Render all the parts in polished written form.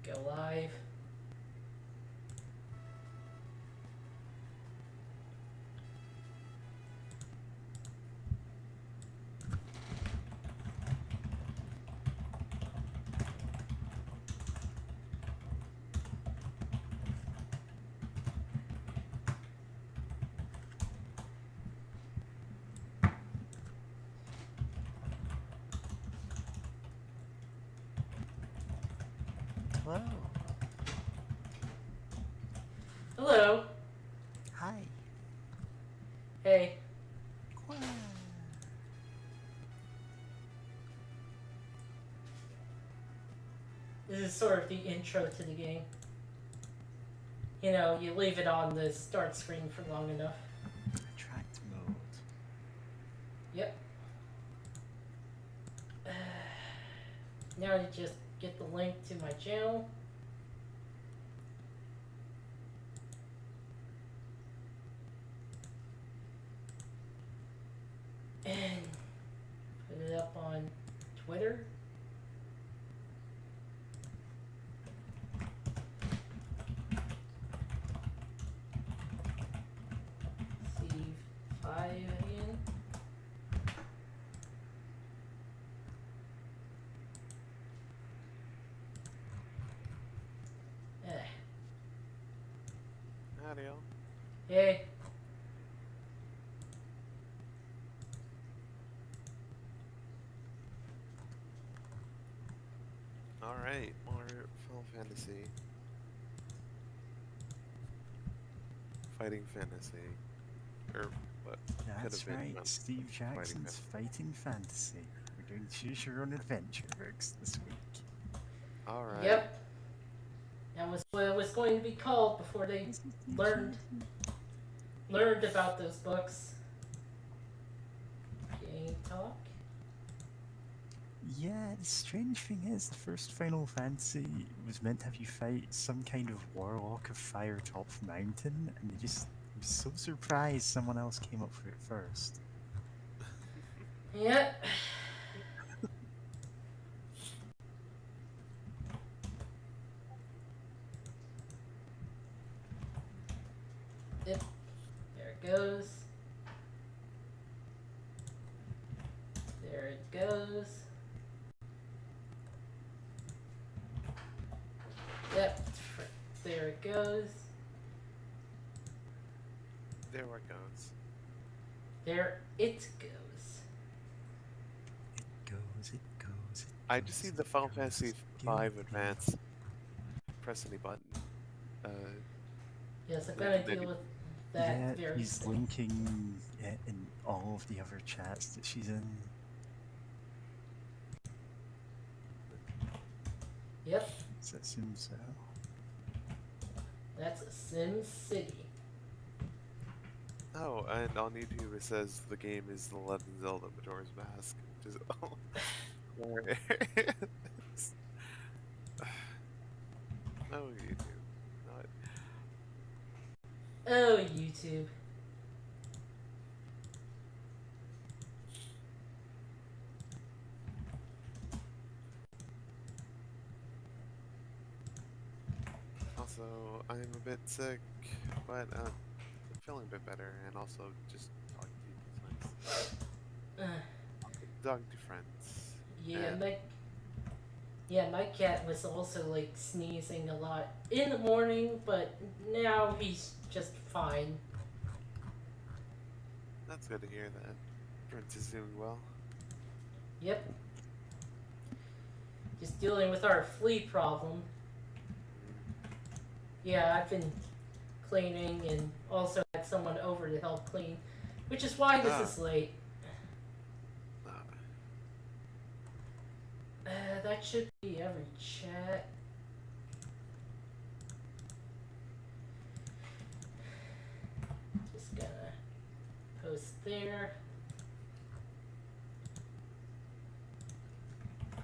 Go live. Hello. Hello. Hi. Hey. Quah. This is sort of the intro to the game. You know, you leave it on the start screen for long enough. Attract mode. Yep. Now you just get the link to my channel. And put it up on Twitter. Steve5 again. Howdy, y'all. Hey. Alright, more Final Fantasy. Fighting Fantasy. Or what could That's have been right. fun. Steve Jackson's Fighting Fantasy. We're doing Choose Your Own Adventure books this week. Alright. Yep. That was what it was going to be called before they learned about those books. Game talk. Yeah, the strange thing is, the first Final Fantasy was meant to have you fight some kind of warlock of Firetop Mountain, and I'm so surprised someone else came up with it first. Yep. Yep. There it goes. There it goes. Yep. There it goes. There it goes. There it goes. It goes. I just see the Final Fantasy 5 Advance. Press any button. Yes, I'm gonna deal with that Yeah, very he's soon. linking it in all of the other chats that she's in. Yep. So it seems so. That's a Sim City. Oh, and on YouTube it says the game is The Legend of Zelda Majora's Mask. Which is hilarious. No, YouTube. Not. Oh, YouTube. Also, I'm a bit sick, but I'm feeling a bit better, and also just talking to you is nice. Talking to friends. My cat was also like sneezing a lot in the morning, but now he's just fine. That's good to hear that Prince is doing well. Yep. Just dealing with our flea problem. Yeah, I've been cleaning and also had someone over to help clean, which is why this is late. That should be every chat. Just gonna post there.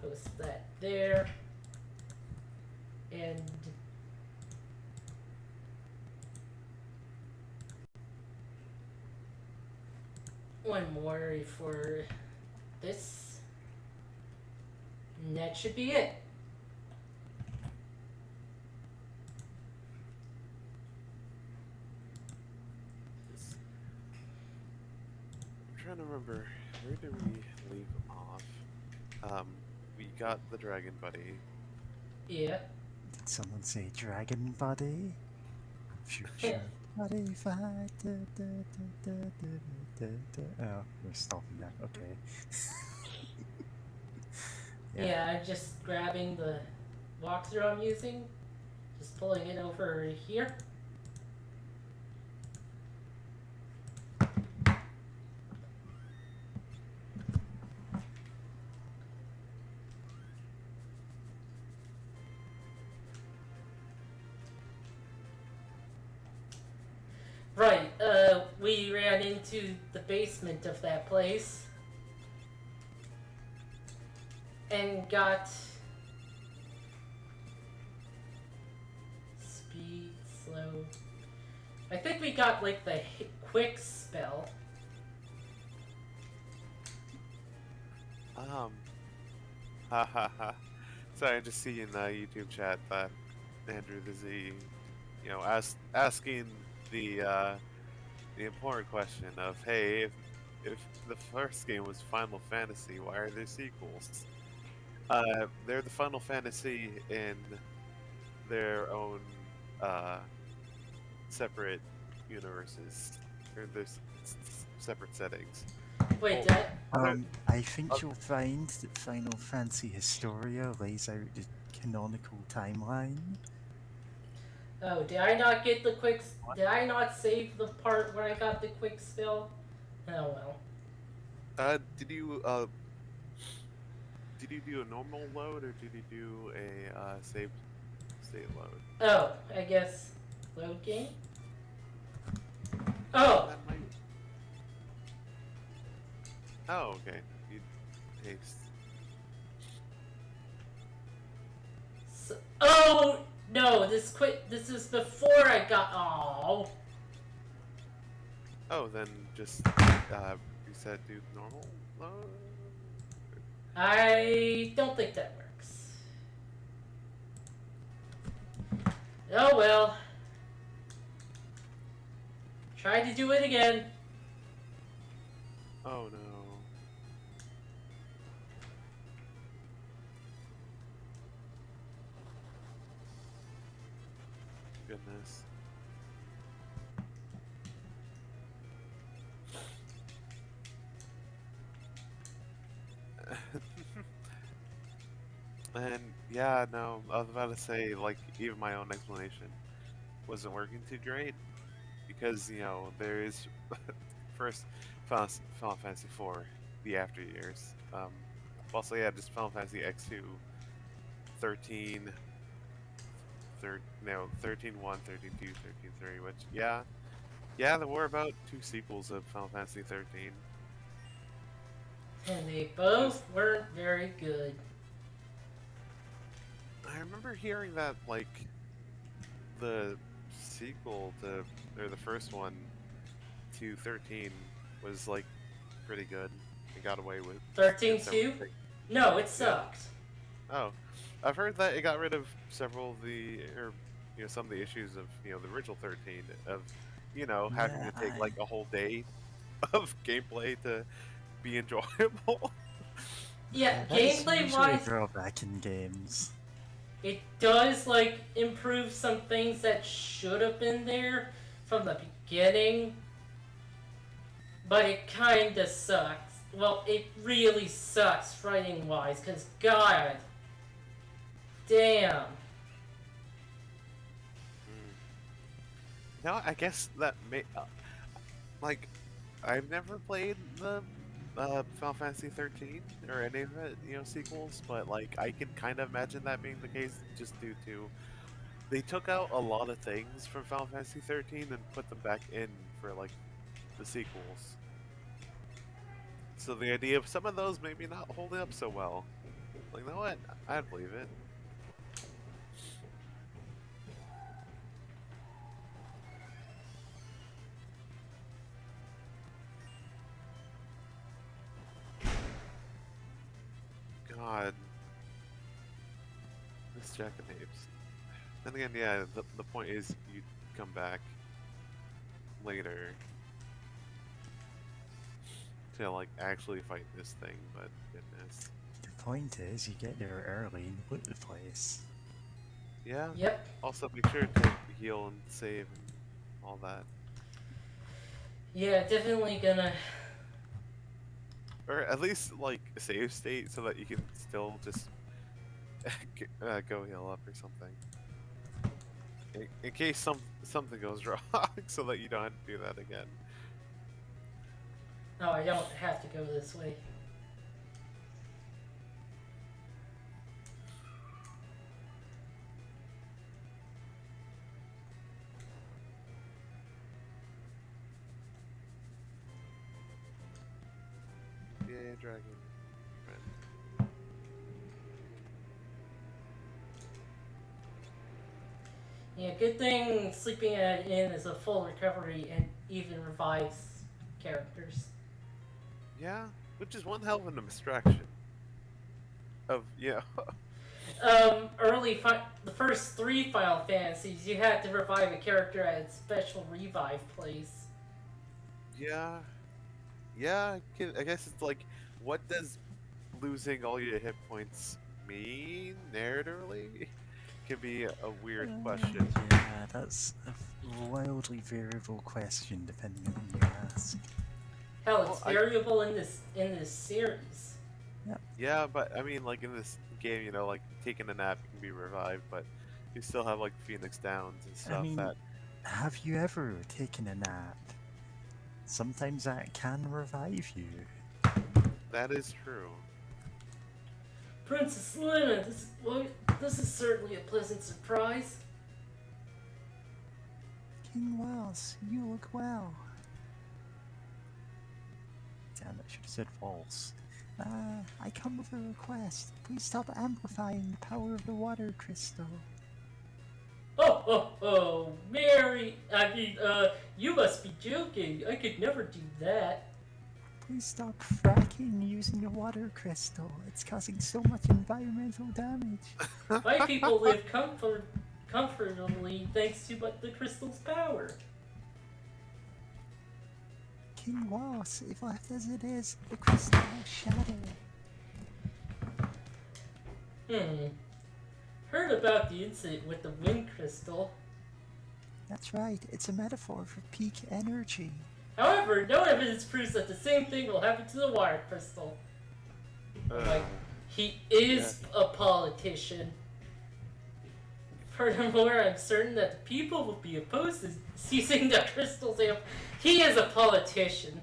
Post that there. And one more for this. And that should be it. remember, where did we leave off? We got the dragon buddy. Yeah. Did someone say dragon body? Future body fight. Oh, we're stopping that. Okay. Yeah, I'm just grabbing the walkthrough I'm using, just pulling it over here. Right, we ran into the basement of that place and got speed, slow. I think we got like the quick spell. Ha ha ha. Sorry, I just see in the YouTube chat that Andrew the Z, asking the important question of, hey, if the first game was Final Fantasy, why are there sequels? They're the Final Fantasy in their own separate universes, or their separate settings. Wait, I think you'll find that Final Fantasy Historia lays out the canonical timeline. oh, did I not get the quick? Did I not save the part where I got the quick spell? Oh well. Did you do a normal load, or did you do a save state load? Oh, I guess load game. Oh, That might... Oh, okay. You taste. so, oh no! This is before I got. Oh. Oh, then just reset, do normal load. I don't think that works. Oh well. Try to do it again. Oh no. Goodness. And yeah, no, I was about to say, like, even my own explanation wasn't working too great because, there is first Final Fantasy 4, the after years. Also, yeah, just Final Fantasy X2, 13, 13 1, 13 2, 13 3, which, yeah, there were about 2 sequels of Final Fantasy 13. And they both weren't very good. I remember hearing that, like, the sequel to, or the first one to 13 was, like, pretty good. It got away with 13-2? No, it sucked. Oh, I've heard that it got rid of several of the, or some of the issues of the original 13 of having to take like a whole day of gameplay to be enjoyable. Yeah, That's gameplay usually a wise, drawback in games. it does like improve some things that should have been there from the beginning, but it kinda sucks. Well, it really sucks writing wise, cause god damn. Now I guess that may like I've never played the Final Fantasy 13 or any of it, sequels, but like I can kind of imagine that being the case just due to they took out a lot of things from Final Fantasy 13 and put them back in for like the sequels. So the idea of some of those maybe not holding up so well. Like, you know what? I'd believe it. God. This jackanapes. And again, yeah, the point is you come back later. to like actually fight this thing, but goodness. The point is, you get there early and loot the place. Yeah. Yep. Also, make sure to heal and save and all that, Yeah, definitely gonna. or at least like a save state so that you can still just go heal up or something. In case something goes wrong, so that you don't have to do that again. Oh, I don't have to go this way. Yeah, dragon. Friend. Yeah, good thing sleeping at an inn is a full recovery and even revives characters. Yeah, which is one hell of an abstraction. Of yeah, The first 3 Final Fantasies, you had to revive a character at a special revive place. yeah, yeah. I guess it's like, what does losing all your hit points mean narratively? Can be a weird question. Yeah, that's a wildly variable question depending on who you ask. Hell, Well, it's variable in this series. Yeah, but I mean, like in this game, you know, like taking a nap you can be revived, but you still have like Phoenix Downs and stuff I mean, that. have you ever taken a nap? Sometimes that can revive you. That is true. Princess Lena, this is certainly a pleasant surprise. King Wells, you look well. Damn, I should have said false. I come with a request. Please stop amplifying the power of the water crystal. Oh, Mary, you must be joking. I could never do that. Please stop fracking using the water crystal. It's causing so much environmental damage. My people live comfortably thanks to the crystal's power. King Wass, if left as it is, the crystal will shatter. Heard about the incident with the wind crystal. That's right, it's a metaphor for peak energy. However, no evidence proves that the same thing will happen to the water crystal. He is a politician. Furthermore, I'm certain that the people will be opposed to seizing the crystals. He is a politician.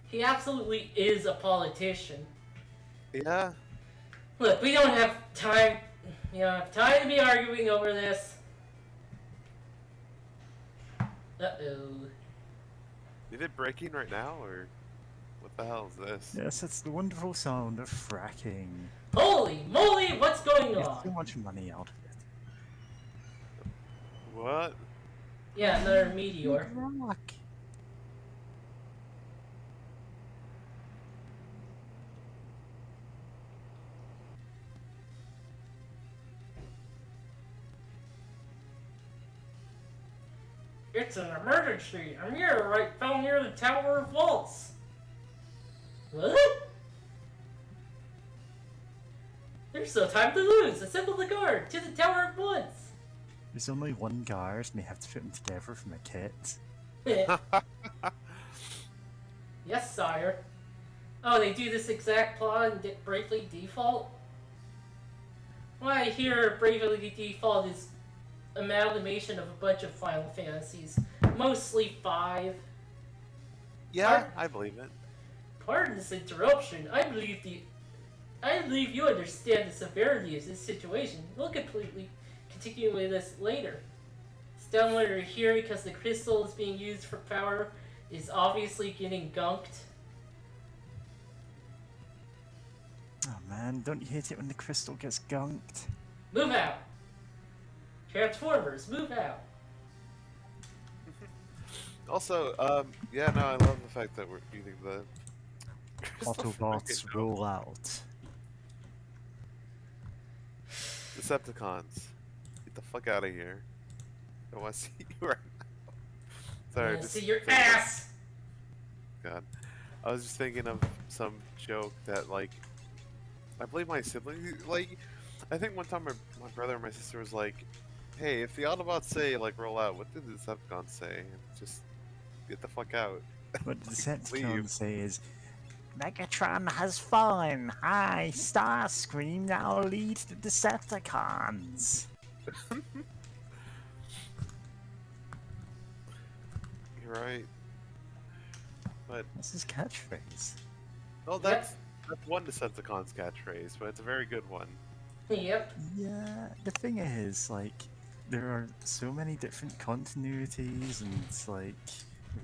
He absolutely is a politician. Yeah. Look, we don't have time. We don't have time to be arguing over this. Uh-oh. Is it breaking right now, or what the hell is this? Yes, it's the wonderful sound of fracking. Holy moly, what's going Get on? so much money out of it. What? Yeah, another meteor. Big rock. It's an emergency. I'm here, right down near the Tower of Vaults. What? There's no time to lose. Assemble the guard to the Tower at once. There's only one guard and they have to put them together from a kit. Yes, sire. Oh, they do this exact plot in Bravely Default? Well, I hear Bravely Default is amalgamation of a bunch of Final Fantasies, mostly 5. Yeah, I believe it. Pardon this interruption. I believe you understand the severity of this situation. We'll continue with this later. Stellar are here because the crystal is being used for power is obviously getting gunked. Oh man, don't you hate it when the crystal gets gunked? Move out! Transformers, move out! Also, yeah, no, I love the fact that we're using the Autobots roll out. Decepticons. Get the fuck out of here. I want to see you right now. Sorry, I just see your ass! God. I was just thinking of some joke that like I believe my siblings like. I think one time my brother or my sister was like, "Hey, if the Autobots say like roll out, what did the Decepticons say?" And just get the fuck out, What the like leave. Decepticons say is, Megatron has fallen. Hi, Starscream now leads the Decepticons. You're right, but That's his catchphrase. oh, Yep. that's one Decepticon's catchphrase, but it's a very good one. Yep. Yeah, the thing is, like, there are so many different continuities and, like,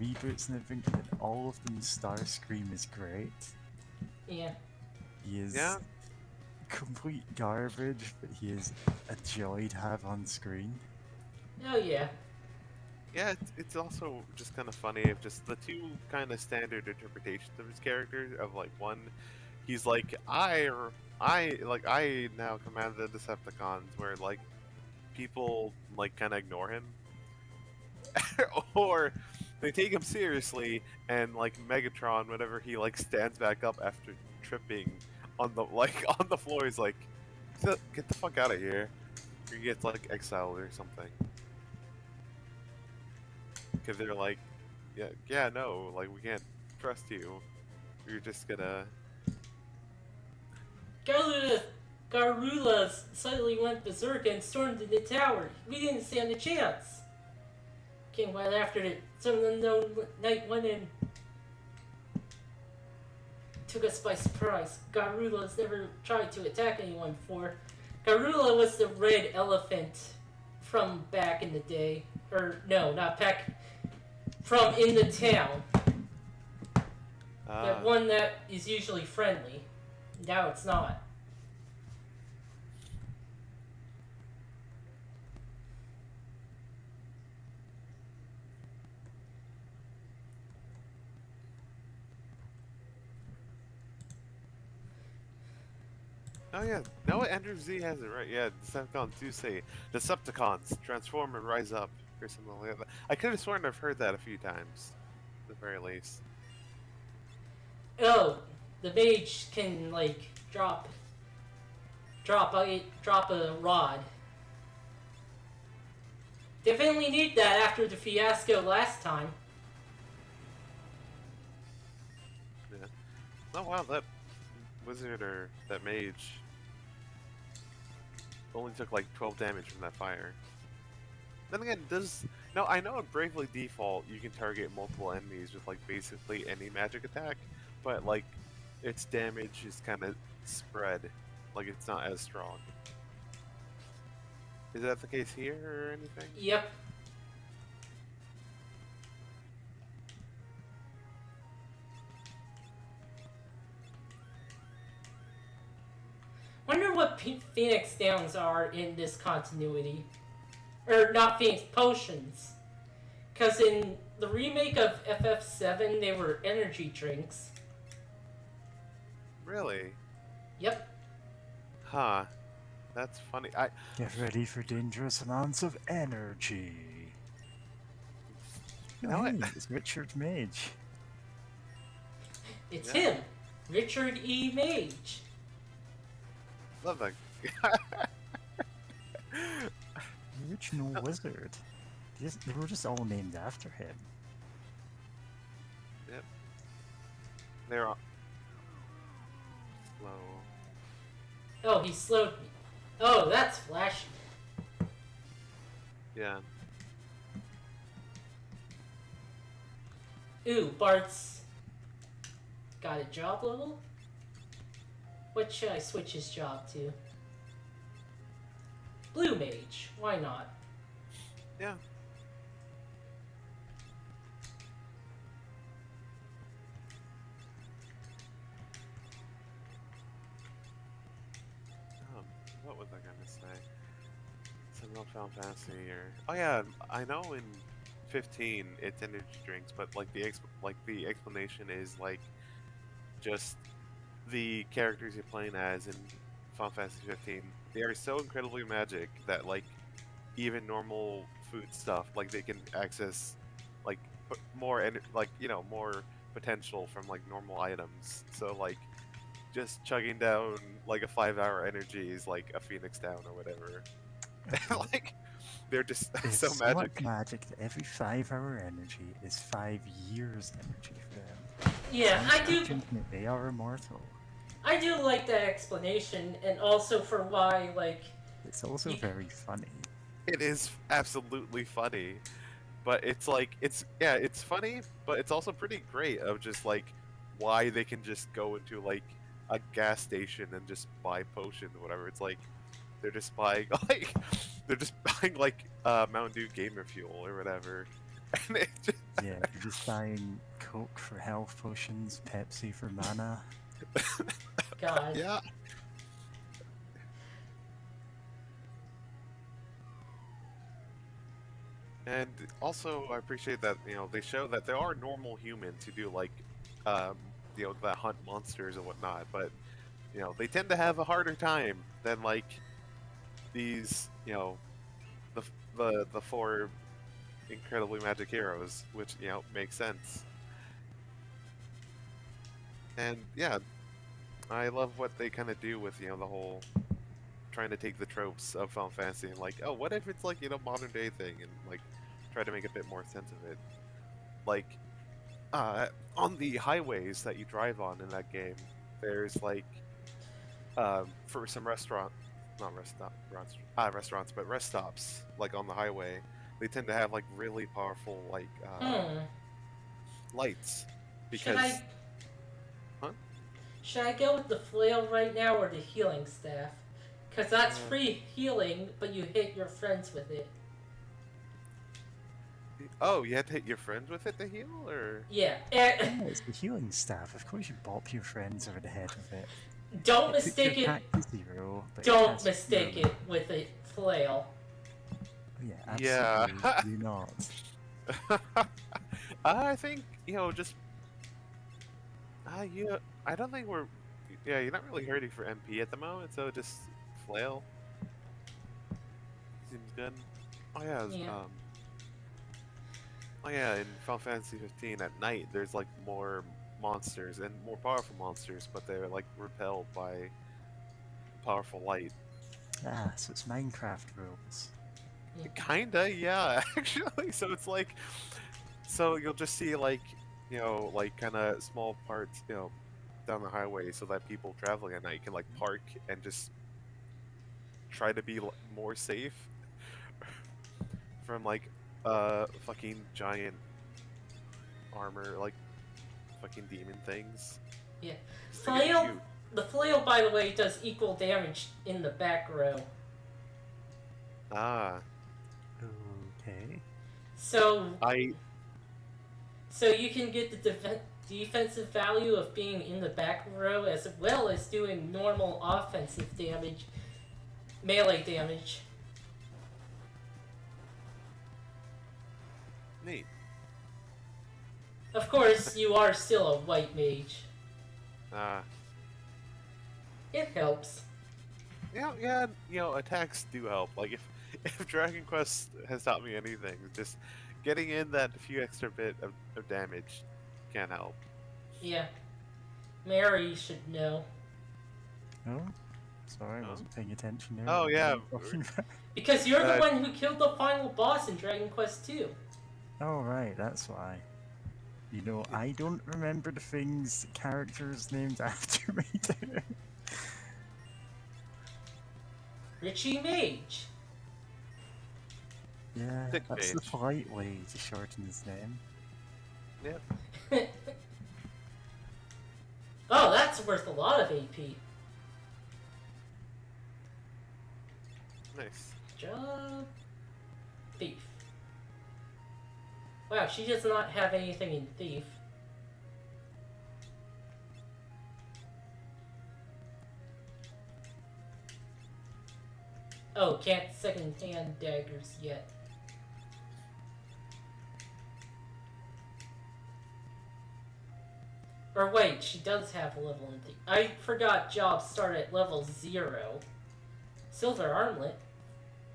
reboots and everything, and all of them Starscream is great. Yeah. He is Yeah, complete garbage, but he is a joy to have on screen. Oh yeah. yeah. It's also just kind of funny if just the two kind of standard interpretations of his character of like one, he's like I now command the Decepticons, where like people like kind of ignore him, or they take him seriously and like Megatron, whenever he like stands back up after tripping on the like on the floor, he's like, Get the fuck out of here!" Or he gets like exiled or something because they're like, yeah, no, like we can't trust you. You're just gonna. Garula, Garula suddenly went berserk and stormed the tower. We didn't stand a chance. Came right after it. Some unknown knight went in. Took us by surprise. Garula's never tried to attack anyone before. Garula was the red elephant from back in the day. Or, no, not back. From in the town. That one that is usually friendly. Now it's not. Oh yeah, no, Andrew Z has it right. Yeah, Decepticons do say Decepticons transform and rise up or something like that. I could have sworn I've heard that a few times, at the very least. Oh, the mage can, like, drop a rod. Definitely need that after the fiasco last time. Yeah. Oh wow, that wizard or that mage only took like 12 damage from that fire. Then again, does no? I know in Bravely Default you can target multiple enemies with like basically any magic attack, but like its damage is kind of spread, like it's not as strong. Is that the case here or anything? Yep. Wonder what Phoenix Downs are in this continuity. Or not Phoenix Potions. Because in the remake of FF7, they were energy drinks. Really? Yep. Huh. That's funny. Get ready for dangerous amounts of energy. No, Oh, hey, it's Richard Mage. It's Yeah. him. Richard E. Mage. love that. The original wizard. They were just all named after him. Yep. They're all slow. Oh, he slowed me. Oh, that's flashy. Yeah. Ooh, Bart's got a job level? What should I switch his job to? Blue Mage. Why not? Yeah. What was I gonna say? Some real Final Fantasy or oh yeah, I know in 15 it's energy drinks, but like the explanation is like just the characters you're playing as in Final Fantasy 15. They are so incredibly magic that like even normal food stuff like they can access like more more potential from like normal items. So like just chugging down like a 5-hour energy is like a phoenix down or whatever. Like they're just There's so so much magic. magic that every 5-hour energy is 5 years energy for them. Yeah, Once I do. they're drinking it, they are immortal. I do like that explanation, and also for why, like, It's also you, very funny. It is absolutely funny, but it's like it's funny, but it's also pretty great of just like why they can just go into like a gas station and just buy potions or whatever. It's like they're just buying like they're just buying like Mountain Dew gamer fuel or whatever. And it just, Yeah, you're just buying Coke for health potions, Pepsi for mana. God. yeah. And also, I appreciate that they show that there are normal humans who do like, um, that hunt monsters and whatnot, but they tend to have a harder time than like these, the the four incredibly magic heroes, which makes sense. And yeah, I love what they kind of do with the whole trying to take the tropes of Final Fantasy and like, oh, what if it's like modern day thing and like try to make a bit more sense of it. Like on the highways that you drive on in that game, there's like for some restaurants, but rest stops like on the highway. They tend to have like really powerful like lights Should because. Huh? should I go with the flail right now or the healing staff? Because that's free healing, but you hit your friends with it. Oh, you had to hit your friends with it to heal, or? Yeah. Yeah, it's the healing staff. Of course you bop your friends over the head with it. Don't It puts mistake your it. attack to 0, but it Don't has mistake zero. it with a flail. Yeah, Yeah. absolutely do not. I think just I don't think we're. Yeah, you're not really hurting for MP at the moment, so just flail seems good. Oh yeah, Yeah. oh yeah, in Final Fantasy 15 at night, there's like more monsters and more powerful monsters, but they're like repelled by powerful light. Ah, so it's Minecraft rules. Kinda, yeah, actually. So it's like, so you'll just see like, like kind of small parts, down the highway, so that people traveling at night can like park and just try to be more safe from like fucking giant armor, like fucking demon things. Yeah. Just to get Flail. you. The flail, by the way, does equal damage in the back row. Ah, Okay. So I you can get the defensive value of being in the back row as well as doing normal offensive damage, melee damage. neat. Of course, you are still a white mage. Ah, It helps. yeah, attacks do help. Like if Dragon Quest has taught me anything, just getting in that few extra bit of damage can help. Yeah. Mary should know. Oh, sorry, I wasn't paying attention there. Oh, What yeah. are you talking about? Because you're the Uh, one who killed the final boss in Dragon Quest II. Oh, right, that's why. You know, I don't remember the things characters named after me do. Richie Mage. Yeah, Dick that's the Mage. polite way to shorten his name. Yep. Oh, that's worth a lot of AP. Nice. Job. Thief. Wow, she does not have anything in Thief. Oh, can't second-hand daggers yet. Or wait, she does have a level in Thief. I forgot jobs start at level 0. Silver Armlet.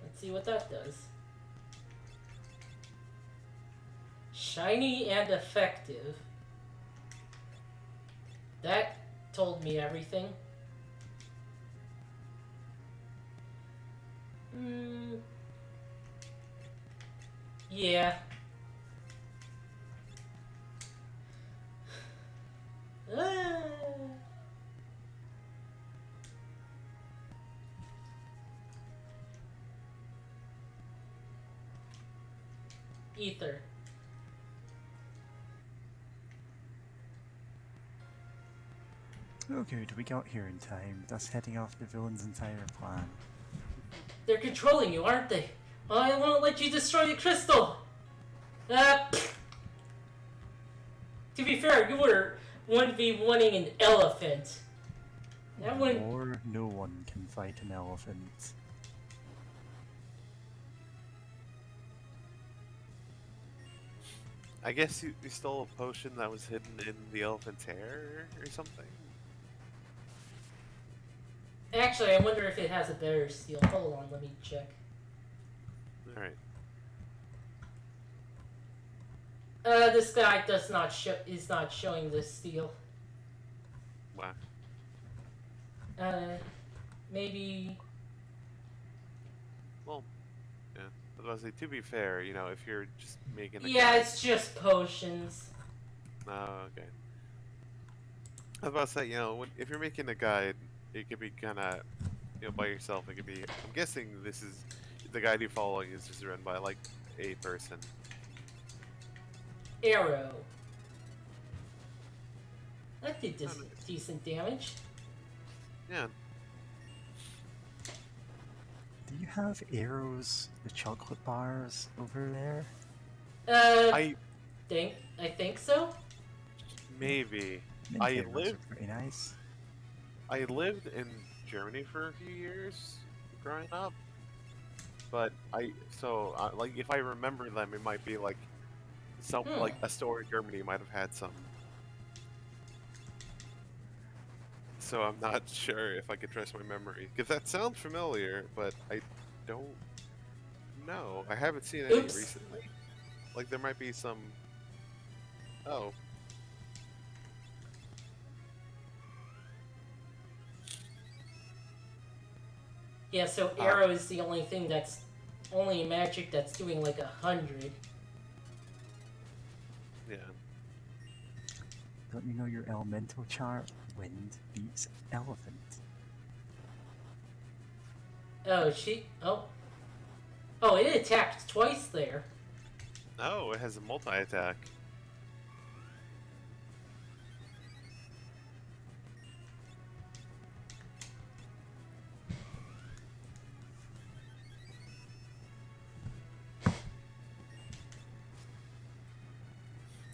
Let's see what that does. Shiny and effective. That told me everything. Hmm. Yeah. Ah. Ether. Oh good, we got here in time. That's heading off the villain's entire plan. They're controlling you, aren't they? I won't let you destroy the crystal! To be fair, you were 1v1ing an elephant. That wouldn't... Or no one can fight an elephant. I guess you stole a potion that was hidden in the elephant's hair or something. Actually, I wonder if it has a better seal. Hold on, let me check. Alright. This guy is not showing this seal. Wow. Maybe... Well, yeah. I was about to say, to be fair, you know, if you're just making a Yeah, guide... it's just potions. Oh, okay. I was about to say, you know, if you're making a guide, it could be kind of, you know, by yourself. It could be. I'm guessing this is the guide you're following is just run by like a person. Arrow. That did decent damage. Yeah. Do you have arrows, the chocolate bars, over there? I think so. maybe. Mint I arrows lived. are pretty nice. I lived in Germany for a few years growing up, but like if I remember them, it might be like some like a store in Germany might have had some. So I'm not sure if I could trust my memory because that sounds familiar, but I don't know. I haven't seen any recently. Like there might be some. Oh. Yeah, so arrow is the only thing that's only magic that's doing like 100. Yeah. Don't you know your elemental chart? Wind beats elephant. Oh, Oh, it attacked twice there. Oh, it has a multi-attack.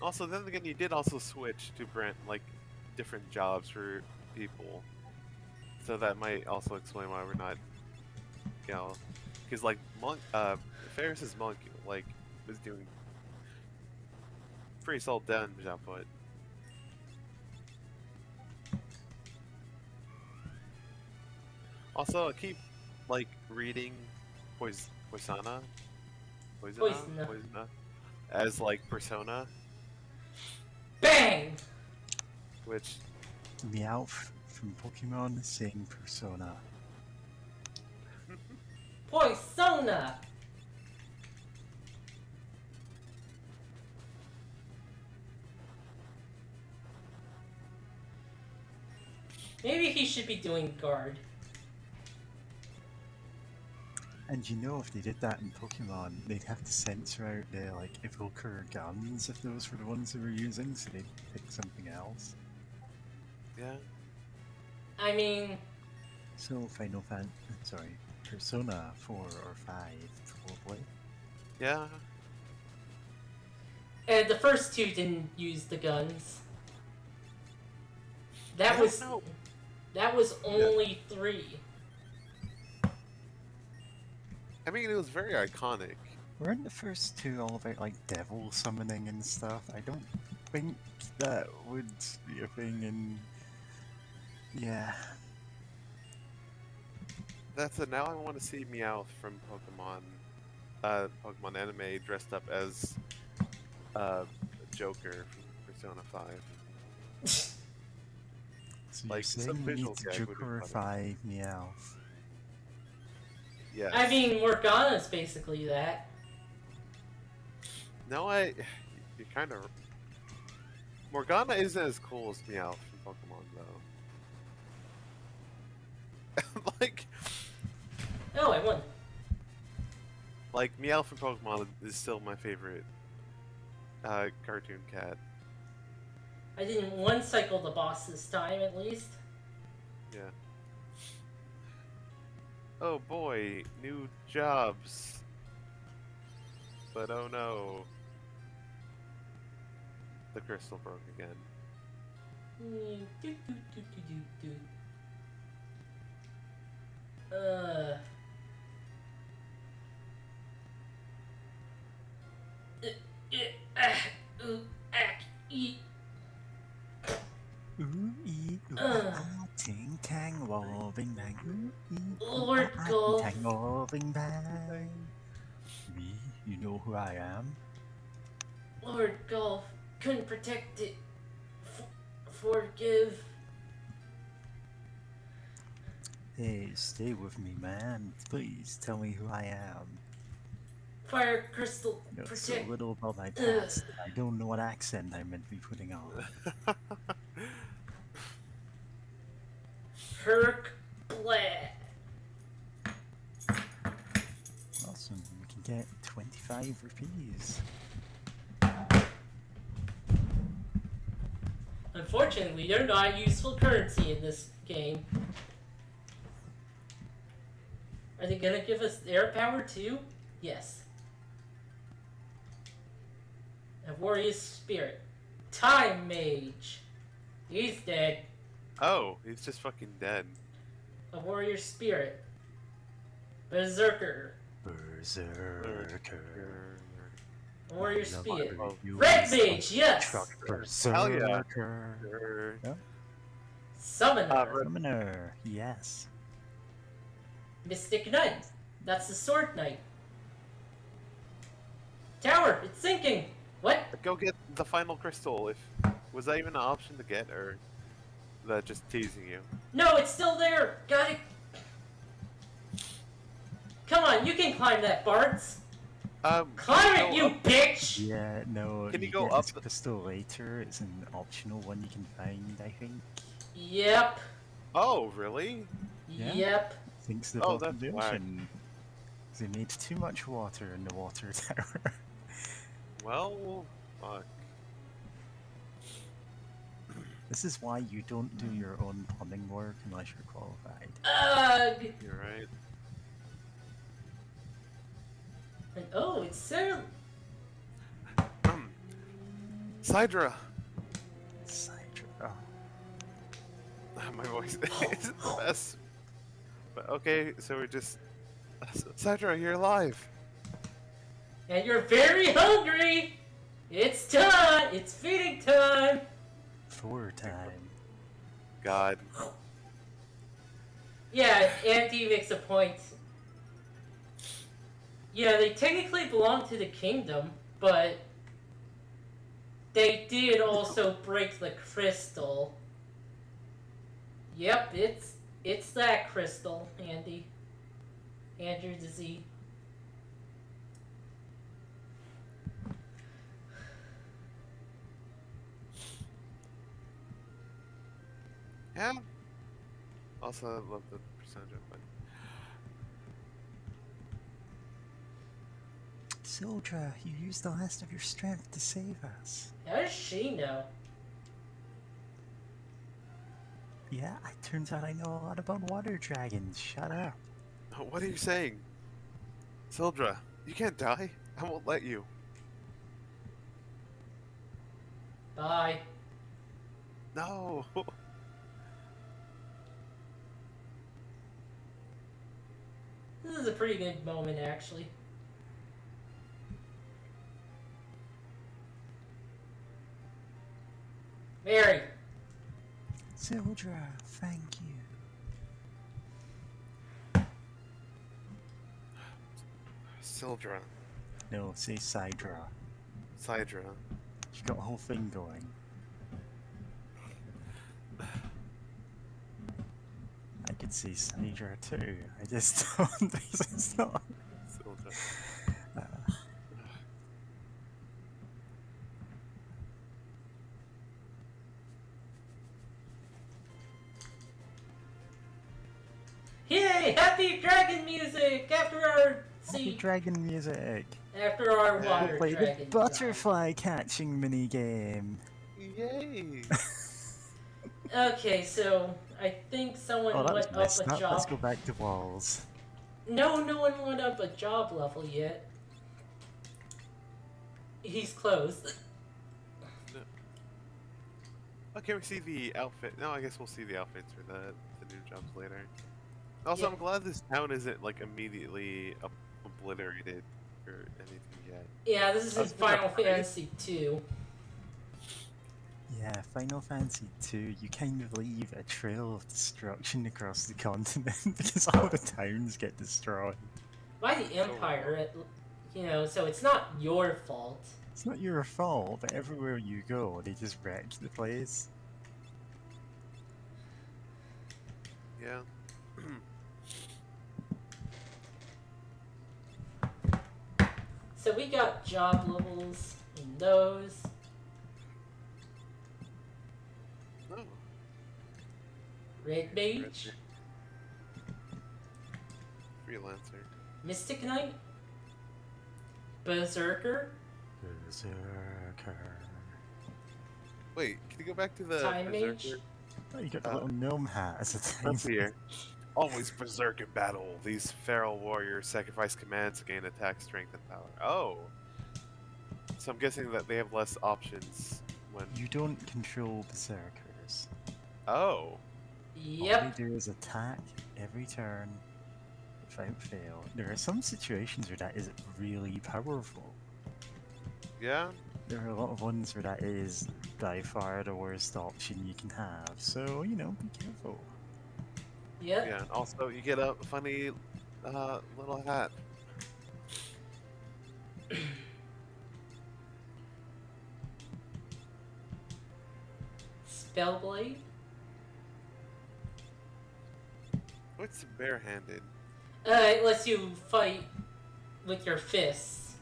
Also, then again, you did also switch to brand like different jobs for people, so that might also explain why we're not, you know, because like Ferris's monk like was doing pretty solid damage output. Also, I keep like reading Poisona as like Persona. Bang! Which Meowth from Pokemon saying Persona. Poisona! Maybe he should be doing guard. And you know, if they did that in Pokemon, they'd have to censor out the like evoker guns if those were the ones they were using, so they'd pick something else. Yeah. I mean... So Persona 4 or 5, probably. Yeah. And the first two didn't use the guns. That was only 3. I mean, it was very iconic. Weren't the first two all about like devil summoning and stuff? I don't think that would be a thing in... Yeah. That's it. Now I want to see Meowth from Pokemon anime dressed up as Joker from Persona 5. So Like, you're some saying you need visual to gag would be funny. Jokerify Meowth? Yes. I mean, Morgana's basically that. No, you kind of. Morgana isn't as cool as Meowth from Pokemon, though. Oh, I won. Like Meowth from Pokemon is still my favorite cartoon cat. I didn't one cycle the boss this time, at least. Yeah. Oh boy, new jobs. But oh no. The crystal broke again. Uh. E. Ooh ee ooh ah, ting tang wo bing bang. Ooh ee Lord ah, Golf. ting tang wo bing bang. Me, you know who I am? Lord Golf couldn't protect it. Forgive. Hey, stay with me, man. Please tell me who I am. Fire crystal You know so protect. little about my past. I don't know what accent I'm meant to be putting on. Herc Black. Awesome, we can get 25 rupees. Unfortunately, they're not useful currency in this game. Are they gonna give us air power too? Yes. A warrior's spirit. Time mage. He's dead. Oh, he's just fucking dead. A warrior spirit. Berserker. Berserker. A warrior I love spirit. how you Red use mage, yes! truck Hell yeah. Berserker. Summoner. Summoner, yes. Mystic Knight. That's the sword knight. Tower, it's sinking. What? Go get the final crystal. Was that even an option to get, or that just teasing you? No, it's still there. Got it. Come on, you can climb that, Bards. Climb it, you bitch! Yeah, no, Can you you go get up this the- crystal later. It's an optional one you can find, I think. Yep. Oh, really? Yeah. Yep. Thinks the Oh, bottom of that's the whack. ocean. They made too much water in the water tower. Well, fuck. This is why you don't do your own plumbing work unless you're qualified. Ugh. You're right. And oh, it's Sarah. Sidra! Sidra. Oh. My voice isn't the best. But okay, so we're just... Sidra, you're alive! And you're very hungry. It's time. It's feeding time. 4 time. God. Yeah, Andy makes a point. Yeah, they technically belong to the kingdom, but they did also break the crystal. Yep, it's that crystal, Andy. Andrew disease. Yeah. Also, I love the percentage of it. Sildra, you used the last of your strength to save us. How does she know? Yeah, it turns out I know a lot about water dragons. Shut up. What are you saying? Sildra, you can't die. I won't let you. Bye. No! This is a pretty good moment, actually. Mary. Sildra, thank you. Sildra. No, say Sidra. Sidra. You got a whole thing going. could say Sniger too. I just don't. It's not. Still don't. Uh, Yay! Happy dragon music after our Happy dragon music. after our water Play the dragon. died. butterfly catching mini game. Yay! Okay, so I think someone Oh, that was went messed up a up. job. Let's go back to walls. No, no one went up a job level yet. He's closed. Okay, we see the outfit. No, I guess we'll see the outfits for the new jobs later. Also, Yeah. I'm glad this town isn't like immediately obliterated or anything yet. Yeah, this is I in was gonna Final pray. Fantasy 2. Yeah, Final Fantasy 2, you kind of leave a trail of destruction across the continent because all the towns get destroyed. By the Empire, so it's not your fault. It's not your fault, but everywhere you go, they just wreck the place. Yeah. So we got job levels in those. Oh. Red Mage, Freelancer. Mystic Knight, Berserker, Berserker. Wait, can you go back to the Time Mage. Berserker? Oh, you got the little gnome hat as a time. Up here. Always berserk in battle. These feral warriors sacrifice commands to gain attack strength and power. Oh. So I'm guessing that they have less options when. You don't control berserkers. Oh. All Yep. they do is attack every turn without fail. There are some situations where that is really powerful. Yeah. There are a lot of ones where that is by far the worst option you can have. So, be careful. Yep. Yeah. And also, you get a funny little hat. Spellblade. What's barehanded? It lets you fight with your fists.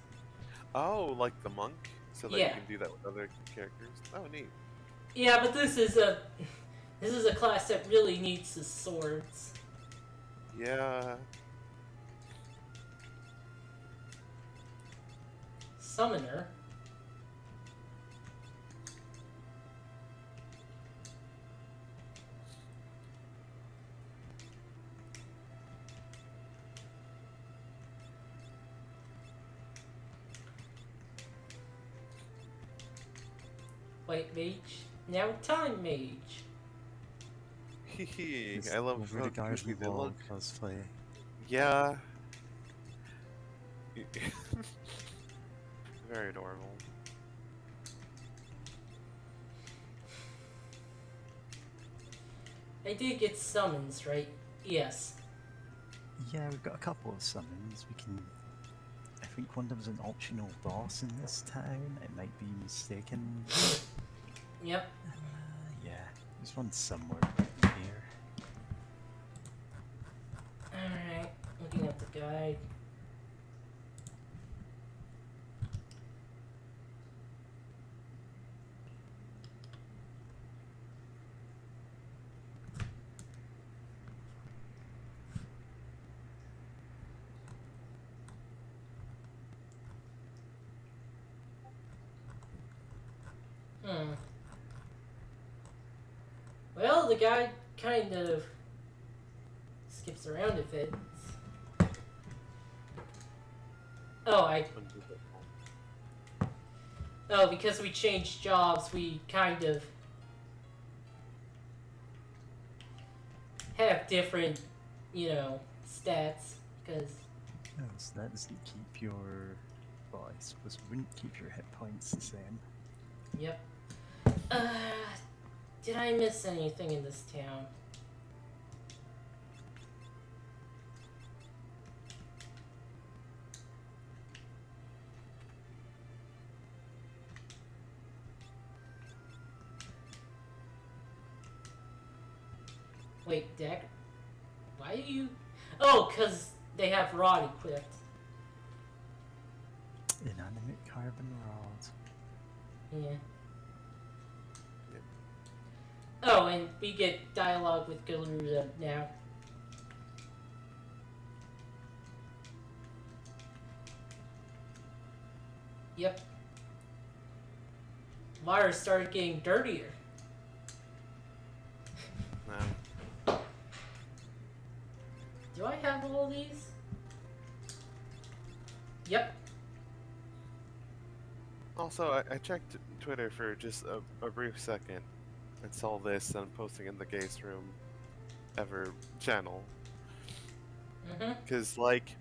Oh, like the monk, so that Yeah. you can do that with other characters. Oh, neat. Yeah, but this is a class that really needs the swords. Yeah. Summoner. White Mage. Now Time Mage. Hehe. This I love over how the guys goofy with they wall look. cosplay. Yeah. Very adorable. I did get summons, right? Yes. Yeah, we've got a couple of summons. I think one of them's an optional boss in this town. It might be mistaken. Yep. Yeah, there's one somewhere here. Alright. Looking at the guide. Well, the guide kind of skips around a bit. Oh, because we changed jobs, we kind of have different, stats. Because Oh, so that doesn't keep your... Well, I suppose it wouldn't keep your hit points the same. Yep. Did I miss anything in this town? Wait, Deck? Why do you... Oh, because they have rod equipped. Inanimate carbon rod. Yeah. Oh, and we get dialogue with Garuda now. Yep. Water started getting dirtier. Do I have all these? Yep. Also, I checked Twitter for just a brief second and saw this and posting in the Gayest Room Ever channel. Cause like,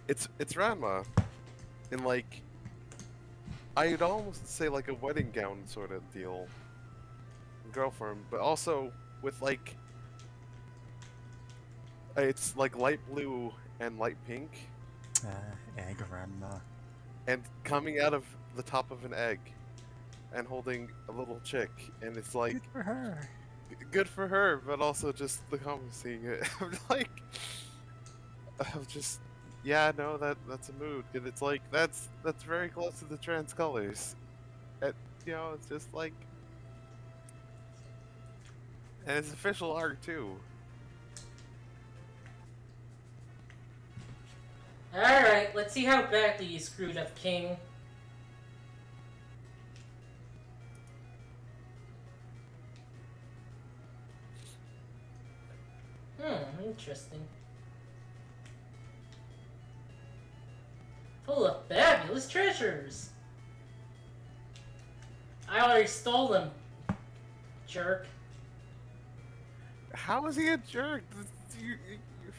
it's Ranma, in like, I'd almost say like a wedding gown sort of deal, girl form, but also with like, it's like light blue and light pink, Egg Ranma. and coming out of the top of an egg, and holding a little chick, and it's like, Good for her. good for her, but also just the comments seeing it, I'm like, I'm just, yeah, no, that's a mood, and it's like, that's very close to the trans colors, and, you know, it's just like, and it's official art too. Alright, let's see how badly you screwed up, King. Interesting. Full of fabulous treasures! I already stole them, jerk. How is he a jerk?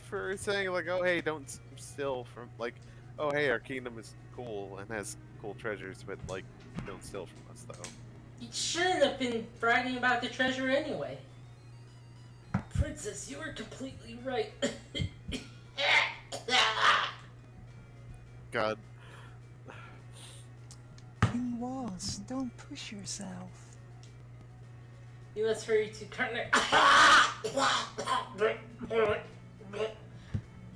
For saying like, oh hey, don't steal from, like, oh hey, our kingdom is cool and has cool treasures, but like, don't steal from us though. You shouldn't have been bragging about the treasure anyway. Princess, you were completely right. God. King Was, don't push yourself. You must hurry to Karnak.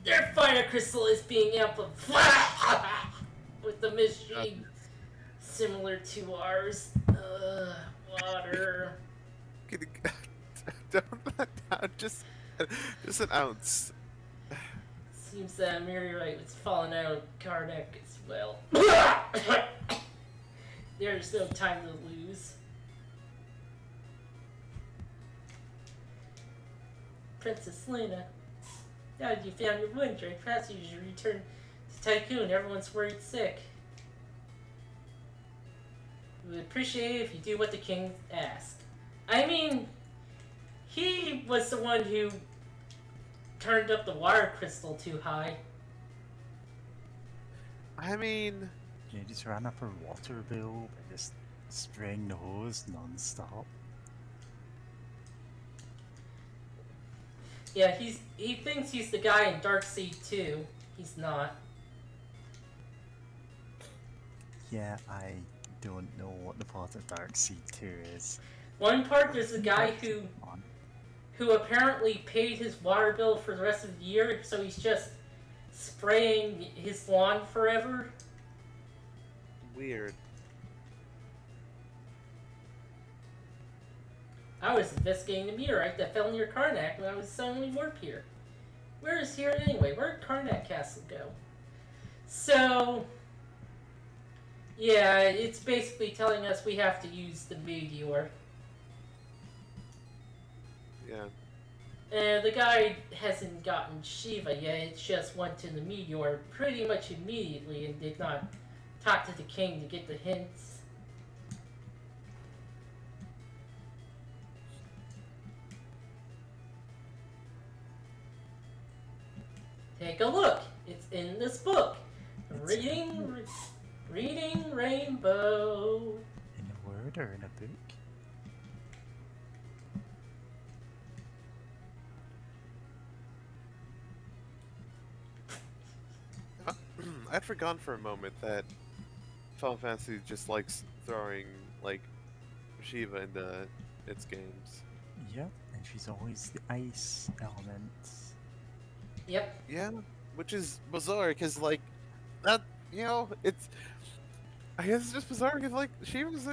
Their fire crystal is being amplified with the machine similar to ours. Water. Don't let down, just an ounce. Seems that meteorite was falling out of Karnak as well. There's no time to lose. Princess Lena, now that you found your wound, perhaps you should return to Tycoon. Everyone's worried sick. We would appreciate it if you do what the king asked. I mean, he was the one who turned up the water crystal too high. I mean, You just ran up her water bill by just spraying the hose non-stop. Yeah, he thinks he's the guy in Darkseid too. He's not. Yeah, I don't know what the plot of Darkseid 2 is. One part there's a guy who apparently paid his water bill for the rest of the year, so he's just spraying his lawn forever. weird. I was investigating the meteorite that fell near Karnak when I was suddenly warp here. Where is here anyway? Where did Karnak Castle go? So, yeah, it's basically telling us we have to use the meteor. Yeah. And the guy hasn't gotten Shiva yet, it just went to the meteor pretty much immediately and did not talk to the king to get the hints. Take a look. It's in this book. Reading Rainbow. In a word or in a book? I'd forgotten for a moment that Final Fantasy just likes throwing, like, Shiva into its games. Yep, and she's always the ice element. Yep. Yeah, which is bizarre because like that, it's I guess it's just bizarre because like she was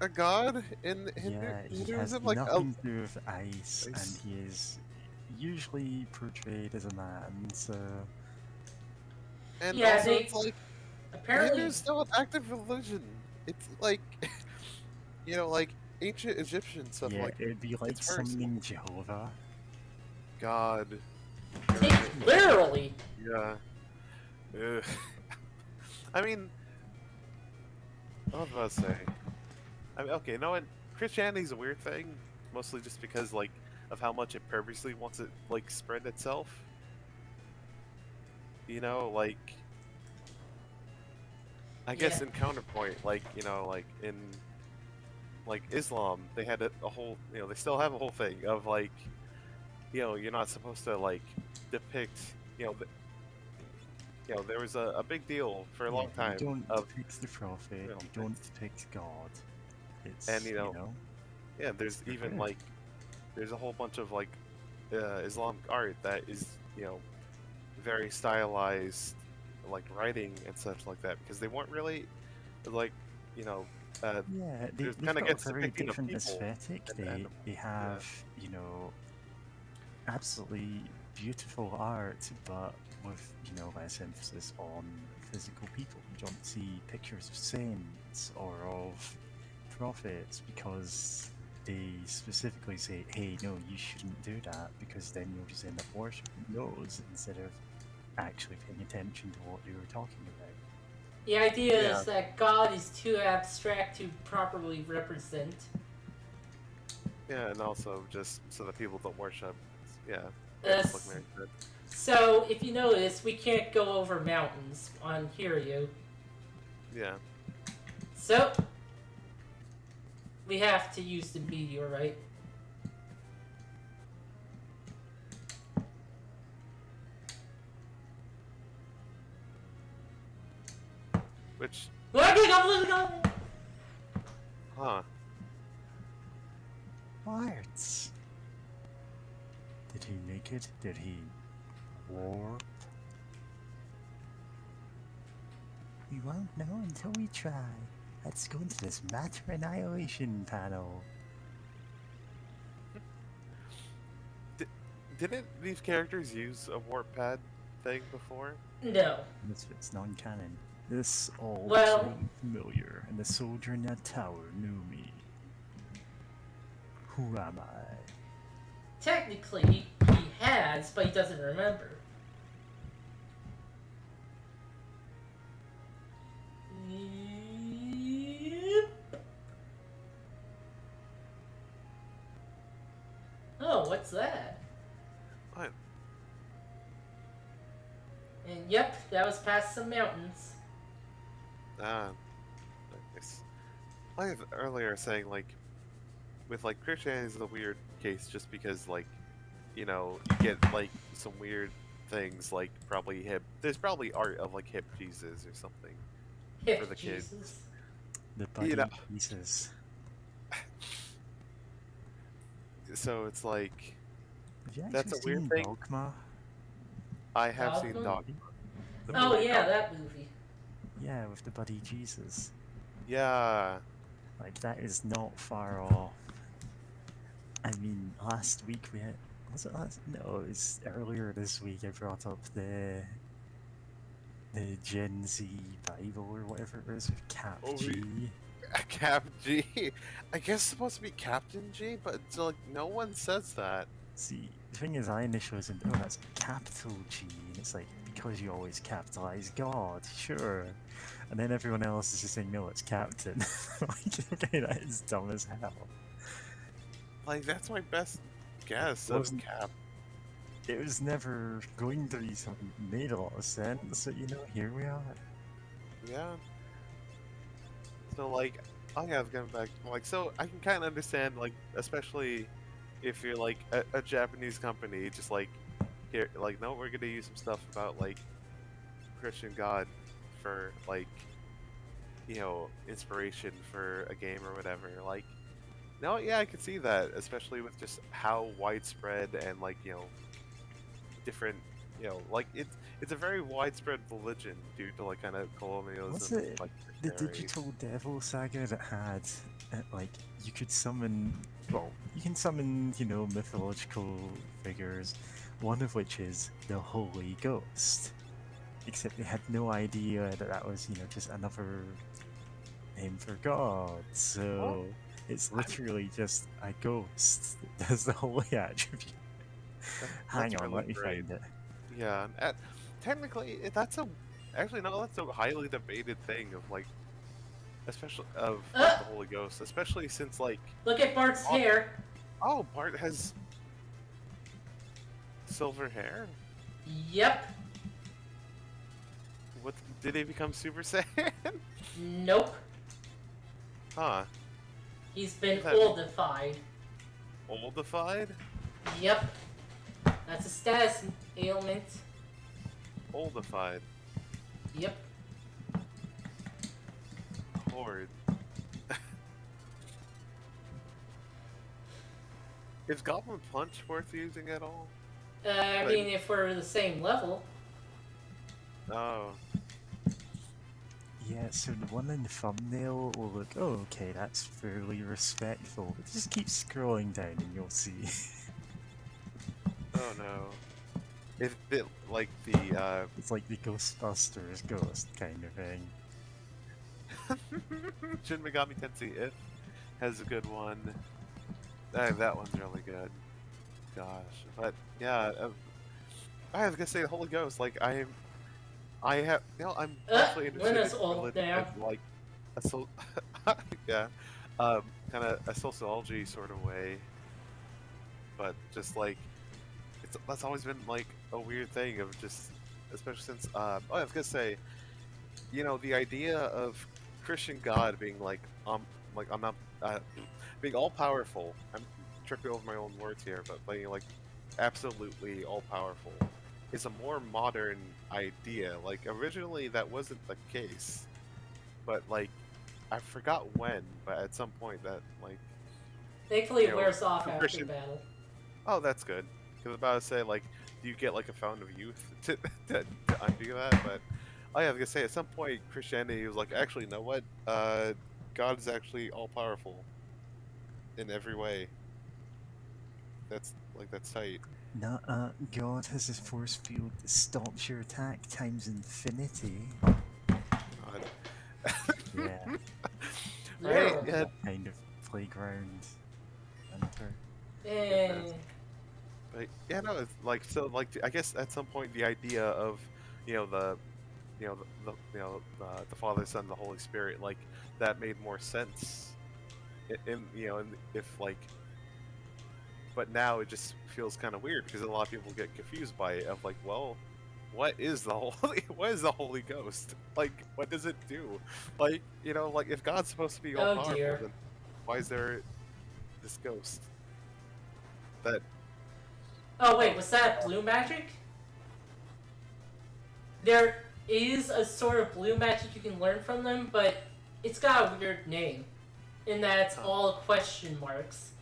a god in Yeah, he has Hinduism, like nothing to do with ice, and nice. he is usually portrayed as a man, so And Yeah, also they it's like Hindu apparently. is still an active religion. It's like like ancient Egyptian stuff. yeah, Like it'd be like it's very summoning similar. Jehovah. God, Take everything. literally. Yeah. Ugh. I mean, what was I about to say? I mean, okay, no, and Christianity's a weird thing, mostly just because like of how much it purposely wants it like spread itself. Like I Yeah. guess in counterpoint, like like in like Islam, they had a whole, they still have a whole thing of like, you're not supposed to like depict, there was a big deal for a Yeah, long you time don't of, depict the prophet, you don't it's, depict God. and It's, yeah, there's even forbid. like, there's a whole bunch of like Islamic art that is, very stylized, like writing and such like that, because they weren't really like, you know, uh, Yeah, there's they've kind of got a gets very depicting of different people aesthetic. and They animals. Yeah. have, absolutely beautiful art, but with, less emphasis on physical people. You don't see pictures of saints or of prophets because they specifically say, hey, no, you shouldn't do that because then you'll just end up worshipping those instead of actually paying attention to what they were talking about. The idea Yeah. is that God is too abstract to properly represent. Yeah, and also just so that people don't worship. Yeah, yeah, just like Us. Mary said. So, if you notice, we can't go over mountains on Hiryu. Yeah. So, we have to use the meteorite. Which, Let me go, let me go! huh? Arts. Did he make it? Did he warp? We won't know until we try. Let's go into this matter annihilation panel. Didn't these characters use a warp pad thing before? No. It's non-canon. This all looks Well, really familiar, and the soldier in that tower knew me. Who am I? technically, he has, but he doesn't remember. Yep. Oh, what's that? What? And yep, that was past some mountains. Ah, nice. Like earlier saying like, with like Christianity is a weird case just because like, you get like some weird things like probably hip. There's probably art of like hip Jesus or something for Hip the kids. Jesus. The You buddy know, Jesus. so it's like Have you actually that's a weird seen thing. Dogma? I have seen Dogma? Dogma. The Oh movie yeah, Dogma. that movie. Yeah, with the buddy Jesus. Yeah. Like, that is not far off. I mean, last week we had... Was it last? No, it was earlier this week I brought up the Gen Z Bible or whatever it was with Cap Oh, G. Cap G. I guess it's supposed to be Captain G, but it's like no one says that. See, the thing is, I initially was oh, that's capital G, and it's like, because you always capitalize God, sure. And then everyone else is just saying, no, it's Captain. Like, okay, that is dumb as hell. Like that's my best guess of Wasn't Cap. It was never going to be something that made a lot of sense, so here we are. Yeah. So like, I have gone back. Like, so I can kind of understand, like, especially if you're like a Japanese company, just like here, like, no, we're gonna use some stuff about like Christian God for like, inspiration for a game or whatever. Like, no, yeah, I can see that, especially with just how widespread and like different you know, like it's a very widespread religion due to like kind of Was colonialism, it like the missionaries. Digital Devil saga that had, like, you could summon, well, you can summon, you know, mythological figures, one of which is the Holy Ghost. Except they had no idea that that was, you know, just another name for God. What? So it's I'm, literally just a ghost that does the holy attribute. that's Hang on, really let me great. find it. Yeah, technically that's a actually no, that's a highly debated thing of like especially of like Uh, the Holy Ghost, especially since like look at Bart's oh, hair. oh Bart has silver hair. Yep. What did he become Super Saiyan? Nope. Huh? He's What been does that mean? oldified. Oldified? Yep. That's a status ailment. Oldified. Yep. Horde. Is Goblin Punch worth using at all? I Like, mean, if we're the same level. oh, Yeah, so the one in the thumbnail will look, oh, okay, that's fairly respectful, but just keep scrolling down and you'll see. oh no. Is it like the It's like the Ghostbusters ghost kind of thing. Shin Megami Tensei If has a good one. That one's really good. Gosh, but yeah, I was gonna say the Holy Ghost. Like I have, you know, I'm partially interested in Luna's old religion as now. like a so, yeah, kind of a sociology sort of way, but just like that's always been like a weird thing of just, especially since oh, I was gonna say, you know, the idea of Christian God being like I'm not being all powerful. I'm tripping over my own words here, but being like absolutely all powerful is a more modern idea. Like originally that wasn't the case, but like I forgot when, but at some point that like Thankfully, you it know wears off the after Christian. battle. Oh, that's good. Because I was about to say like, do you get like a fountain of youth to undo that? But oh yeah, I was gonna say at some point Christianity was like, actually, you know what? God is actually all powerful in every way. That's tight. Nuh-uh, God has a force field that stops your attack times infinity. God. Yeah, Right? Literally. Yeah. that kind of playground enter. Goodness. Eh, But yeah, no, it's like so. Like I guess at some point the idea of, you know, the Father, Son, the Holy Spirit, like that made more sense. In you know, if like, but now it just feels kind of weird because a lot of people get confused by it. Of like, well, what is the what is the Holy Ghost? Like, what does it do? Like, you know, like if God's supposed to be all oh powerful, dear. then why is there this ghost that? Oh wait, Oh, was that blue magic? There is a sort of blue magic you can learn from them, but it's got a weird name. In that it's huh, all question marks.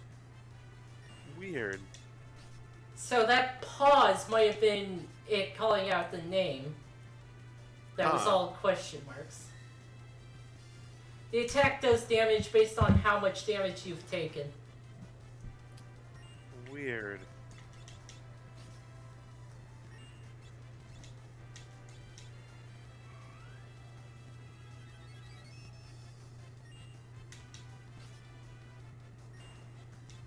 weird. So that pause might have been it calling out the name. That was Huh, all question marks. The attack does damage based on how much damage you've taken. weird.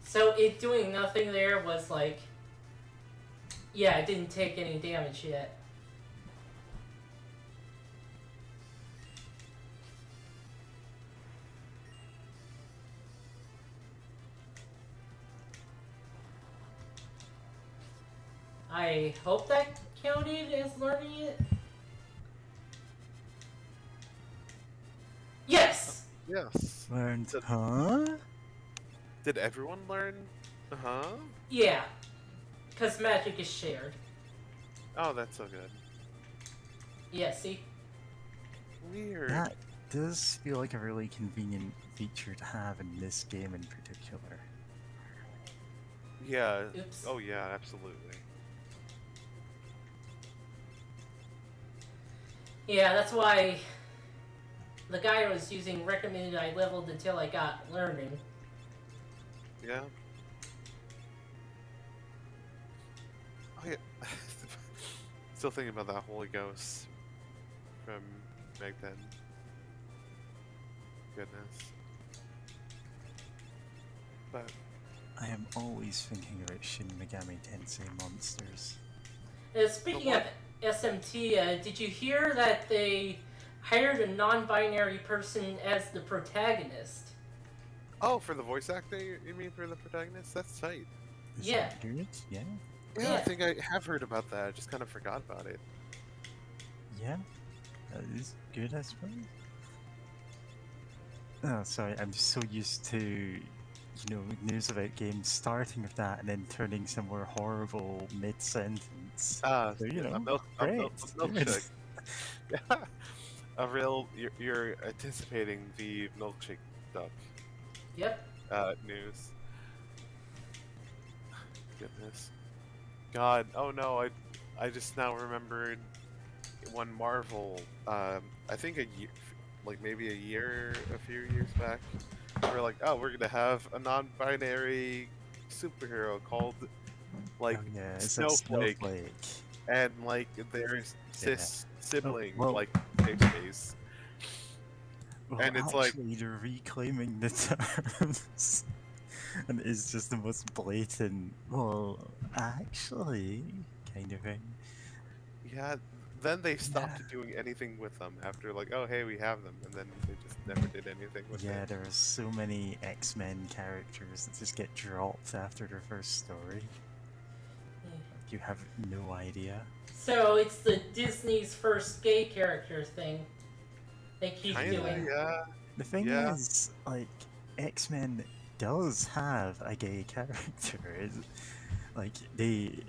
So it doing nothing there was like, yeah, it didn't take any damage yet. I hope that counted as learning it. Yes! Yes. Learned, Did, huh? did everyone learn? Huh? Yeah, because magic is shared. Oh, that's so good. Yeah, see? Weird. That does feel like a really convenient feature to have in this game in particular. Yeah. Oops. Oh, yeah, absolutely. Yeah, that's why the guy I was using recommended I leveled until I got learning. Yeah. Oh, yeah. Still thinking about that Holy Ghost from back then. Goodness. But I am always thinking about Shin Megami Tensei monsters. Speaking of SMT, did you hear that they hired a non-binary person as the protagonist? oh, for the voice actor, you mean for the protagonist? That's tight. Is Yeah. that good? Yeah. Yeah, I Yeah. think I have heard about that. I just kind of forgot about it. Yeah. That is good, I suppose. Oh, sorry, I'm just so used to, news about games starting with that and then turning somewhere horrible mid-sentence. Ah, So, a great. milkshake. Yeah, a real. You're anticipating the milkshake duck Yep. news. Goodness, God, oh no, I just now remembered one Marvel. I think a year, like maybe a few years back, we're like, oh, we're gonna have a non-binary superhero called like Oh, yeah, it's like Snowflake, Snowflake. and like there's cis sibling well- like safe space, Well, and it's like, actually, they're reclaiming the terms. And it's just the most blatant, well, actually, kind of thing. yeah. Then they stopped Yeah. doing anything with them after like, oh hey, we have them, and then they just never did anything with Yeah, it. there are so many X-Men characters that just get dropped after their first story. You have no idea. So it's the Disney's first gay character thing they keep Kinda, doing. yeah. The thing Yeah. is, like, X-Men does have a gay character. Like, they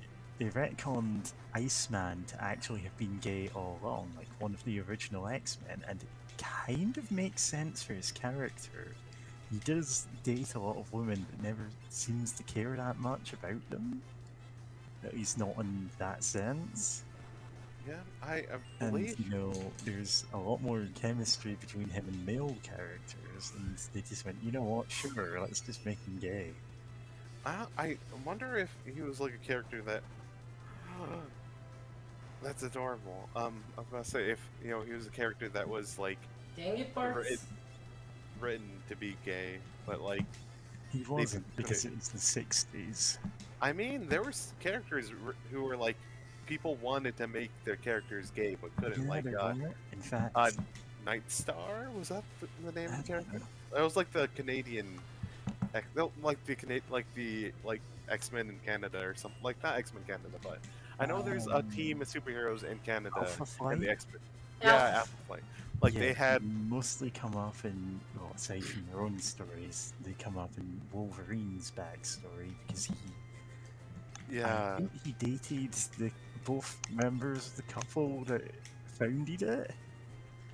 retconned Iceman to actually have been gay all along, like one of the original X-Men, and it kind of makes sense for his character. He does date a lot of women, but never seems to care that much about them. That he's not in that sense. Yeah, I And, believe. there's a lot more chemistry between him and male characters, and they just went, you know what, sure, let's just make him gay. I wonder if he was like a character that. That's adorable. I was gonna say if he was a character that was like Dang it, Bart's. written to be gay, but like He wasn't, put because it- it was the 60s. I mean, there were characters who were like people wanted to make their characters gay but couldn't. Yeah, Like there were. In fact, Night Star, was that the name of the I don't character? know. That was like the Canadian, no, like the X-Men in Canada or something, like not X-Men Canada, but I know there's a team of superheroes in Canada Alpha and Flight? the X-Men. Alpha. Yeah, Alpha Flight. Like Yeah, they had, mostly come up in, well, aside from their own stories, they come up in Wolverine's backstory because I yeah, think he dated both members of the couple that founded it.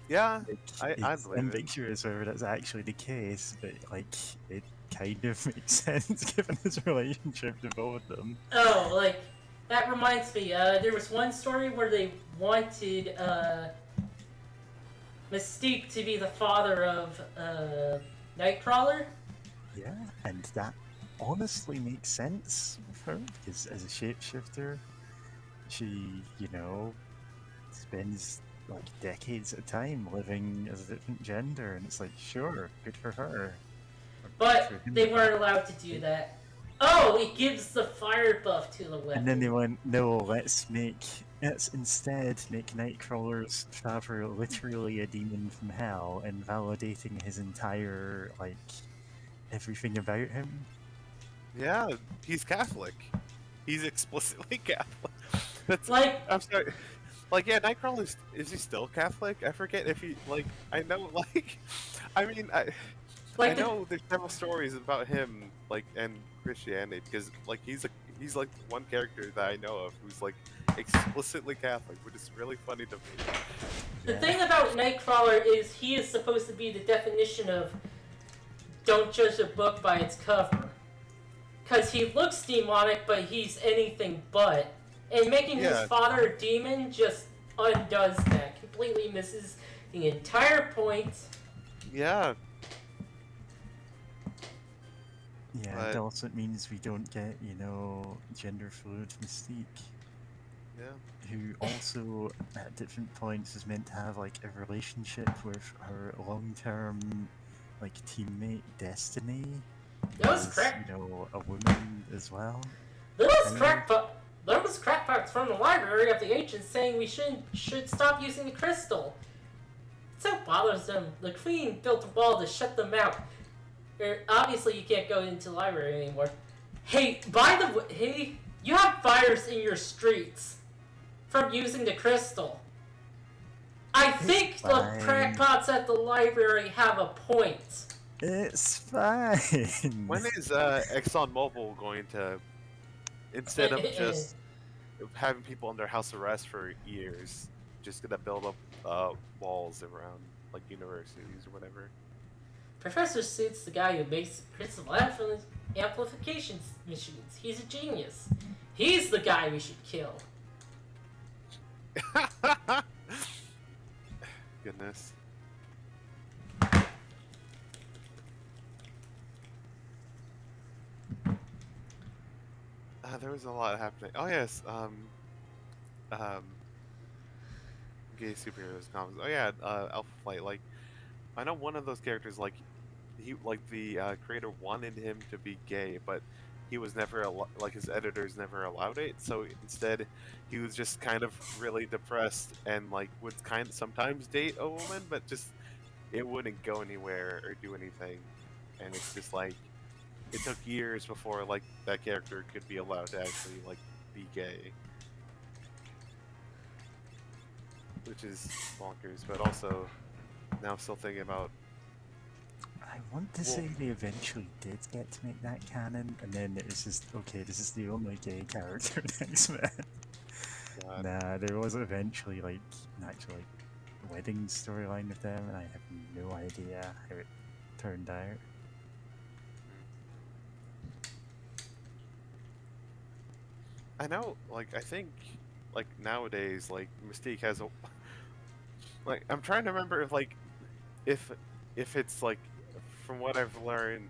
yeah. Like, I it's believe it. ambiguous whether that's actually the case, but like it kind of makes sense given his relationship to both of them. Oh, like, that reminds me, there was one story where they wanted, Mystique to be the father of, Nightcrawler. Yeah, and that honestly makes sense with her because as a shapeshifter, she, spends like decades at a time living as a different gender, and it's like, sure, good for her. Or But good for him. they weren't allowed to do that. Oh, it gives the fire buff to the weapon. And then they went, no, let's instead make Nightcrawler's father literally a demon from hell, and validating his entire, like, everything about him. Yeah, he's Catholic. He's explicitly Catholic. That's Like, I'm sorry. Like, yeah, Nightcrawler is he still Catholic? I forget if he like. I know, like, I mean, I like know there's several stories about him, like, and Christianity because like he's like one character that I know of who's like explicitly Catholic, which is really funny to me. the Yeah. thing about Nightcrawler is he is supposed to be the definition of don't judge a book by its cover. Because he looks demonic, but he's anything but. And making his Yeah. father a demon just undoes that. Completely misses the entire point. Yeah, Yeah, it but also means we don't get, you know, gender fluid Mystique, yeah. who also at different points is meant to have like a relationship with her long-term like teammate Destiny, who Those is, crack, you know, a woman as well. those Kind of. crackpot, those crackpots from the library of the ancients saying we should stop using the crystal. It so bothers them. The queen built a wall to shut them out. Obviously, you can't go into the library anymore. Hey, by the way, hey, you have fires in your streets from using the crystal. I think the fine. crackpots at the library have a point. It's fine. When is ExxonMobil going to, instead of just having people under house arrest for years, just gonna build up walls around like universities or whatever? Professor Suit's the guy who makes crystal amplification machines. He's a genius. He's the guy we should kill. Goodness. There was a lot happening. Oh yes, gay superheroes comics. Oh yeah, Alpha Flight. Like, I know one of those characters. Like, the creator wanted him to be gay, but he was never like his editors never allowed it. So instead, he was just kind of really depressed and like would kind of sometimes date a woman, but just it wouldn't go anywhere or do anything. And it's just like it took years before like that character could be allowed to actually like be gay, which is bonkers. But also now I'm still thinking about. I want to say they eventually did get to make that canon, and then it was just, okay, this is the only gay character in X-Men. God. Nah, there was eventually like an actual like wedding storyline with them, and I have no idea how it turned out. I know, like I think, like nowadays, like Mystique has a. Like I'm trying to remember if it's like from what I've learned,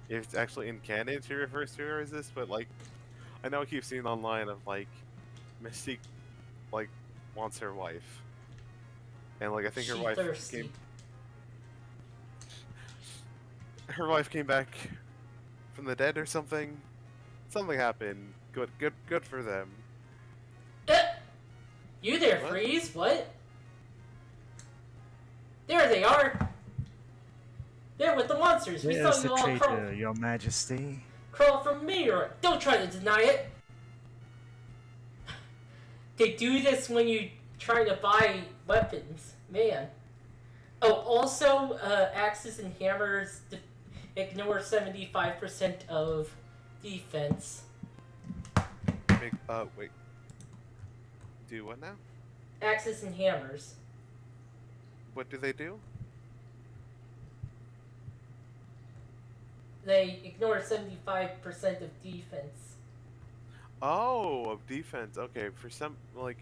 if it's actually in canon she refers to her as this, but like I know I keep seeing online of like Mystique like wants her wife, and like I think her wife came back from the dead or something. Something happened. Good for them. You there, What? Freeze? What? There they are. They're with the monsters. We saw Yes, you the all crawl, traitor, your majesty. crawl from meteor. Don't try to deny it. They do this when you try to buy weapons, man. Oh, also, axes and hammers ignore 75% of defense. Wait. Do what now? Axes and hammers. What do they do? They ignore 75% of defense. Oh, of defense. Okay, for some like,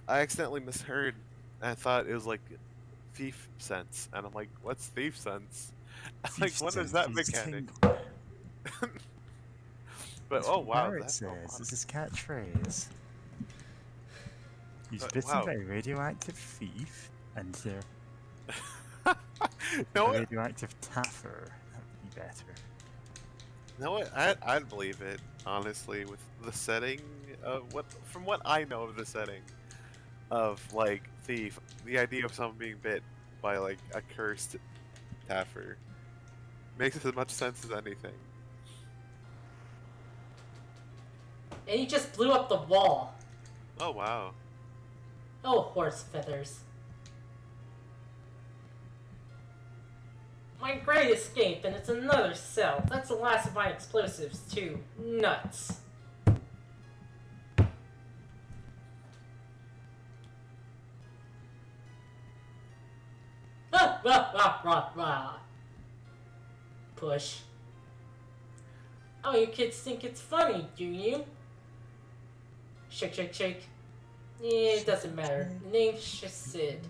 I accidentally misheard. I thought it was like thief sense, and I'm like, what's thief sense? Like, what is that mechanic? But oh wow, Barrett that's a says, lot. is his catchphrase. He's But, bitten wow. by a radioactive thief, and they're No, a radioactive taffer. That would be better. no, I'd believe it honestly with the setting of from what I know of the setting of like thief, the idea of someone being bit by like a cursed taffer makes as much sense as anything. And he just blew up the wall. Oh wow. Oh, horse feathers. My great escape, and it's another cell. That's the last of my explosives, too. Nuts. Ah, rah, rah, rah, rah. Push. Oh, you kids think it's funny, do you? Shake, shake, shake. It doesn't matter. The name's just Sid.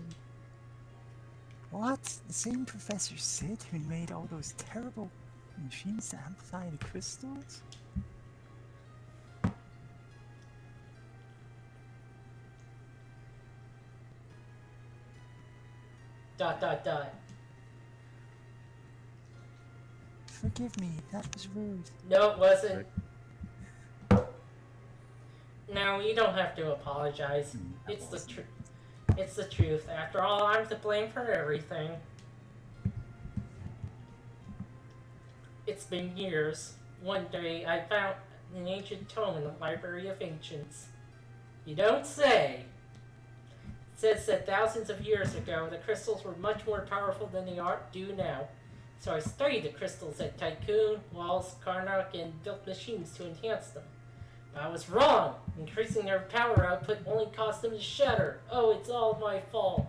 What? The same Professor Sid who made all those terrible machines to amplify the crystals? Dot dot dot. Forgive me, that was rude. No, it wasn't. No, you don't have to apologize. It's the truth. It's the truth. After all, I'm to blame for everything. It's been years. One day, I found an ancient tome in the Library of Ancients. You don't say! It says that thousands of years ago, the crystals were much more powerful than they do now. So I studied the crystals at Tycoon, Walls, Karnak, and built machines to enhance them. But I was wrong. Increasing their power output only caused them to shatter. Oh, it's all my fault.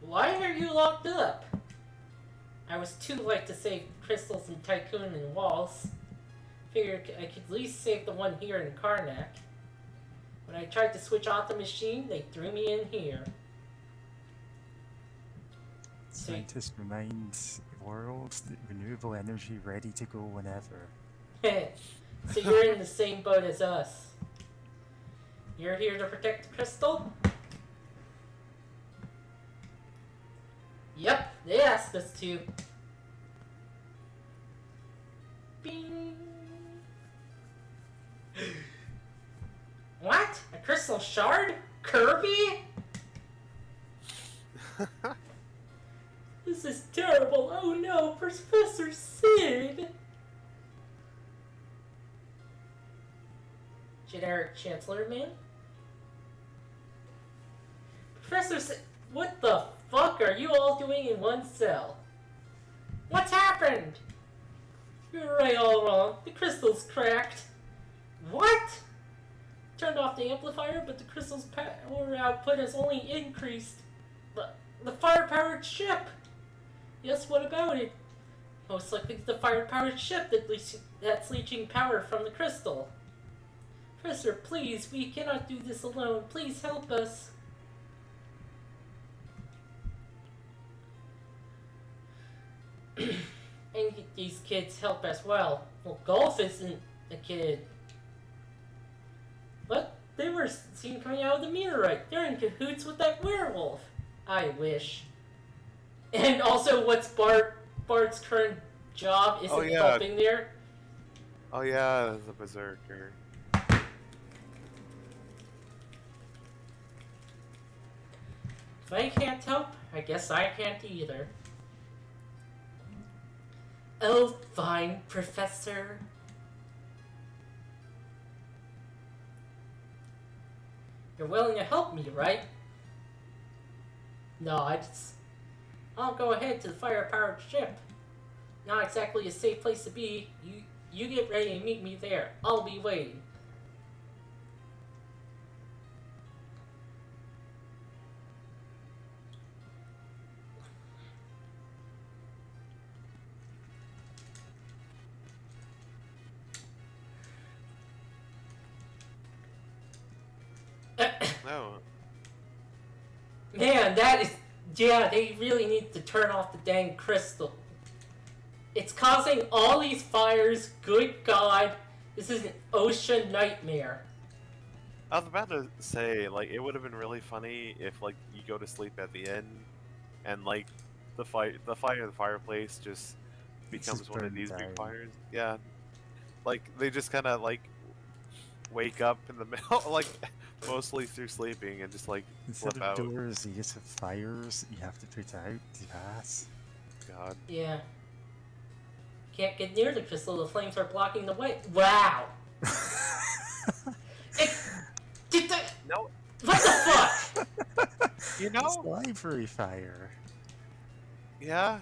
Why are you locked up? I was too late to save crystals in Tycoon and Walls. Figured I could at least save the one here in Karnak. When I tried to switch off the machine, they threw me in here. Scientists remind the world that renewable energy ready to go whenever. So you're in the same boat as us. You're here to protect the crystal? Yep, they asked us to. Bing. What? A crystal shard? Kirby? This is terrible. Oh no, Professor Sid! Generic Chancellor Man? Professor Sid, what the fuck are you all doing in one cell? What's happened? You're right all wrong. The crystal's cracked. What? Turned off the amplifier, but the crystal's power output has only increased. The fire-powered ship! Yes, what about it? Most likely it's the fire-powered ship that's leaching power from the crystal. Professor, please, we cannot do this alone. Please help us. And these kids help as well. Well, Golf isn't a kid. But they were seen coming out of the meteorite. They're in cahoots with that werewolf. I wish. And also, what's Bart's current job? Isn't helping there? Oh yeah, the berserker. If I can't help, I guess I can't either. Oh, fine, Professor. You're willing to help me, right? No, I'll go ahead to the fire-powered ship. Not exactly a safe place to be. You get ready and meet me there. I'll be waiting. No. Man, that is... Yeah, they really need to turn off the dang crystal. It's causing all these fires. Good God. This is an ocean nightmare. I was about to say, like, it would have been really funny if, like, you go to sleep at the end, and, like, the fire in the fireplace just becomes one of these big fires. Yeah. Like, they just kind of, like, wake up in the middle, like, mostly through sleeping, and just, like, Instead flip of out. doors, you just have fires that you have to put out to pass. God. Yeah. Can't get near the crystal. The flames are blocking the way. Wow. No. What the fuck? You know? It's library fire. Yeah.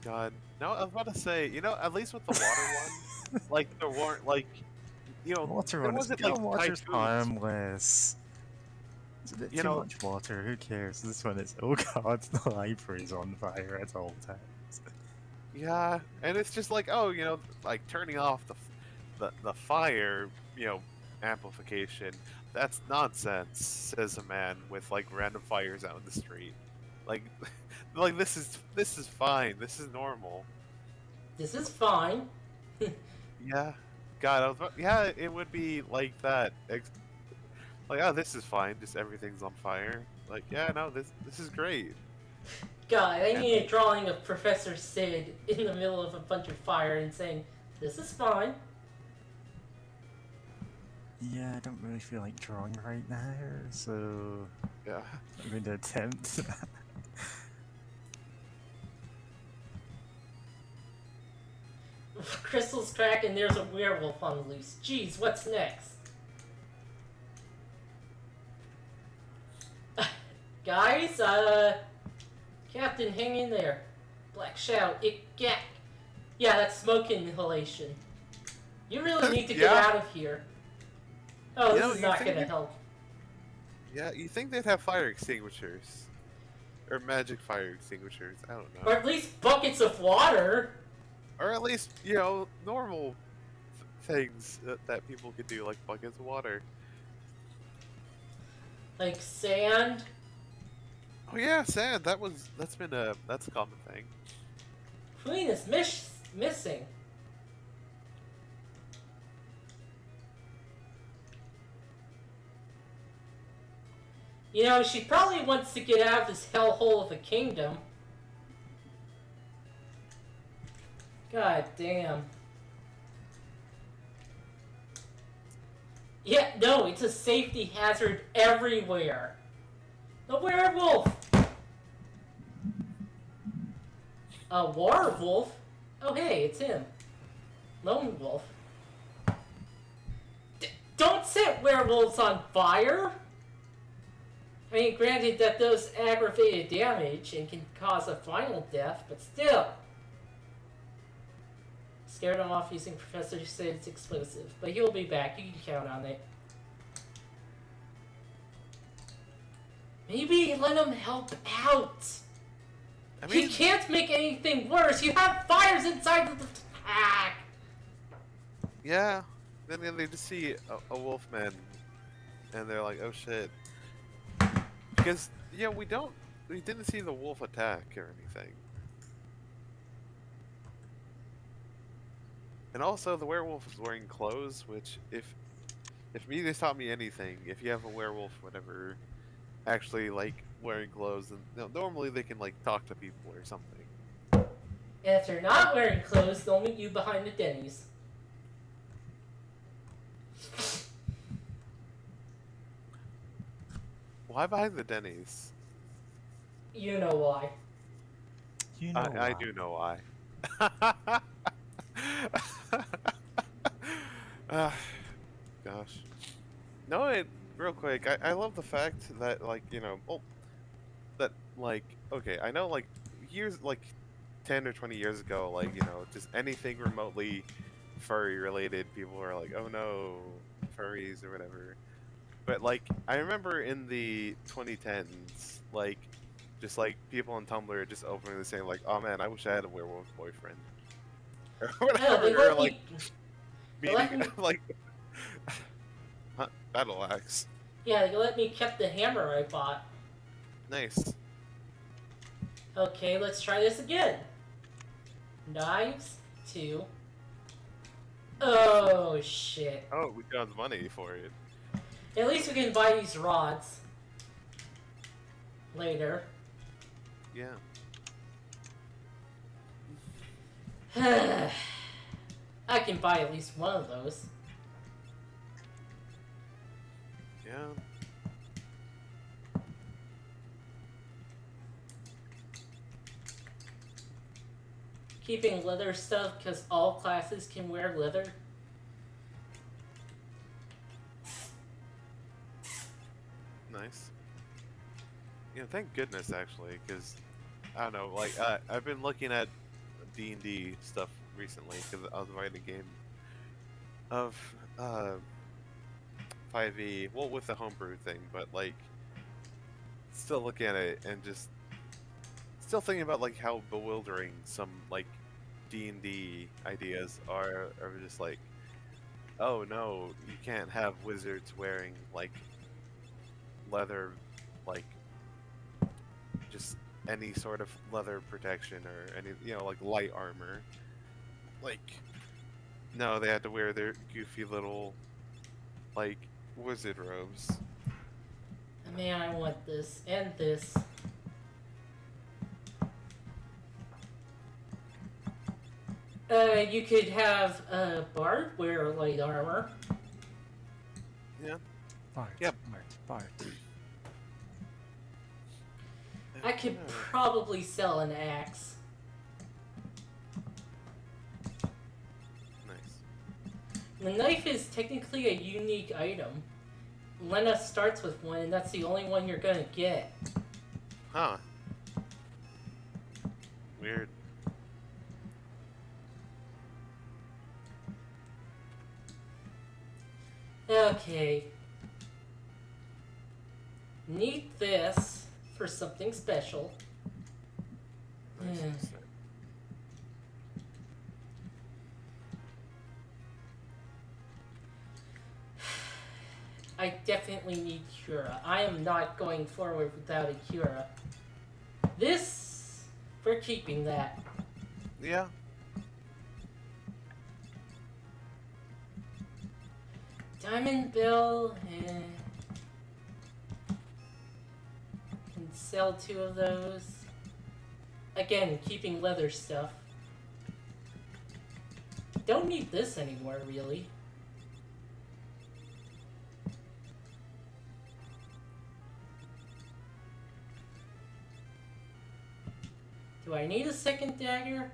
God. No, I was about to say, you know, at least with the water one, like, there weren't, like, you know, Water there on wasn't, like, like, water's typhoons. harmless. It's a bit You too know- much water, who cares? This one is, oh god, the library's on fire at all times. Yeah, and it's just like, oh, you know, like, turning off the fire, amplification, that's nonsense, says a man with like random fires out in the street. Like, like this is fine. This is normal. This is fine. Yeah. God, yeah, it would be like that. Like, oh, this is fine. Just everything's on fire. Like, yeah, no, this is great. God, I And need a drawing of Professor Sid in the middle of a bunch of fire and saying, "This is fine." Yeah, I don't really feel like drawing right now, so yeah, I'm going to attempt. Crystals crack and there's a werewolf on the loose. Jeez, what's next? Guys, Captain, hang in there. Black shout, yeah, that's smoke inhalation. You really need to get Yeah. out of here. Oh, You this know, is you not think gonna help. yeah. You think they'd have fire extinguishers, or magic fire extinguishers? I don't Or know. at least buckets of water. Or at least normal things that people could do, like buckets of water. Like sand. Oh yeah, sand. That's a common thing. Queen is missing. You know, she probably wants to get out of this hellhole of a kingdom. God damn. Yeah, no, it's a safety hazard everywhere. The werewolf! A werewolf? Oh hey, it's him. Lone wolf. Don't set werewolves on fire! I mean, granted that those aggravated damage and can cause a final death, but still. Scared him off using Professor Sid's explosive, but he'll be back. You can count on it. Maybe let him help out. I mean, He can't make anything worse. You have fires inside of the pack. yeah. Then they just see a wolfman, and they're like, "Oh shit!" Because we didn't see the wolf attack or anything. And also, the werewolf is wearing clothes, which if media's taught me anything, if you have a werewolf, whatever, actually like wearing clothes, then normally they can like talk to people or something. And if they're not wearing clothes, they'll meet you behind the Denny's. Why behind the Denny's? You know why. You know I why. do know why. Gosh. No, real quick, I love the fact that, like, that, like, okay, I know, like, years, like, 10 or 20 years ago, like, just anything remotely furry related, people were like, oh no, furries or whatever. But, like, I remember in the 2010s, like, just, like, people on Tumblr just openly saying, like, oh man, I wish I had a werewolf boyfriend. Or Hell, they whatever, or, let like, me. They let meaning, me. like, battle axe. Yeah, they let me keep the hammer I bought. Nice. Okay, let's try this again. Knives, 2. Oh shit. Oh, we got money for it. At least we can buy these rods later. Yeah. I can buy at least one of those. Yeah. Keeping leather stuff because all classes can wear leather. Nice. Thank goodness actually, because I don't know, like I've been looking at D&D stuff recently because I was writing a game of 5e, well, with the homebrew thing, but like still looking at it and just still thinking about like how bewildering some like D&D ideas are just like, oh no, you can't have wizards wearing like leather, like just any sort of leather protection or any, like light armor. Like, no, they had to wear their goofy little like wizard robes. Man, I want this and this. You could have Bard wear light armor. Yeah. Bart, Yep. Bart. I could probably sell an axe. Nice. The knife is technically a unique item. Lena starts with one, and that's the only one you're gonna get. Huh. Weird. Okay. Need this for something special. Nice. Yeah. I definitely need Cura. I am not going forward without a Cura. This, we're keeping that. Yeah. Diamond Bill, can sell 2 of those. Again, keeping leather stuff. Don't need this anymore, really. Do I need a second dagger?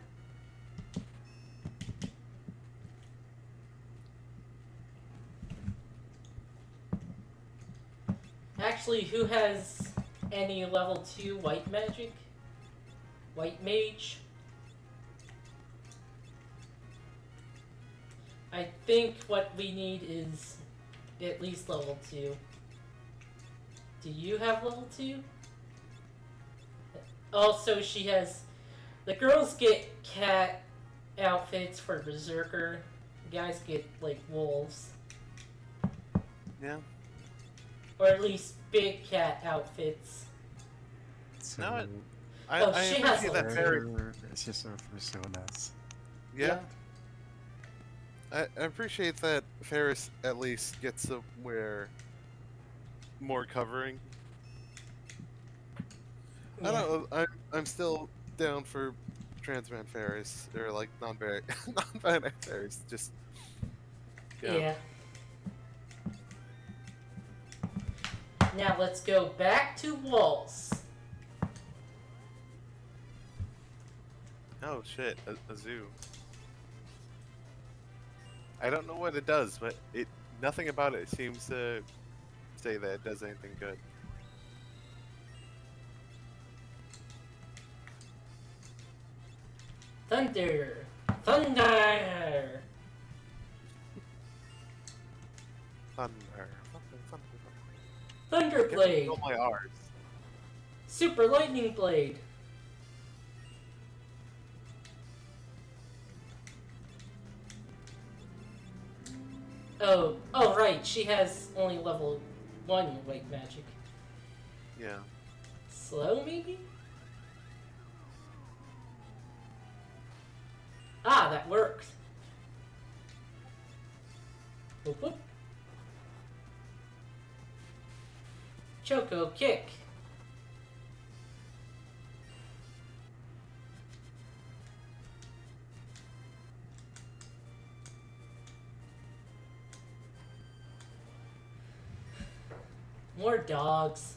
Actually, who has any level 2 white magic? White mage? I think what we need is at least level 2. Do you have level 2? Also, she has... The girls get cat outfits for Berserker. The guys get, like, wolves. Yeah. Or at least big cat outfits. So, No, Oh, I she has appreciate that Ferris. it's just our personas. Yeah. I appreciate that Ferris at least gets to wear more covering. Yeah. I don't know. I'm still down for trans man Ferris or like non-binary Ferris. Just Yeah. Now let's go back to walls. Oh shit, a zoo. I don't know what it does, but nothing about it seems to say that it does anything good. Thunder! Thunder! Thunder. Thunder Blade! All my R's. Super Lightning Blade! Oh right, she has only level 1 white magic. Yeah. Slow, maybe? Ah, that worked. Whoop whoop. Choco kick. More dogs.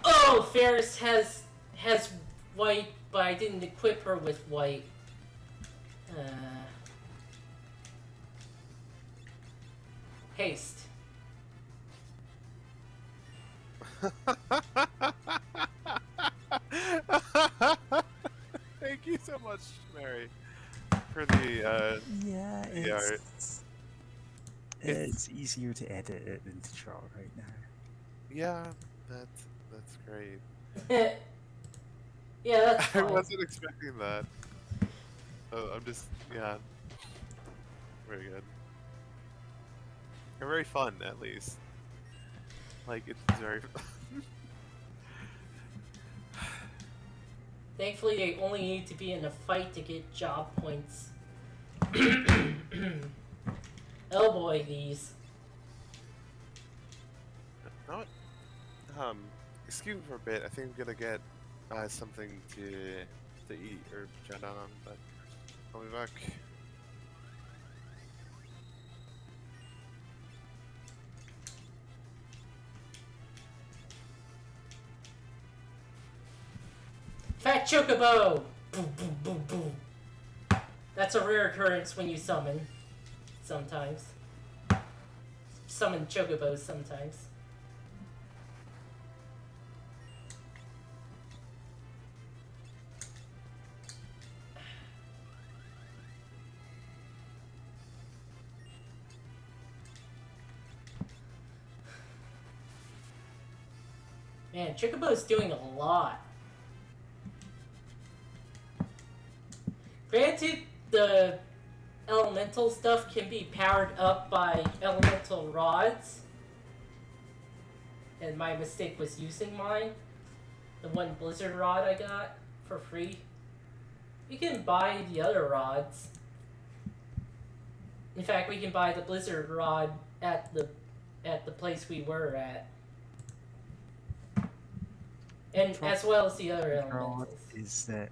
Oh, Ferris has white, but I didn't equip her with white. Haste. Thank you so much, Mary, for the Yeah, the art. it's easier to edit it than to draw right now. Yeah, that's great. Yeah, that's I fine. wasn't expecting that. I'm just, yeah, very good. They're very fun, at least. Like, it's very. Thankfully, they only need to be in a fight to get job points. Oh boy, these. Not. Excuse me for a bit. I think I'm gonna get something to eat or chat down on, but I'll be back. Fat Chocobo! Boom, boom, boom, boom. That's a rare occurrence when you summon. Sometimes. Summon Chocobos sometimes. Man, Chocobo's doing a lot. Granted, the elemental stuff can be powered up by elemental rods. And my mistake was using mine. The one blizzard rod I got for free. You can buy the other rods. In fact, we can buy the blizzard rod at the place we were at. And as well as the other elementals. Is that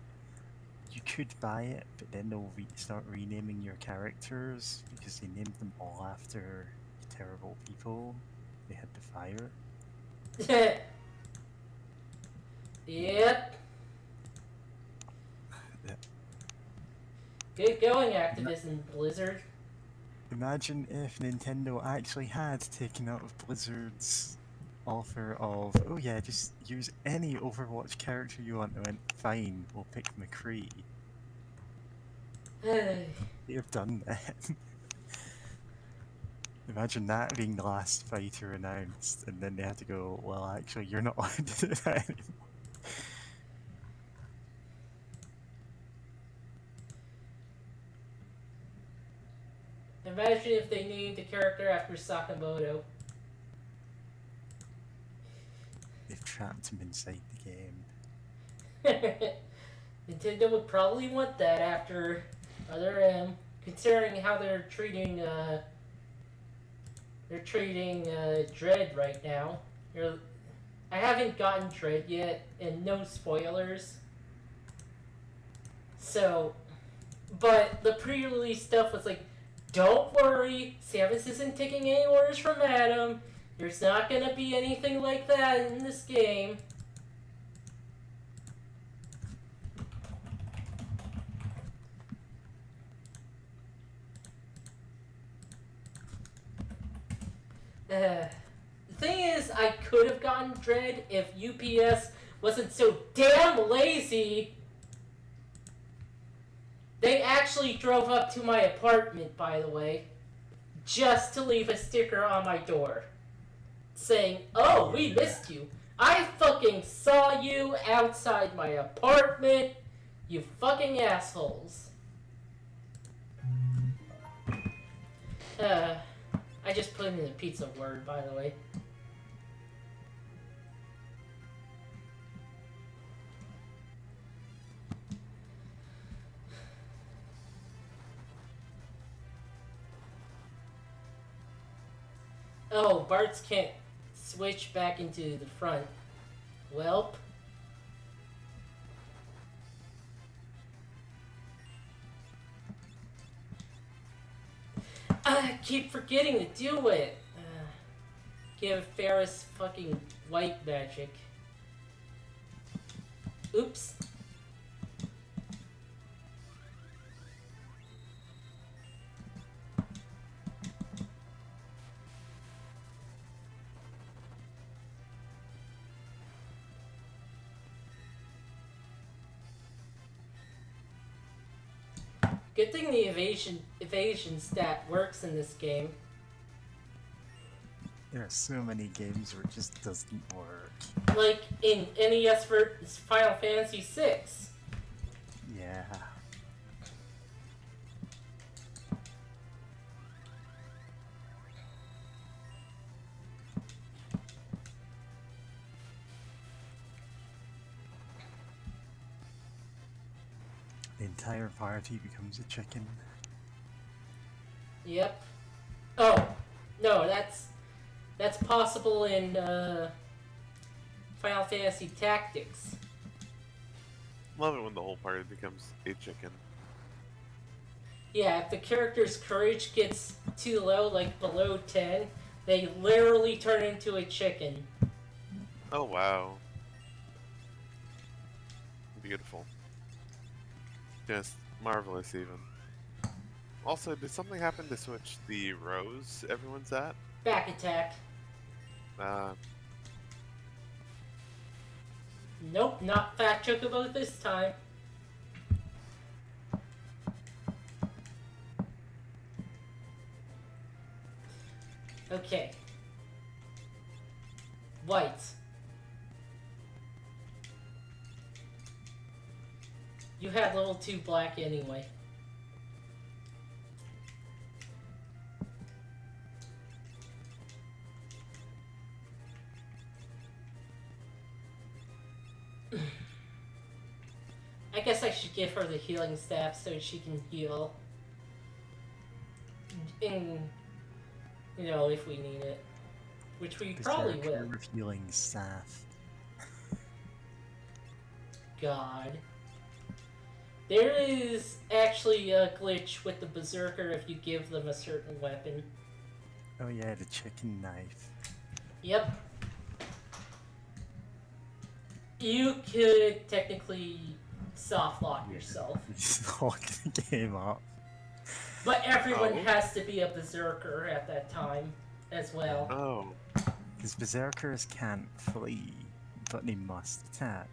you could buy it, but then they'll start renaming your characters because they named them all after terrible people they had to fire. Yep. Good going, Activision Blizzard. Imagine if Nintendo actually had taken out of Blizzard's offer of, oh yeah, just use any Overwatch character you want. I went, fine, we'll pick McCree. They have done that. Imagine that being the last fighter announced, and then they had to go, well, actually, you're not allowed to do that anymore. Imagine if they named the character after Sakamoto. They've trapped him inside the game. Nintendo would probably want that after Other M, considering how they're treating Dread right now. I haven't gotten Dread yet, and no spoilers. So, but the pre-release stuff was like, don't worry, Samus isn't taking any orders from Adam. There's not gonna be anything like that in this game. The thing is, I could have gotten Dread if UPS wasn't so damn lazy. They actually drove up to my apartment, by the way, just to leave a sticker on my door saying, oh, we missed you. I fucking saw you outside my apartment, you fucking assholes. I just put in the pizza word, by the way. Oh, Bart's can't switch back into the front. Welp. I keep forgetting to do it. Give Ferris fucking white magic. Oops. Good thing the evasion stat works in this game. There are so many games where it just doesn't work. Like in NES for Final Fantasy VI. Yeah. The entire party becomes a chicken. Yep. Oh, no, that's possible in Final Fantasy Tactics. Love it when the whole party becomes a chicken. Yeah, if the character's courage gets too low, like below 10, they literally turn into a chicken. Oh wow. Beautiful. Just marvelous even. Also, did something happen to switch the rows everyone's at? Back attack. Uh, Nope, not Fat Chocobo this time. Okay. White. You had level 2 black anyway. I guess I should give her the healing staff so she can heal. In, if we need it. Which we probably will. Berserker healing staff. God. There is actually a glitch with the Berserker if you give them a certain weapon. Oh yeah, the chicken knife. Yep. You could technically soft lock yourself. Just lock the game up. But everyone has to be a Berserker at that time as well. oh. Because berserkers can't flee, but they must attack.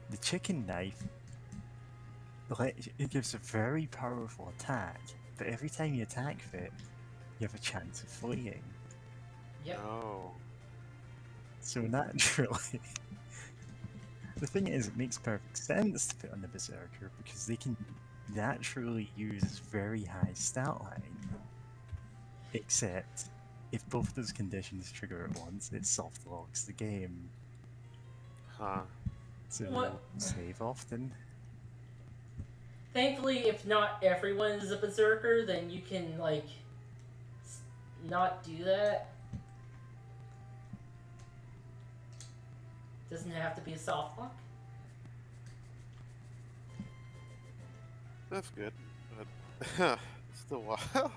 The chicken knife, it gives a very powerful attack, but every time you attack with it, you have a chance of fleeing. Yep. Oh. So naturally, the thing is, it makes perfect sense to put on the berserker because they can naturally use very high stat line. Except, if both those conditions trigger at once, it soft locks the game. Huh. So What? save often. Thankfully, if not everyone is a Berserker, then you can, not do that. Doesn't have to be a soft lock. That's good, but still wild.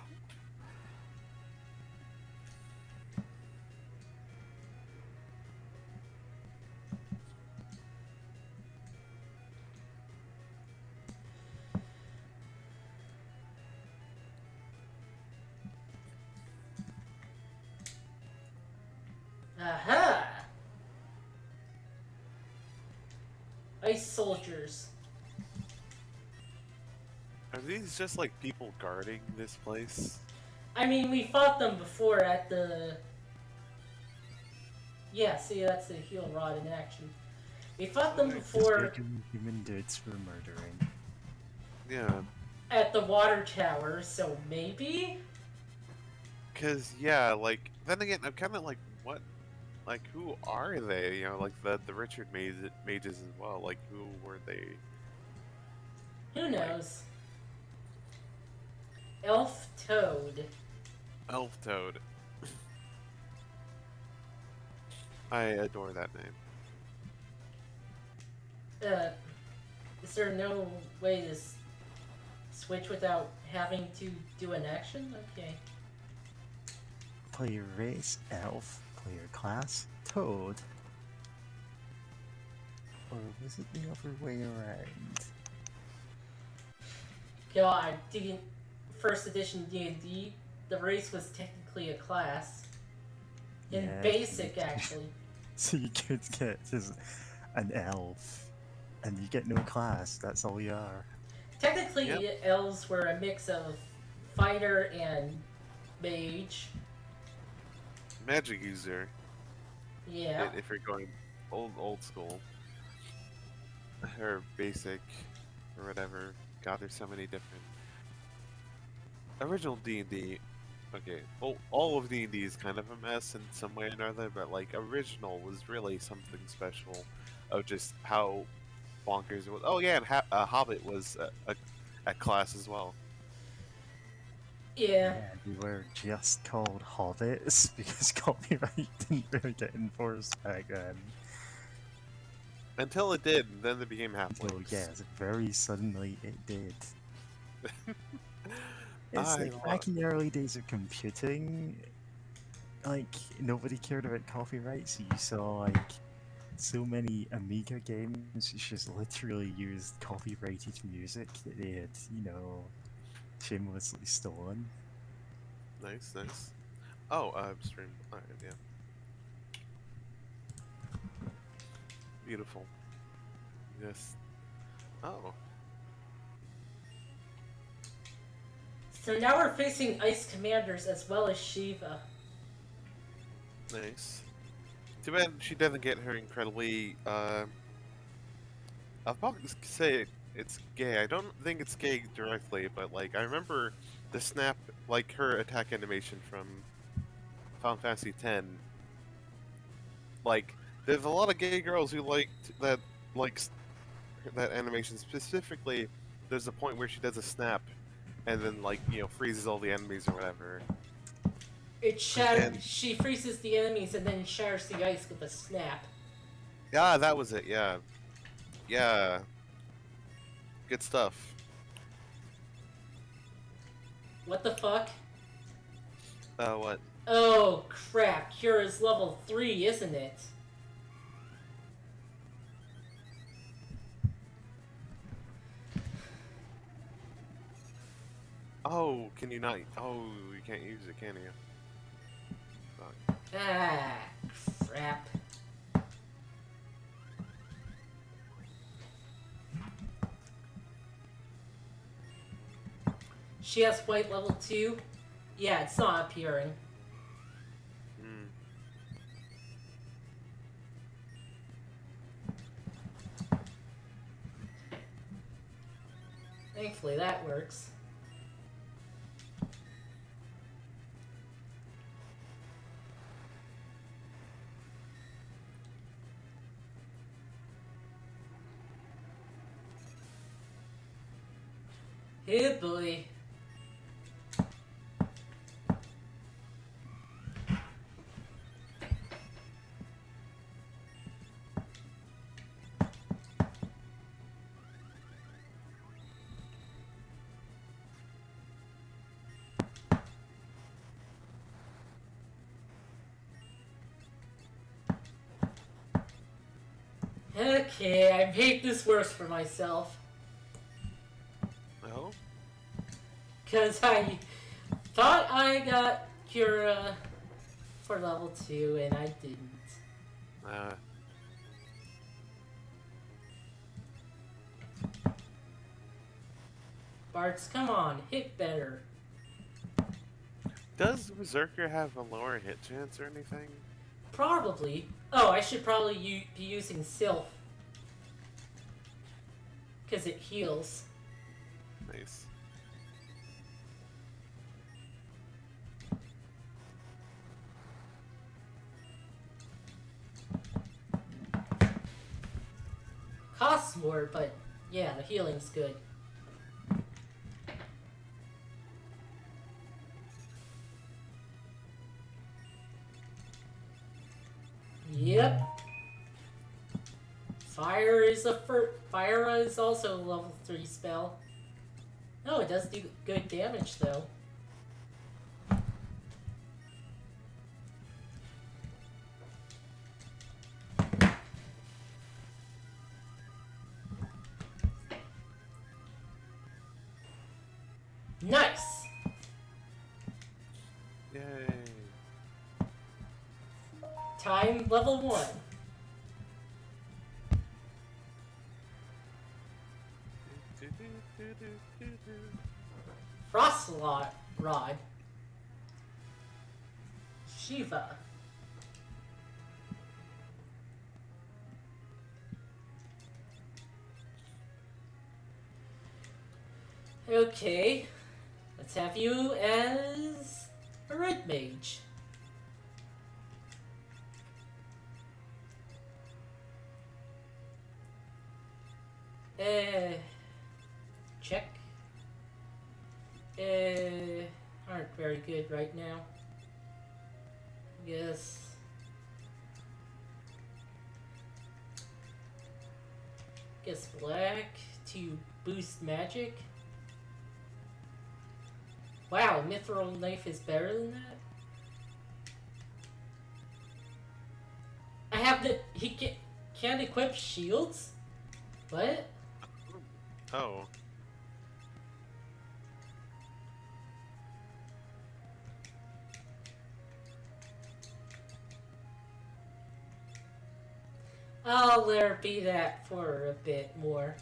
Aha! Ice soldiers. Are these just like people guarding this place? I mean, we fought them before at the... Yeah, see, that's the heal rod in action. We fought them before Human dudes were murdering. Yeah. at the water tower, so maybe? Cause yeah, like then again, I'm kind of like, what? Like, who are they? You know, like the Richard mages as well. Like, who were they? Who knows? Elf Toad. Elf Toad. I adore that name. Is there no way to switch without having to do an action? Okay. Player race, elf. Player class, toad. Or was it the other way around? God, first edition D&D, the race was technically a class. In Yeah, basic, actually. So you could get just an elf, and you get no class, that's all you are. Technically, Yep. elves were a mix of fighter and mage. Magic user. Yeah. If you're going old school or basic or whatever. God, there's so many different. Original D&D. Okay, all of D&D is kind of a mess in some way or another, but like original was really something special, of just how bonkers it was. Oh yeah, and Hobbit was a class as well. Yeah. Yeah, they were just called hobbits because copyright didn't really get enforced back then. Until it did, and then they became Until, halflings. yes, very suddenly it did. It's I like love. back in the early days of computing, like nobody cared about copyright, so you saw like so many Amiga games which just literally used copyrighted music that they had, shamelessly stolen. Nice, nice. Oh, stream. Alright, yeah. Beautiful. Yes. Oh, So now we're facing Ice Commanders as well as Shiva. nice. Too bad she doesn't get her incredibly, I'll probably say it's gay. I don't think it's gay directly, but like I remember the snap, like her attack animation from Final Fantasy X. Like, there's a lot of gay girls who likes that animation specifically. There's a point where she does a snap, and then freezes all the enemies or whatever. And She freezes the enemies and then shatters the ice with a snap. yeah, that was it. Yeah, yeah, good stuff. What the fuck? What? Oh crap, Kira's level 3, isn't it? Oh, can you not? Oh, you can't use it, can you? Fuck. Ah, crap. She has white level 2? Yeah, it's not appearing. Hmm. Thankfully that works. Hey boy. Okay, I made this worse for myself. Oh. Because I thought I got Cura for level 2 and I didn't. Uh. Bartz, come on, hit better. Does Berserker have a lower hit chance or anything? Probably. Oh, I should probably be using Sylph. Because it heals. Nice. Costs more, but yeah, the healing's good. Yep. Fire is also a level 3 spell. No, it does do good damage though. Nice! Yay. Time level 1. Frostlot Rod. Shiva. Okay. Let's have you as a red mage. Uh, check. Aren't very good right now. Yes. Guess black to boost magic. Wow, mithril knife is better than that. I have the can't equip shields. What? Oh. I'll let her be that for a bit more.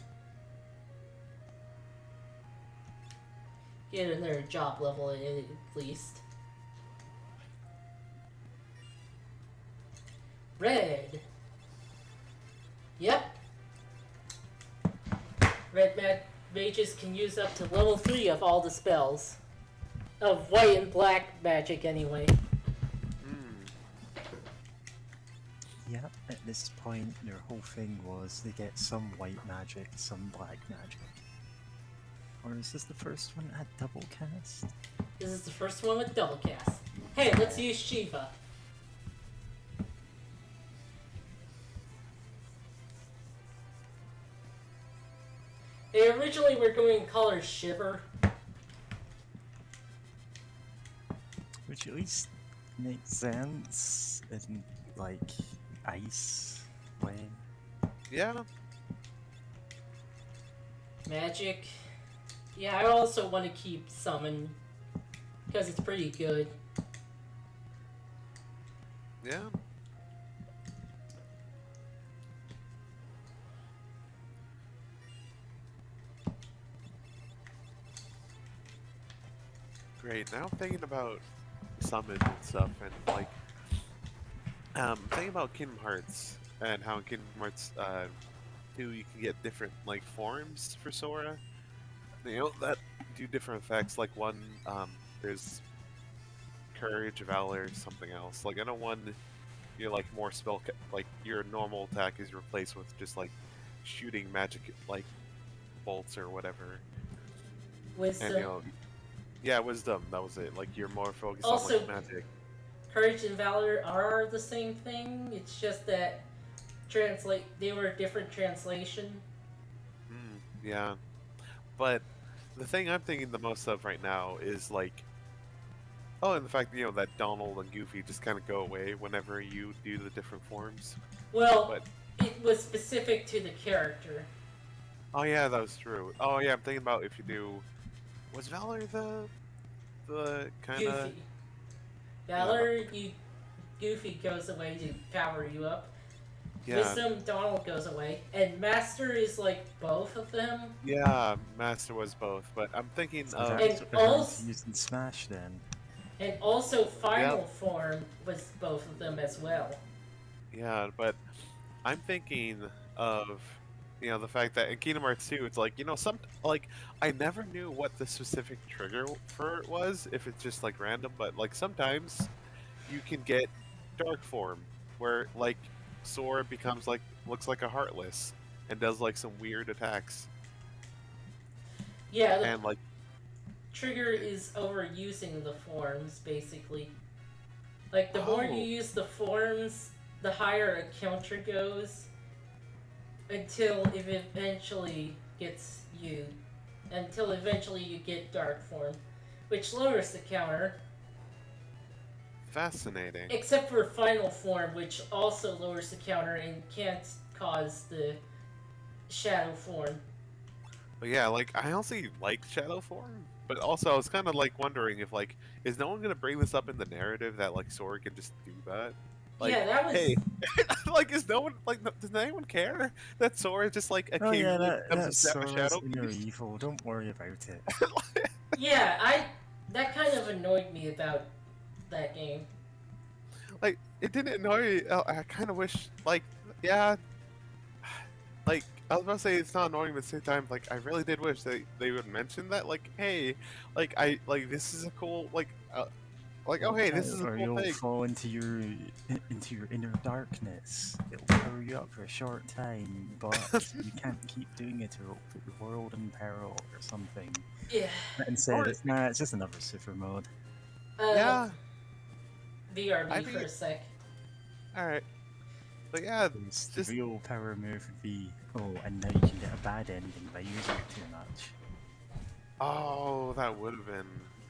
Get another job level at least. Red. Yep. Red mages can use up to level 3 of all the spells. Of white and black magic, anyway. Yep, at this point, their whole thing was they get some white magic, some black magic. Or is this the first one that had double cast? This is the first one with double cast. Hey, let's use Shiva. They originally were going to call her Shiver. Which at least makes sense in, like, ice plane. Yeah. Magic. Yeah, I also want to keep Summon. Because it's pretty good. Yeah. Great. Now I'm thinking about summons and stuff, and like, thinking about Kingdom Hearts and how in Kingdom Hearts 2 you can get different like forms for Sora. You know that do different effects. Like one, there's courage, valor, something else. Like I know one, you're like more like your normal attack is replaced with just like shooting magic like bolts or whatever. Wisdom. And you know, yeah, wisdom. That was it. Like you're more focused Also, on like magic. Courage and Valor are the same thing. It's just that they were a different translation. Yeah, but the thing I'm thinking the most of right now is like, oh, and the fact that Donald and Goofy just kind of go away whenever you do the different forms. Well, But it was specific to the character. oh yeah, that was true. Oh yeah, I'm thinking about if you do. Was Valor the kind of Goofy. Valor, Goofy goes away to power you up. yeah. Wisdom, Donald goes away. And Master is like both of them. Yeah, Master was both, but I'm thinking So of that's what they're also- using Smash then. And also Final Form was both of them as well. yeah, but I'm thinking of the fact that in Kingdom Hearts 2, it's like some like I never knew what the specific trigger for it was, if it's just like random, but like sometimes you can get dark form where like Sora becomes like looks like a Heartless and does like some weird attacks Yeah, the and like trigger is overusing the forms, basically. Like, the more you use the forms, the higher a counter goes, until it eventually gets you. Until eventually you get Dark Form, which lowers the counter, fascinating. except for Final Form, which also lowers the counter and can't cause the Shadow Form. But yeah, like I honestly like Shadow Form, but also I was kind of like wondering if like is no one gonna bring this up in the narrative that like Sora can just do that? Like, Yeah, that was... hey, like is no one like does anyone care that Sora just like Oh yeah, occasionally becomes that's a Sora's shadow inner beast? evil. Don't worry about it. Yeah, that kind of annoyed me about that game. Like it didn't annoy me. I kind of wish like yeah, like I was about to say it's not annoying, but at the same time, like I really did wish they would mention that like hey, like I like this is a cool Like, oh Watch hey, out, this is a or cool you'll thing. fall into your inner darkness. It'll power you up for a short time, but you can't keep doing it, or it'll put your world in peril or something. Yeah. But instead, Or it's nah, it's just another super mode. yeah, I BRB for mean, a sec. all right, but yeah, Whereas the just real power move would be, oh, and now you can get a bad ending by using it too much. oh, that would have been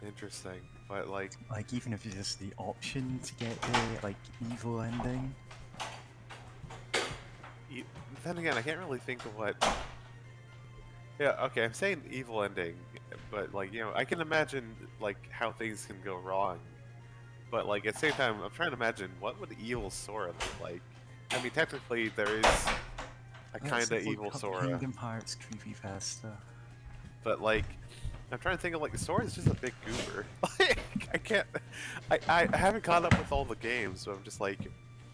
interesting, but like, Like, even if it's just the option to get the, like, evil ending. e- then again, I can't really think of what. Yeah, okay, I'm saying evil ending, but like, I can imagine like how things can go wrong. But like at the same time, I'm trying to imagine what would evil Sora look like. I mean, technically there is a Let's kind of look evil up Sora, Kingdom Hearts creepypasta. but like I'm trying to think of like Sora's just a big goober. Like I can't, I haven't caught up with all the games, so I'm just like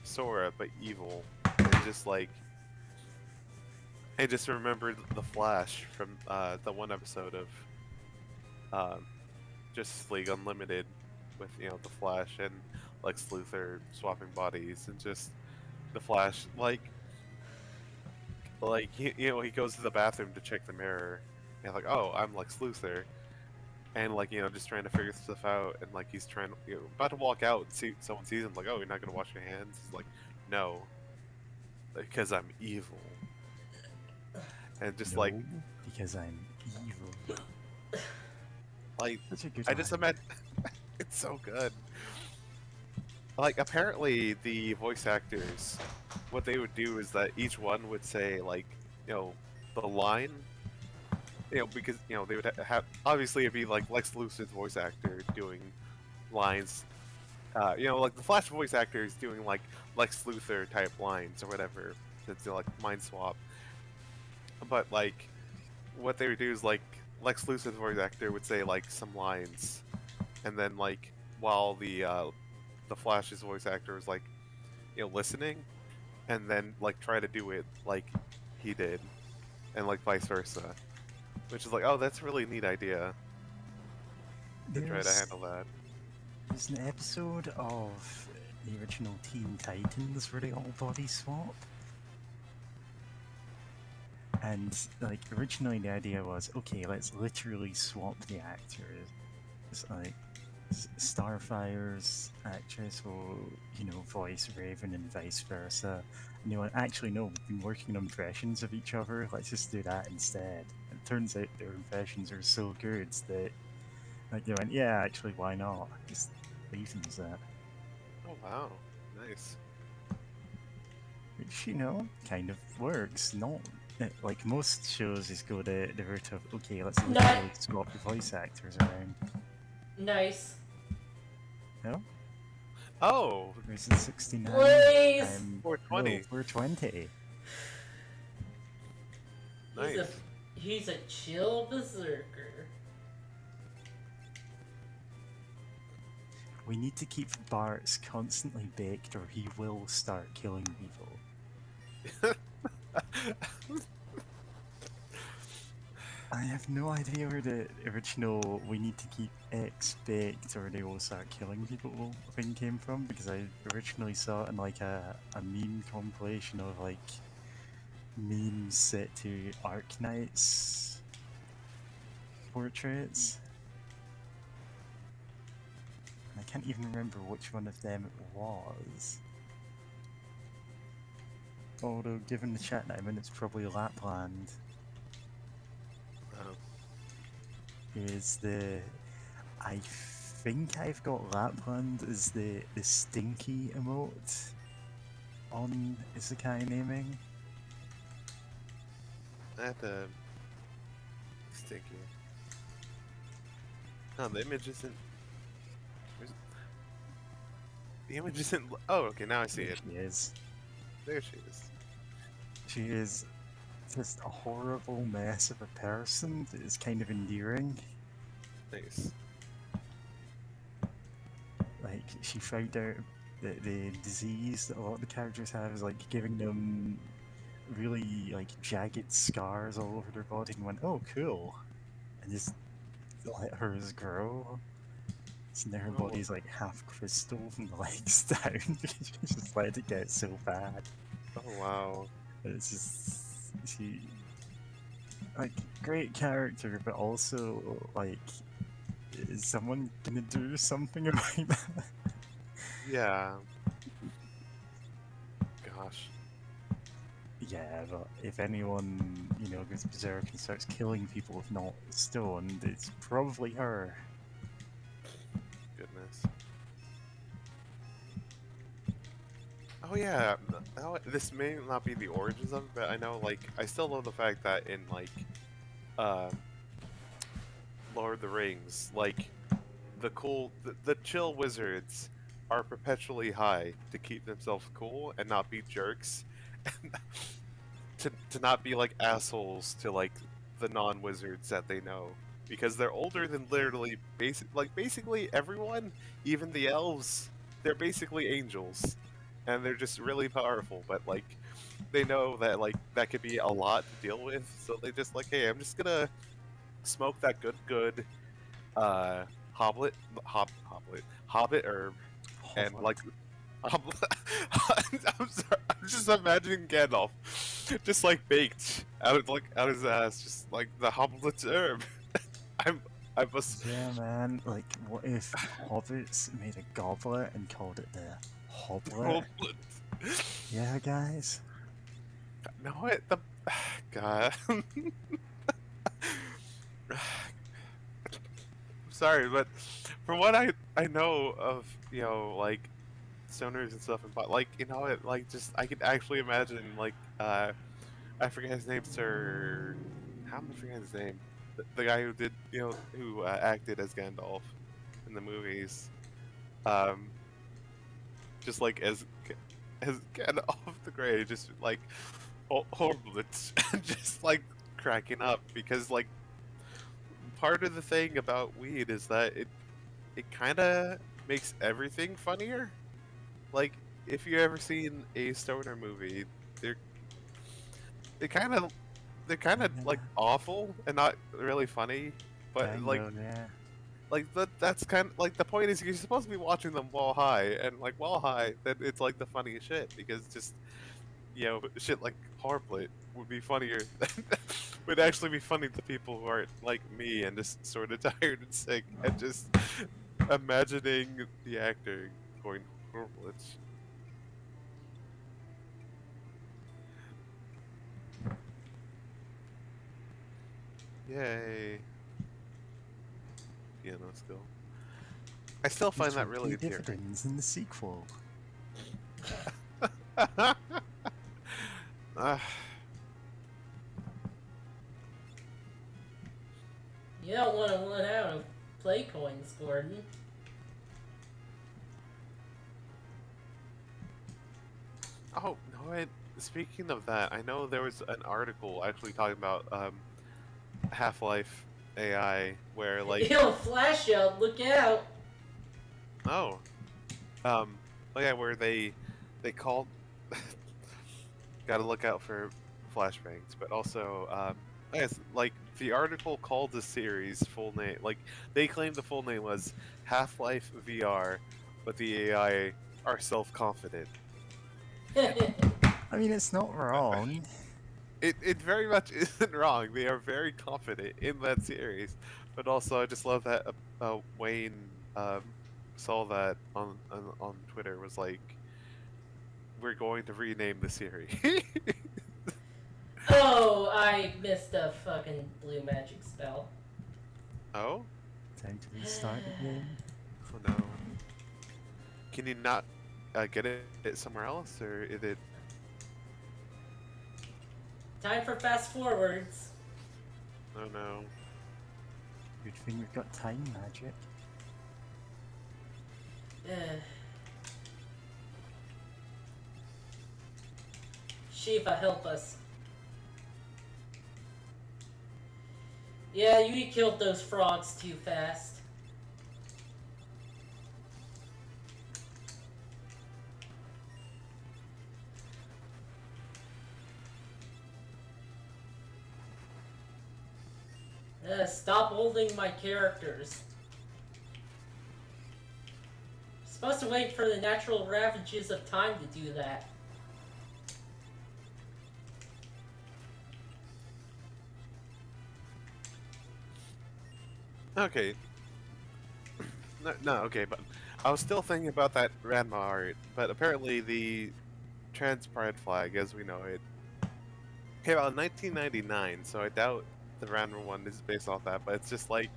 Sora but evil, and just like I just remembered the Flash from the one episode of um, Justice League Unlimited with the Flash and Lex Luthor swapping bodies and just the Flash like he goes to the bathroom to check the mirror and like, oh, I'm Lex Luthor, and like just trying to figure stuff out, and like he's trying to about to walk out and see someone sees him like, oh, you're not gonna wash your hands. He's like, no, because I'm evil, and just like No, because I'm evil. like Such a good I just line. imagine it's so good. Like apparently the voice actors, what they would do is that each one would say like, the line, because they would have obviously it'd be like Lex Luthor's voice actor doing lines, like the Flash voice actor is doing like Lex Luthor type lines or whatever, that's like mind swap. But like what they would do is like Lex Luthor's voice actor would say like some lines, and then like while the Flash's voice actor is like listening, and then like try to do it like he did, and like vice versa, which is like, oh, that's a really neat idea to try to There's handle that. there's an episode of the original Teen Titans where they all body swap. And like originally the idea was, okay, let's literally swap the actors. It's like Starfire's actress will, voice Raven and vice versa. And they went, actually no, we've been working on impressions of each other, let's just do that instead. And it turns out their impressions are so good that like they went, yeah, actually why not? Just leave them as that. Oh wow, nice. Which, kind of works. Not like most shows just go the route of, okay, let's literally swap the voice actors around. Nice. No? Oh, Where's the 69? Please. 420. 420. Nice. He's a chill berserker. We need to keep Bart's constantly baked or he will start killing people. I have no idea where the original we need to keep X baked or they will start killing people thing came from, because I originally saw it in like a meme compilation of like memes set to Arknight's portraits. I can't even remember which one of them it was. Although, given the chat that I'm in, it's probably Lapland. Oh. Is the... I think I've got Lapland as the stinky emote on Isekai naming. That sticky. No, the image isn't. The image isn't. Oh, okay, now I see it. She is. There she is. She is just a horrible mess of a person that is kind of endearing. Nice. Like, she found out that the disease that a lot of the characters have is like giving them really like jagged scars all over their body, and went, oh cool, and just let hers grow. So now her Oh, body's like half crystal from the legs down. She just let it get so bad. oh wow. It's just she like great character, but also like is someone gonna do something about that? Yeah. Gosh. Yeah, but if anyone, goes berserk and starts killing people with not stoned, it's probably her. Goodness. Oh yeah. Now this may not be the origins of it, but I know like I still love the fact that in like um Lord of the Rings, like the chill wizards are perpetually high to keep themselves cool and not be jerks, and to not be like assholes to like the non-wizards that they know, because they're older than literally basically everyone, even the elves. They're basically angels, and they're just really powerful. But like they know that like that could be a lot to deal with, so they just like, hey, I'm just gonna smoke that good uh hobbit herb, and Hobbit. like I'm sorry, I'm just imagining Gandalf just like baked out his ass, just like the hobbit herb. I'm I must Yeah, man. Like, what if hobbits made a goblet and called it the Hoblet? hobbit. Yeah, guys. No, it the God. Sorry, but from what I know of, like stoners and stuff, and like it like just I could actually imagine like I forget his name, sir. How am I forgetting his name? The guy who did who acted as Gandalf in the movies. Um, just like as Gandalf the Grey, just like horrible, just like cracking up because like part of the thing about weed is that it kind of makes everything funnier. Like if you ever seen a stoner movie, they're they kind of they're kind of Yeah, like awful and not really funny, but kind of, yeah. like that's kind of like the point is you're supposed to be watching them while high, and like while high, then it's like the funniest shit because just shit like Harplet would be funnier would actually be funny to people who aren't like me and just sort of tired and sick and just imagining the actor going Harplet. Yay, piano skill. I still find Which that will really pay endearing. dividends in the sequel. Ah, You don't want to run out of play coins, Gordon. oh no! Speaking of that, I know there was an article actually talking about Half-Life AI, where like It'll flash out. Look out! oh oh yeah, where they called. Got to look out for flashbangs, but also I guess like the article called the series full name. Like they claimed the full name was Half-Life VR, but the AI are self-confident. I mean, it's not wrong. It very much isn't wrong. They are very confident in that series, but also I just love that Wayne saw that on Twitter, was like, we're going to rename the series. Oh, I missed a fucking blue magic spell. Oh, Time to restart the game. oh no. Can you not get it somewhere else, or is it? Time for fast forwards. Oh no. Good thing we've got time magic. Shiva, help us. Yeah, you killed those frogs too fast. Stop holding my characters. supposed to wait for the natural ravages of time to do that. Okay. No, okay, but I was still thinking about that Ranma art, but apparently the trans pride flag, as we know it, came out in 1999, so I doubt the Ranma one is based off that, but it's just like,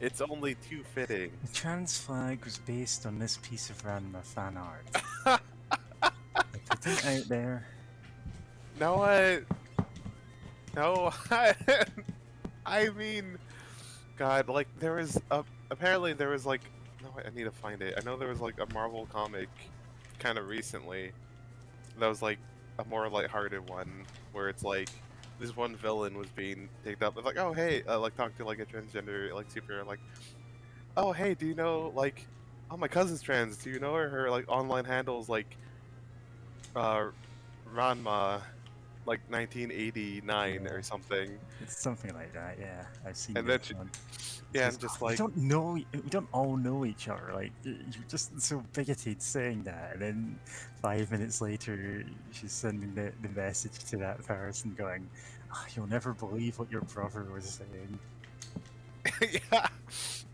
it's only too fitting. The trans flag was based on this piece of Ranma fan art. I put it out there. No, no, I mean, God, like, there was, apparently there was like, no, I need to find it. I know there was like a Marvel comic kind of recently that was like a more lighthearted one where it's like this one villain was being picked up. It's like, oh hey, like talk to like a transgender like superhero, like, oh hey, do you know like, oh my cousin's trans. Do you know her like online handles like, uh, Ranma, like 1989 or Yeah, something, it's something like that. Yeah, I've seen and then this one. It's yeah, just, and just we like, don't know, we don't all know each other. Like you're just so bigoted saying that, and then 5 minutes later, she's sending the message to that person, going, "Ah, "You'll never believe what your brother was saying." yeah,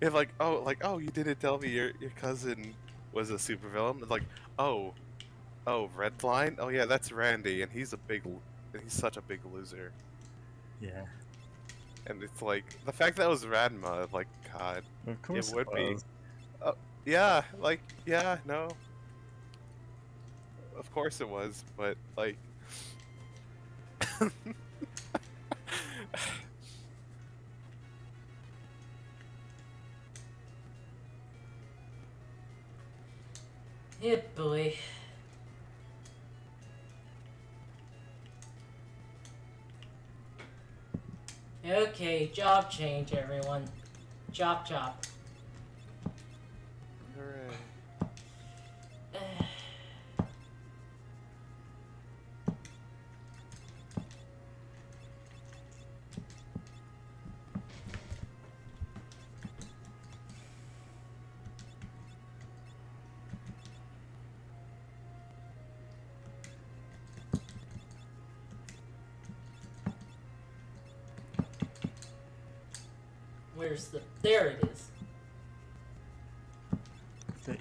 if like oh you didn't tell me your cousin was a supervillain. It's like, oh Redline, oh yeah, that's Randy, and he's he's such a big loser. Yeah, And it's like the fact that it was Ranma, like God, of it course it would be. was. Oh yeah, like yeah, no, of course it was, but like, Yeah, boy. Okay, job change, everyone. Chop chop. hooray. Where's the... There it is.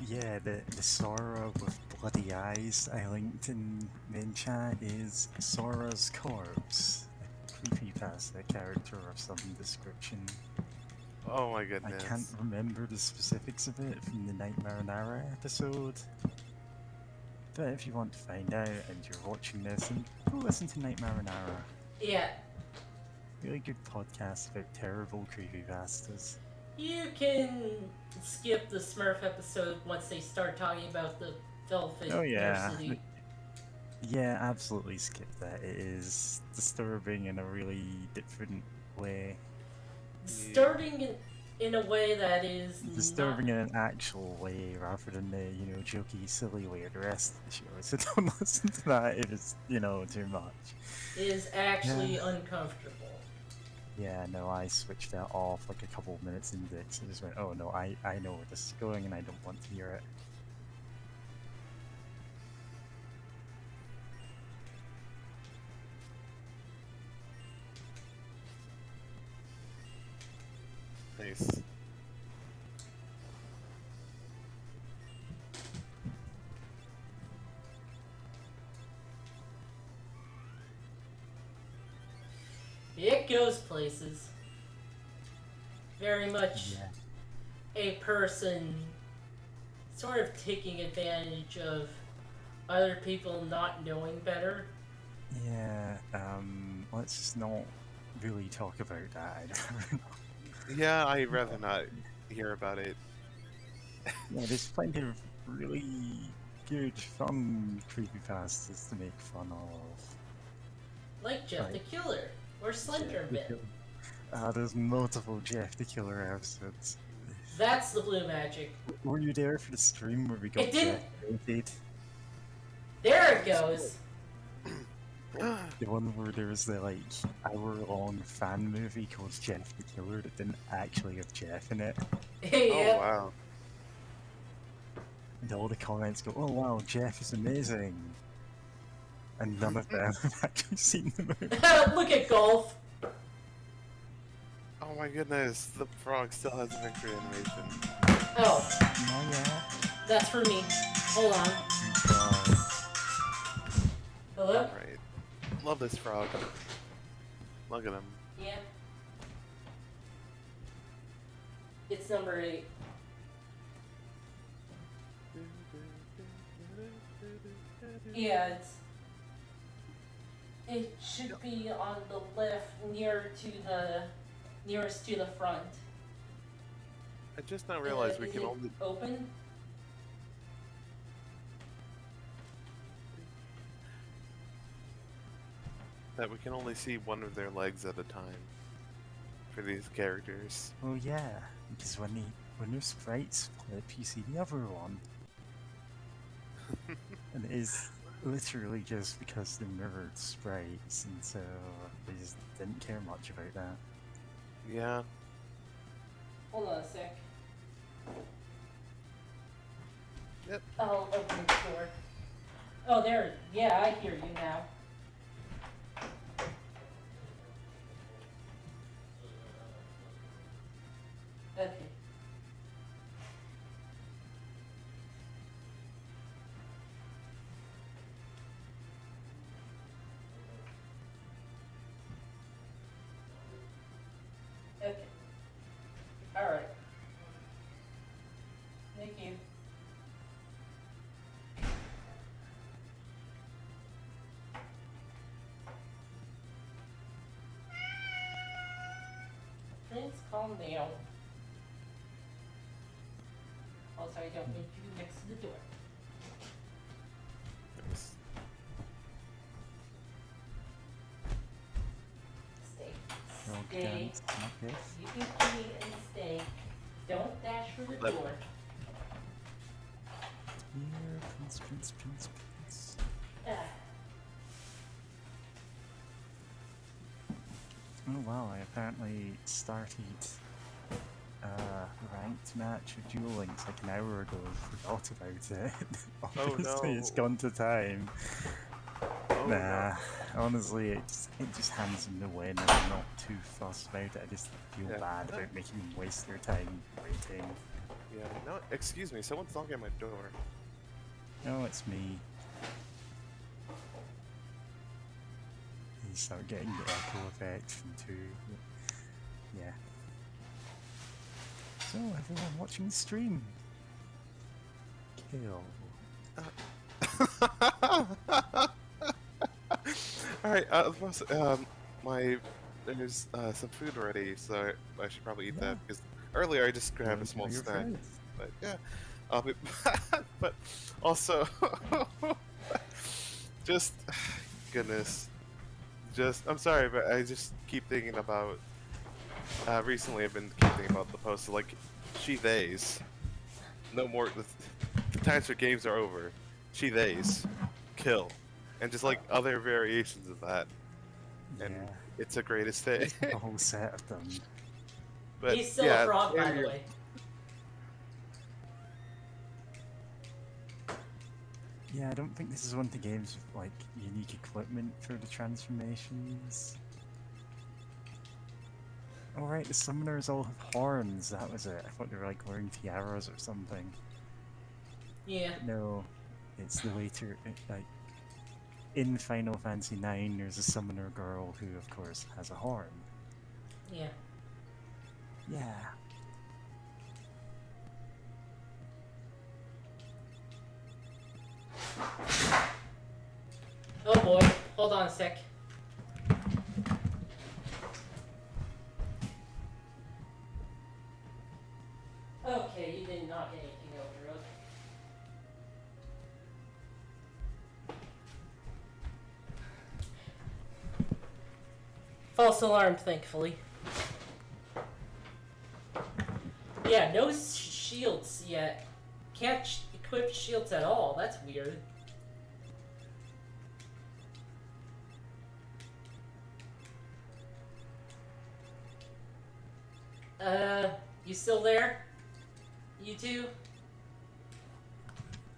Yeah, the Sora with bloody eyes I linked in main chat is Sora's corpse. A creepypasta character of some description. Oh my I goodness. can't remember the specifics of it from the Night Marinara episode. But if you want to find out and you're watching this, then go listen to Night Marinara. Yeah, Really good podcast about terrible creepypastas. you can skip the Smurf episode once they start talking about the Velvet Oh yeah. University. Yeah, absolutely skip that. It is disturbing in a really different way. Disturbing in a way that is Disturbing not, in an actual way rather than the, jokey, silly way of the rest of the show. So don't listen to that if it's, too much. is actually uncomfortable. Yeah, no, I switched that off like a couple of minutes into it. So I just went, oh no, I know where this is going and I don't want to hear it. Nice. It goes places. Very much Yeah. a person sort of taking advantage of other people not knowing better. Yeah, let's just not really talk about that. I don't know. Yeah, I'd rather not hear about it. Yeah, there's plenty of really good, fun creepypastas to make fun of. Like Jeff the Right. Killer or Jeff Slender the Man. Killer. There's multiple Jeff the Killer episodes. That's the blue magic. Were you there for the stream where we got It didn't- Jeff rated? There it goes. The one where there was the hour-long fan movie called Jeff the Killer that didn't actually have Jeff in it. Oh Yep. wow. And all the comments go, "Oh wow, Jeff is amazing," and none of them have actually seen the movie. Look at golf. Oh my goodness, the frog still has a victory animation. Oh, No, yeah. that's for me. Hold on. Hello? Alright. Love this frog. Look at him. Yeah. It's number 8. Yeah, it should be on the left, nearest to the front. I just now realized we Is can it only. open? That we can only see one of their legs at a time for these characters. Oh yeah, because when their sprites flip, you see the other one, and it is literally just because they're mirrored sprites, and so they just didn't care much about that. Yeah. Hold on a sec. Yep. I'll open the door. Oh, there. Yeah, I hear you now. Okay. Okay. All right. Thank you. Please calm down. Also, I don't need you next to the door. Nice. Stay. Frog Stay. dance, not this. You can pee and stay. Don't dash for the Let- door. Here, Prince. Ah. Oh wow, I apparently started a ranked match of Duel Links like an hour ago and forgot about it. Oh, Obviously, it's no. gone to time. Oh, Nah, honestly, it just hands them the win and I'm not too fussed about it. I just feel Yeah. bad about making them waste their time waiting. no. Yeah. No. Excuse me. Someone's knocking at my door. No, it's me. You start getting the echo effect from 2. Yeah. So, everyone watching the stream. Kill. Alright, there's some food ready, so I should probably eat Yeah. that, because earlier I just grabbed a Enjoy small your snack, food. but yeah, I'll be but also, just, goodness, I'm sorry, but I just keep thinking about, recently I've been keep thinking about the post, like, she, theys, no more, the times for games are over, she, theys, kill. And just like other variations of that, and Yeah. it's the greatest thing. It's like a whole set of them. But He's still yeah, a frog, by the Andrew- way. Yeah, I don't think this is one of the games with like unique equipment for the transformations. Alright, the summoners all have horns, that was it. I thought they were like wearing tiaras or something. Yeah. No, it's the later, like, in Final Fantasy IX there's a summoner girl who of course has a horn. Yeah. Yeah. Oh boy. Hold on a sec. Okay, you did not get anything over. Okay. False alarm, thankfully. Yeah, no shields yet. Can't equip shields at all. That's weird. You still there? You two?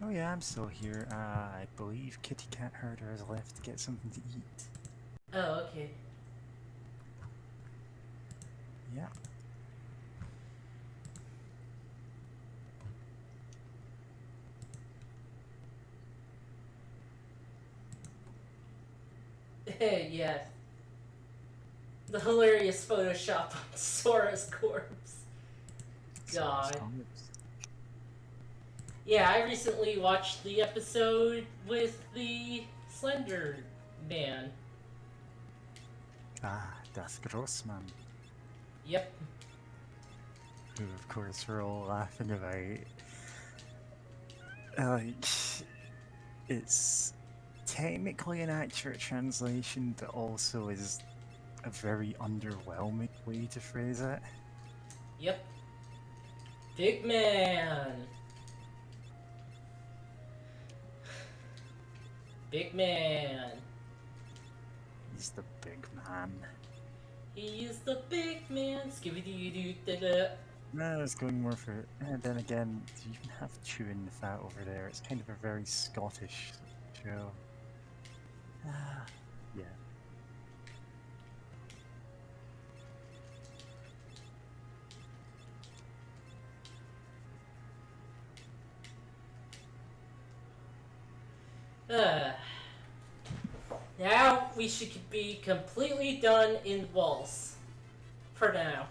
Oh yeah, I'm still here. I believe Kitty Cat Herder has left to get something to eat. Oh, okay. Yeah. Yes. The hilarious Photoshop on Sora's corpse. Sora's God. corpse. Yeah, I recently watched the episode with the Slender Man. Ah, Das Grossman. Yep. Who, of course, we're all laughing about. Like, it's technically an accurate translation, but also is a very underwhelming way to phrase it. Yep. Big Man. Big Man. He's the big man. He is the big man. Skibidi-doo-da-da. No, I was going more for. And then again, do you even have chewing the fat over there? It's kind of a very Scottish show. Ah, yeah. Now we should be completely done in waltz. For now.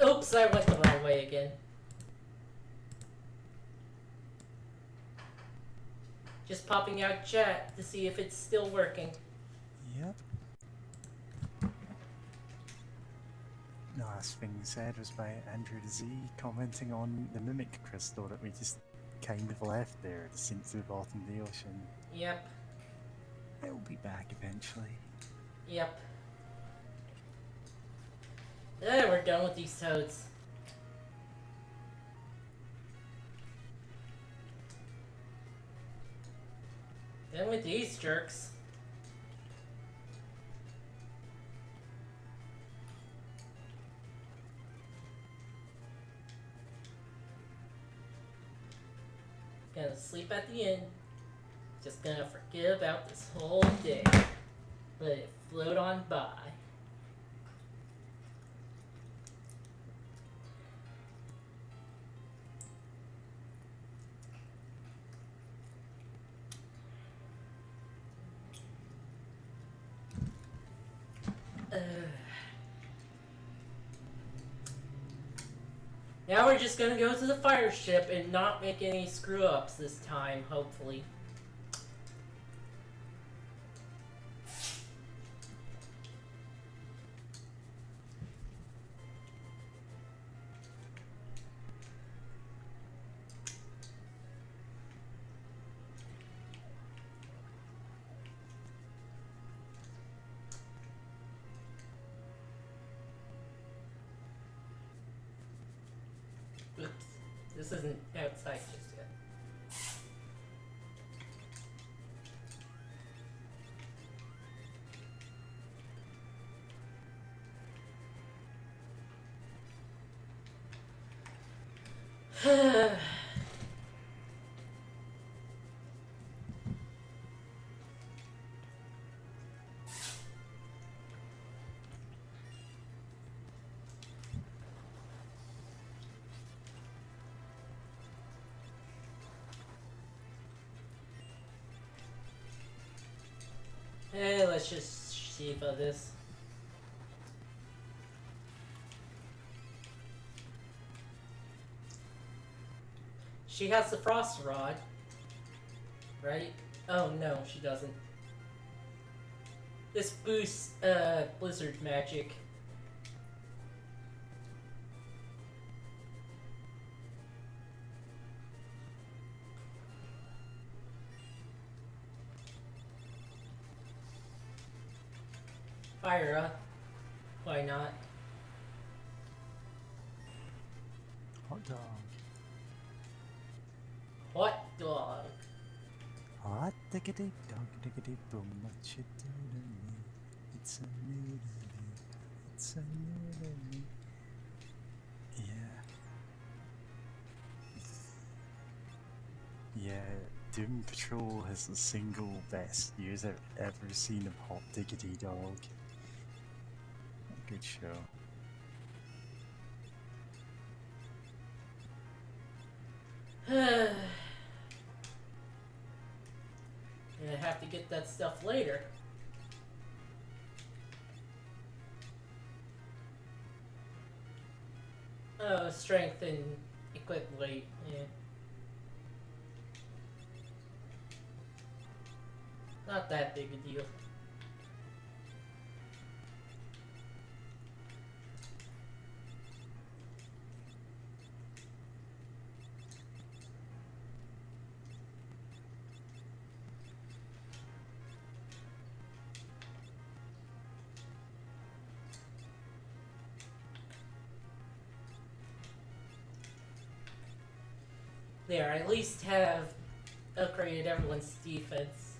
Oops, I went the wrong way again. Just popping out chat to see if it's still working. Yep. The last thing said was by Andrew Z commenting on the mimic crystal that we just kind of left there to sink to the bottom of the ocean. Yep. It'll be back eventually. Yep. We're done with these toads. Done with these jerks. Gonna sleep at the end. Just gonna forget about this whole day. Let it float on by. Now we're just gonna go to the fire ship and not make any screw ups this time, hopefully. Oops, this isn't outside just yet. Hey, let's just see about this. She has the frost rod, right? Oh no, she doesn't. This boosts blizzard magic. Fire, why not? Hot dog. diggity dog diggity boom, what you do to me? It's a new day. It's a new day. Yeah. Yeah, Doom Patrol has the single best news I've ever seen of Hot Diggity Dog. A good show. Yeah, I have to get that stuff later. Oh, strength and equip weight. Yeah. Not that big a deal. There, I at least have upgraded everyone's defense.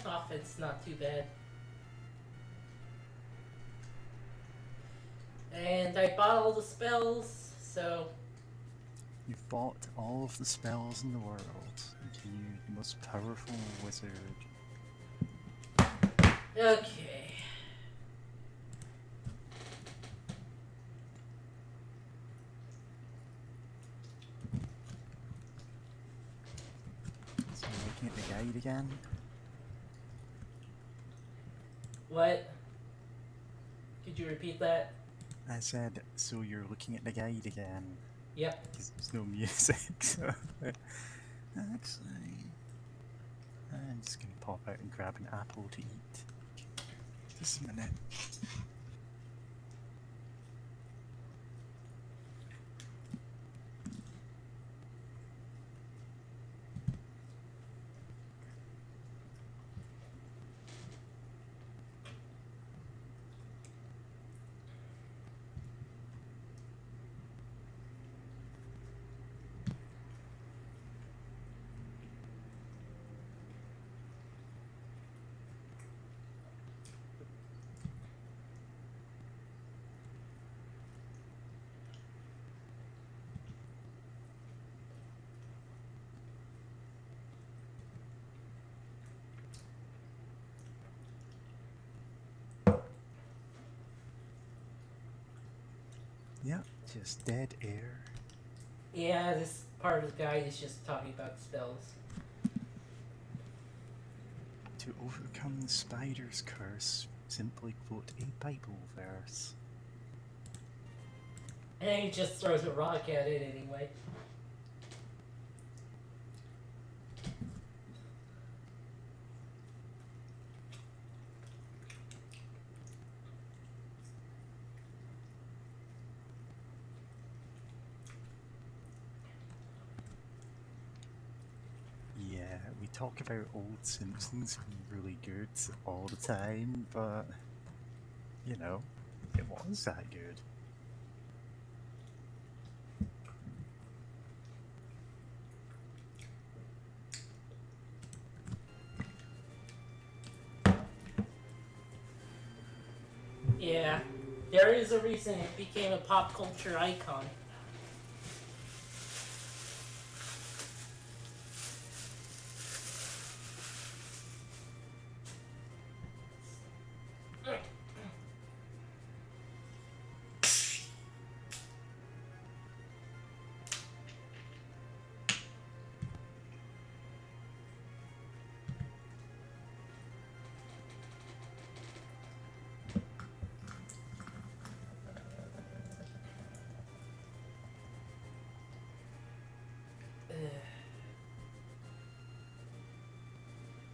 Offense not too bad. And I bought all the spells, so You've bought all of the spells in the world, and you the most powerful wizard. okay. So you're looking at the guide again? What? Could you repeat that? I said, so you're looking at the guide again. Yep. Because there's no music, so... Actually... I'm just gonna pop out and grab an apple to eat. Just a minute. Yep, just dead air. Yeah, this part of the guide is just talking about spells. To overcome the spider's curse, simply quote a Bible verse. And he just throws a rock at it anyway. Yeah, we talk about old Simpsons being really good all the time, but, you know, it was that good. Yeah, there is a reason it became a pop culture icon.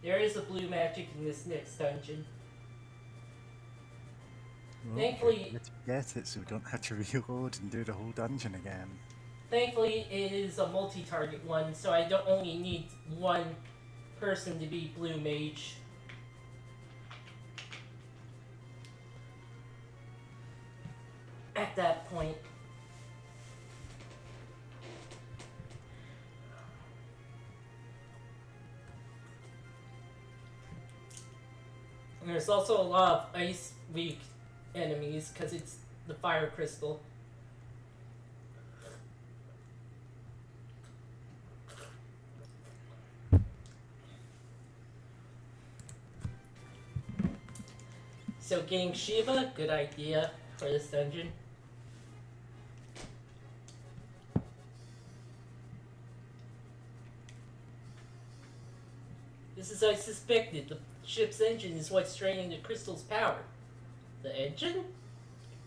There is a blue magic in this next dungeon. Well, Thankfully, let's get it so we don't have to reload and do the whole dungeon again. thankfully, it is a multi-target one, so I don't only need one person to be blue mage. At that point. And there's also a lot of ice weak enemies because it's the fire crystal. So getting Shiva, good idea for this dungeon. This is as I suspected. The ship's engine is what's draining the crystal's power. The engine?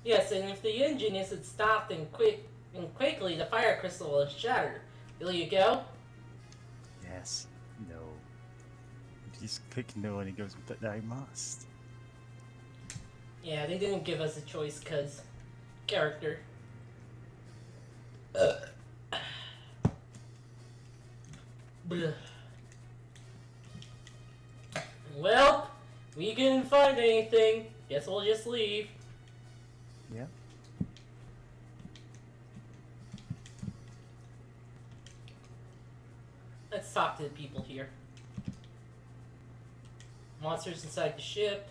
Yes, and if the engine isn't stopped quickly, the fire crystal will shatter. Will you go? Yes. No. You just click no and it goes, but I must. Yeah, they didn't give us a choice because character. Bleh. Well, we couldn't find anything. Guess we'll just leave. Yep. Let's talk to the people here. Monsters inside the ship.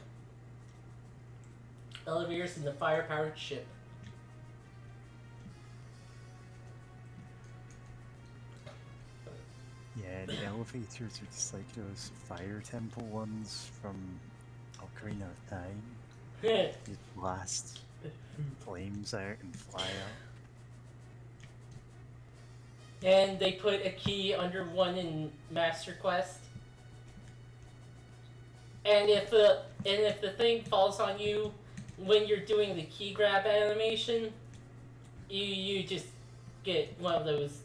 Elevators in the fire-powered ship. Yeah, the elevators are just like those fire temple ones from Ocarina of Time. You blast flames out and fly up. And they put a key under one in Master Quest. And if the thing falls on you when you're doing the key grab animation, you just get one of those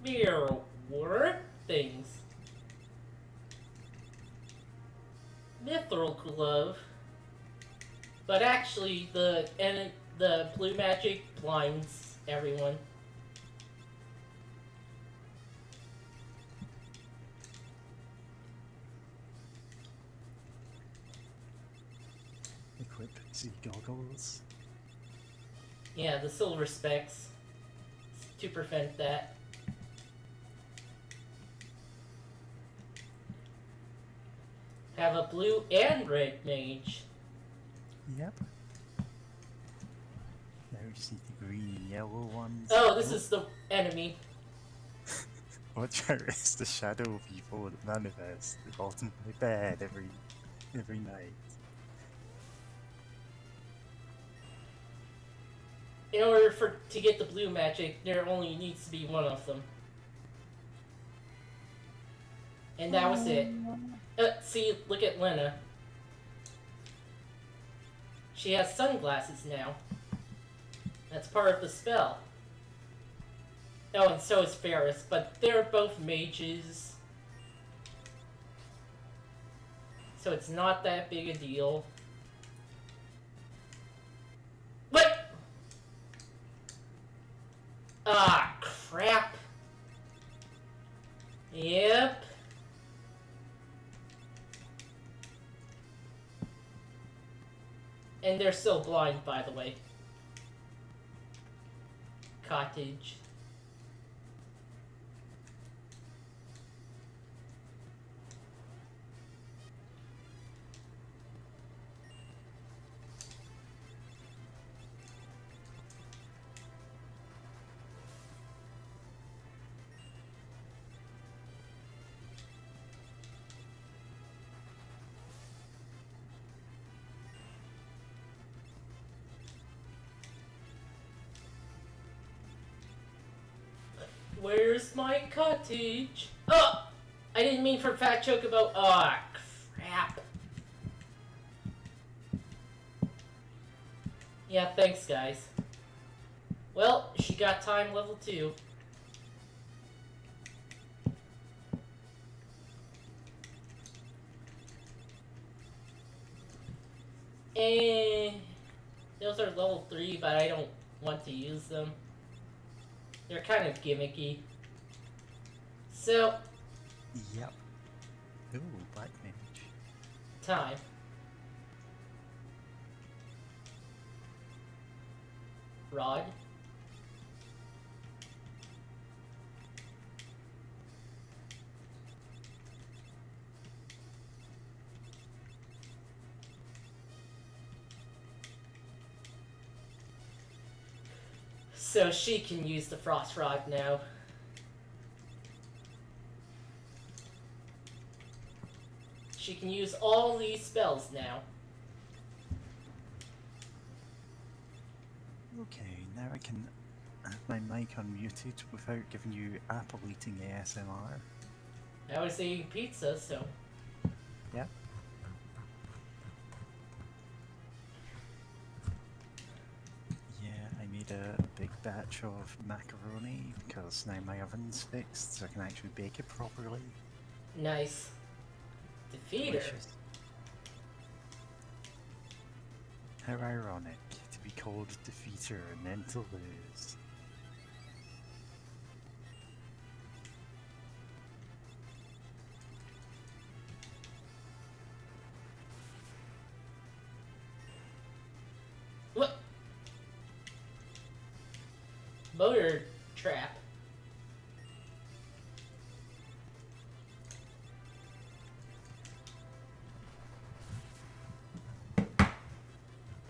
mirror things. Mithril glove. But actually the blue magic blinds everyone. Equip Z goggles. Yeah, the silver specs to prevent that. Have a blue and red mage. Yep. Now we just need the green and yellow ones. Oh, this is the enemy. Watch out, it's the shadow people that manifest at the bottom of my bed every night. In order to get the blue magic, there only needs to be one of them. And that was it. See, look at Lena. She has sunglasses now. That's part of the spell. Oh, and so is Ferris, but they're both mages. So it's not that big a deal. What? Ah, crap. Yep. And they're still blind, by the way. Cottage. Where's my cottage? Oh! I didn't mean for Fat Chocobo. Ah, crap. Yeah, thanks, guys. Well, she got time level 2. And Those are level 3, but I don't want to use them. They're kind of gimmicky. So, Yep. Ooh, Black Mage. time. Rod. So she can use the Frost Rod now. She can use all these spells now. Okay, now I can have my mic unmuted without giving you apple-eating ASMR. I was eating pizza, so... Yeah. Yeah, I made a big batch of macaroni because now my oven's fixed, so I can actually bake it properly. Nice. Defeater. Delicious. How ironic to be called Defeater and then to lose. What? Motor trap.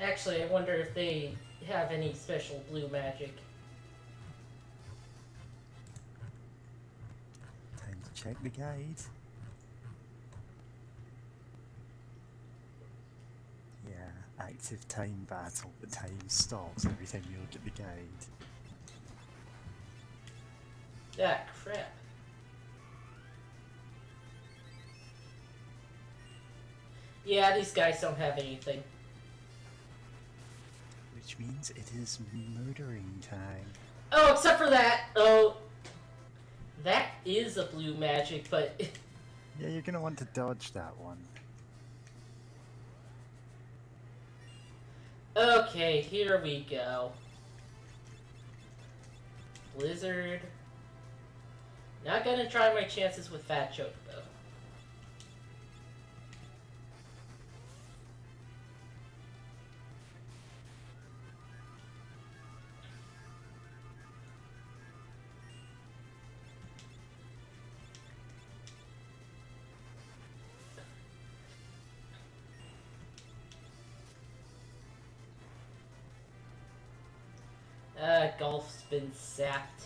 Actually, I wonder if they have any special blue magic. Time to check the guide. Yeah, active time battle. The time stops every time you look at the guide. Ah, crap. Yeah, these guys don't have anything. Which means it is murdering time. Oh, except for that. Oh, that is a blue magic, but... Yeah, you're gonna want to dodge that one. Okay, here we go. Blizzard. Not gonna try my chances with Fat Chocobo. Golf's been sapped.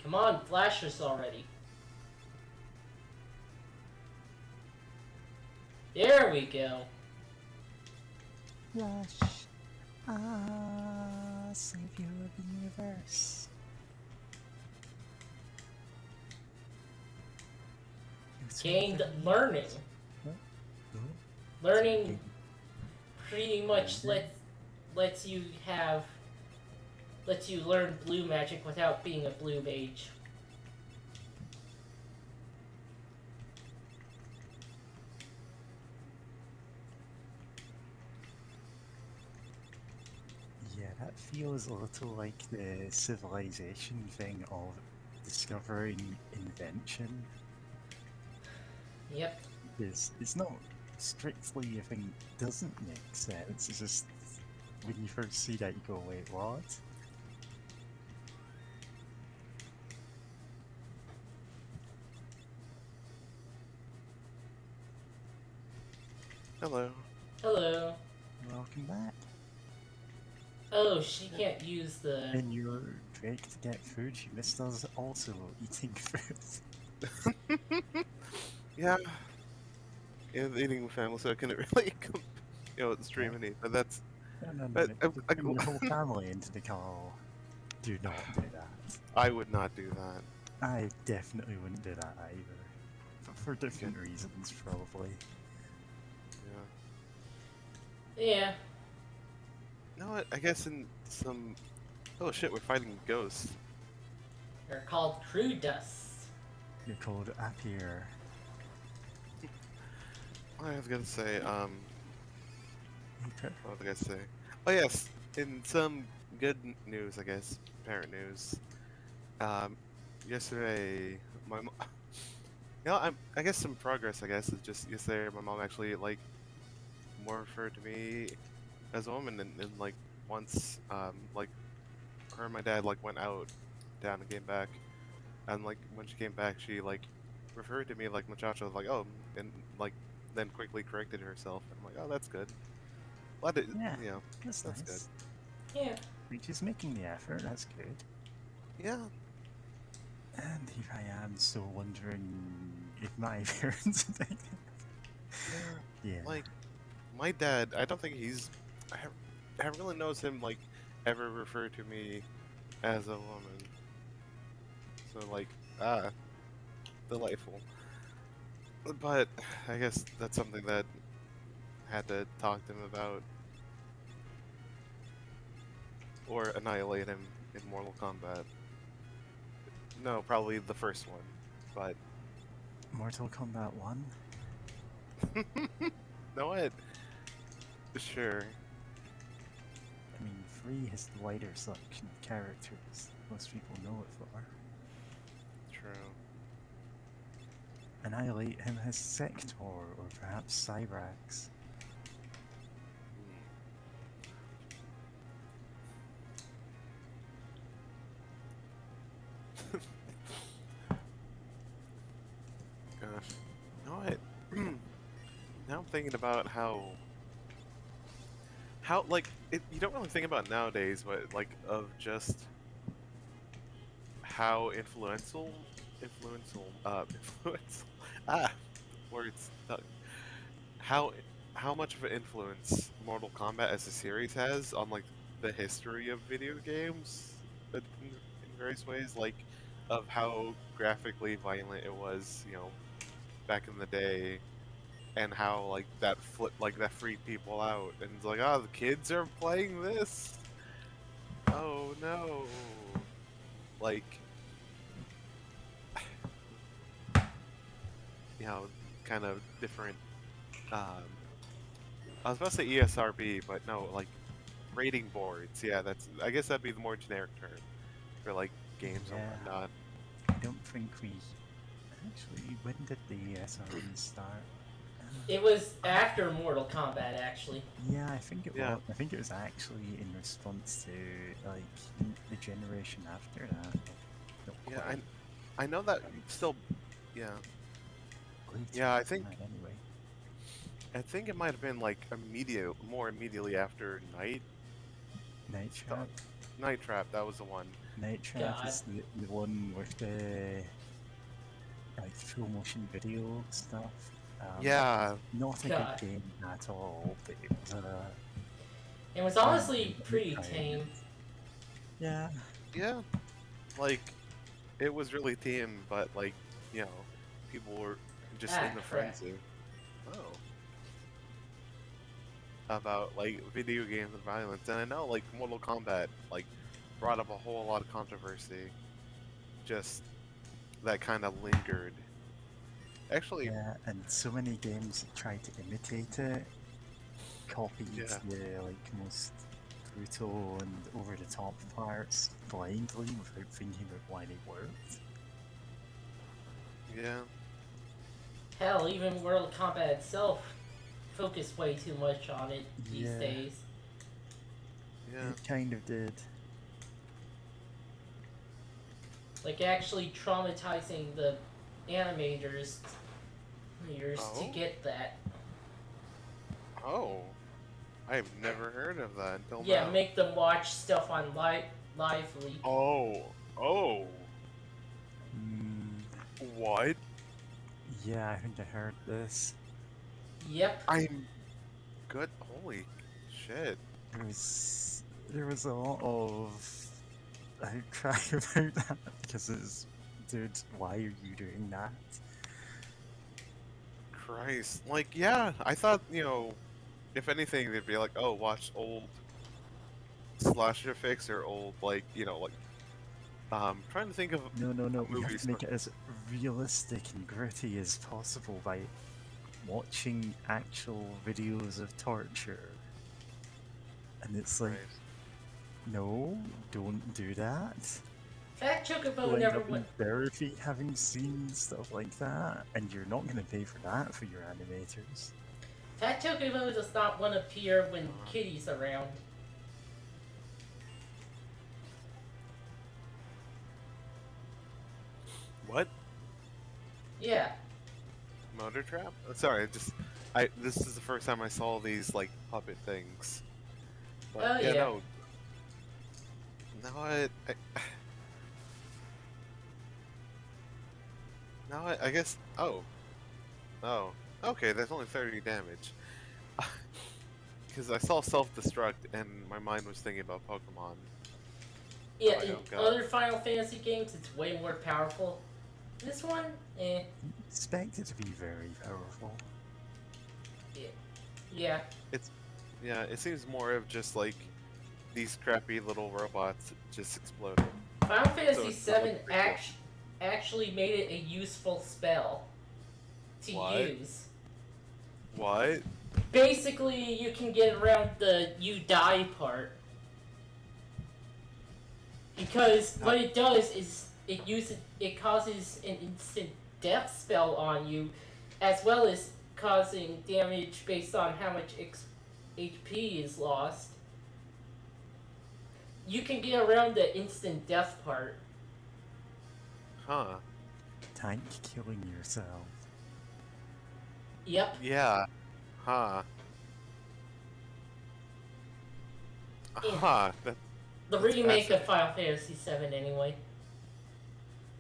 Come on, flash us already. There we go. Rush. Savior of the universe. Gained learning. Oh, Learning pretty much lets you learn blue magic without being a blue mage. yeah, that feels a little like the civilization thing of discovering invention. Yep. It's not strictly a thing that doesn't make sense, it's just when you first see that you go, wait, what? Hello. Hello. Welcome back. Oh, she can't use the... In your trek to get food, you missed us also eating food. Yeah. Yeah, eating with family, so I couldn't really, stream and eat. But that's. No, But bring your whole family into the call. Do not do that. I would not do that. I definitely wouldn't do that either. But for different reasons, probably. Yeah. Yeah. No, I guess in some. Oh shit, we're fighting ghosts. They're called crew dust. You're called Appier. I was gonna say, Okay. what was I gonna say? Oh yes, in some good news, I guess, parent news. Um, yesterday, I guess some progress. I guess is just yesterday, my mom actually like more referred to me as a woman, and like once, like her and my dad like went out down and came back, and like when she came back, she like referred to me like muchacho, like oh, and like then quickly corrected herself. And I'm like, oh, that's good. Glad it, Yeah, you know, that's that's good. nice. Yeah. She's making the effort, that's good. Yeah. And here I am, so wondering if my parents would think yeah. Like my dad, I don't think I really knows him like ever refer to me as a woman. So like delightful. But I guess that's something that had to talk to him about or annihilate him in Mortal Kombat. No, probably the first one. But Mortal Kombat 1? no, what? Sure. I mean, 3 has the wider selection of characters most people know it for. True. Annihilate him as Sector, or perhaps Cyrax. Gosh. You know what? Now I'm thinking about how like you don't really think about nowadays, but like of just how influential words how how much of an influence Mortal Kombat as a series has on like the history of video games in various ways, like of how graphically violent it was, you know, back in the day, and how like that freaked people out, and it's like, oh, the kids are playing this. Oh no. Like, you know, kind of different. Um, I was about to say ESRB, but no, like rating boards. Yeah, that's. I guess that'd be the more generic term for like games and Yeah, whatnot. I don't think we... Actually, when did the SRE start? It was after Mortal Kombat, actually. Yeah, I think it Yeah. was. I think it was actually in response to, like, the generation after that. Not Yeah, quite. I know that still. Yeah, Later yeah. than that, anyway. I think it might have been like more immediately after Night Trap. Night Trap. That was the one. Night Trap God. is the one with the like full motion video stuff. Yeah, Not a God. good game at all, but It was honestly Yeah, pretty I- tame. yeah. yeah. Like, it was really tame, but like, you know, people were just in the Crap. frenzy. Oh. About like video games and violence, and I know like Mortal Kombat like brought up a whole lot of controversy. Just that kind of lingered. Actually, Yeah, and so many games that tried to imitate it, copied Yeah. the like most brutal and over the top parts blindly without thinking about why they worked. yeah, Hell, even Mortal Kombat itself focused way too much on it these Yeah. days. yeah. It kind of did. Like actually traumatizing the animators to Oh? get that. Oh, I've never heard of that until Yeah, now. make them watch stuff on Lively. Oh, what? Yeah, I think I heard this. Yep. I'm good. Holy shit. There was a lot of outcry about that because it's, dude, why are you doing that? Christ. Like, yeah, I thought, you know, if anything, they'd be like, oh, watch old slasher fix or old, like, you know, like, Trying to think of No, no, no. a You have movie. to make it as realistic and gritty as possible by watching actual videos of torture. And it's like, Right. no, don't do that. Fat Chocobo You'll end never up in went. therapy having seen stuff like that, and you're not going to pay for that for your animators. Fat Chocobo does not want to appear when Kitty's around. What? Yeah. Motor Trap? Sorry, this is the first time I saw these like puppet things. But Oh, yeah. no. Now I guess. Oh. Okay, that's only 30 damage. Because I saw self-destruct and my mind was thinking about Pokemon. Yeah, Oh, I in don't got- other Final Fantasy games, it's way more powerful. This one, eh. Expect it to be very powerful. Yeah. Yeah, it seems more of just like these crappy little robots just exploding. Final Fantasy it's not VII like pretty actually made it a useful spell to What? use. What? Basically, you can get around the you die part. Because what it does is it causes an instant death spell on you, as well as causing damage based on how much HP is lost. You can get around the instant death part. Huh. Tank killing yourself. Yep. Yeah. Huh. Yeah. Huh. The That's remake of Final Fantasy VII, anyway.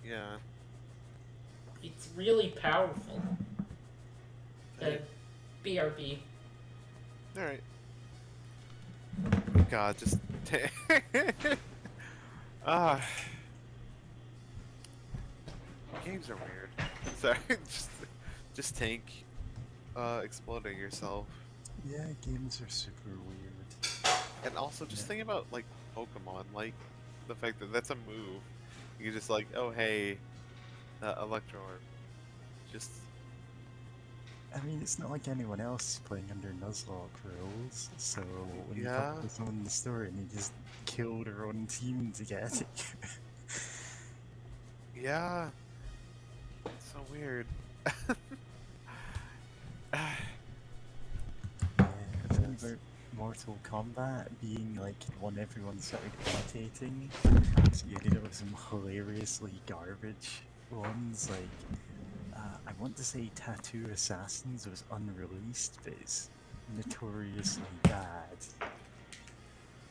Yeah. It's really powerful. The BRB. Alright. God, just ah. Games are weird. Sorry, just tank exploding yourself. Yeah, games are super weird. And also just Yeah. think about like Pokemon, like the fact that that's a move. You just like, oh hey, Electro Orb. Just I mean, it's not like anyone else is playing under Nuzlocke rules, so when you Yeah. talk to someone in the story and they just kill their own team to get it. yeah. It's so weird. Yeah, the thing about Mortal Kombat being like one everyone started imitating, so you ended up with some hilariously garbage ones, like I want to say Tattoo Assassins was unreleased, but it's notoriously bad.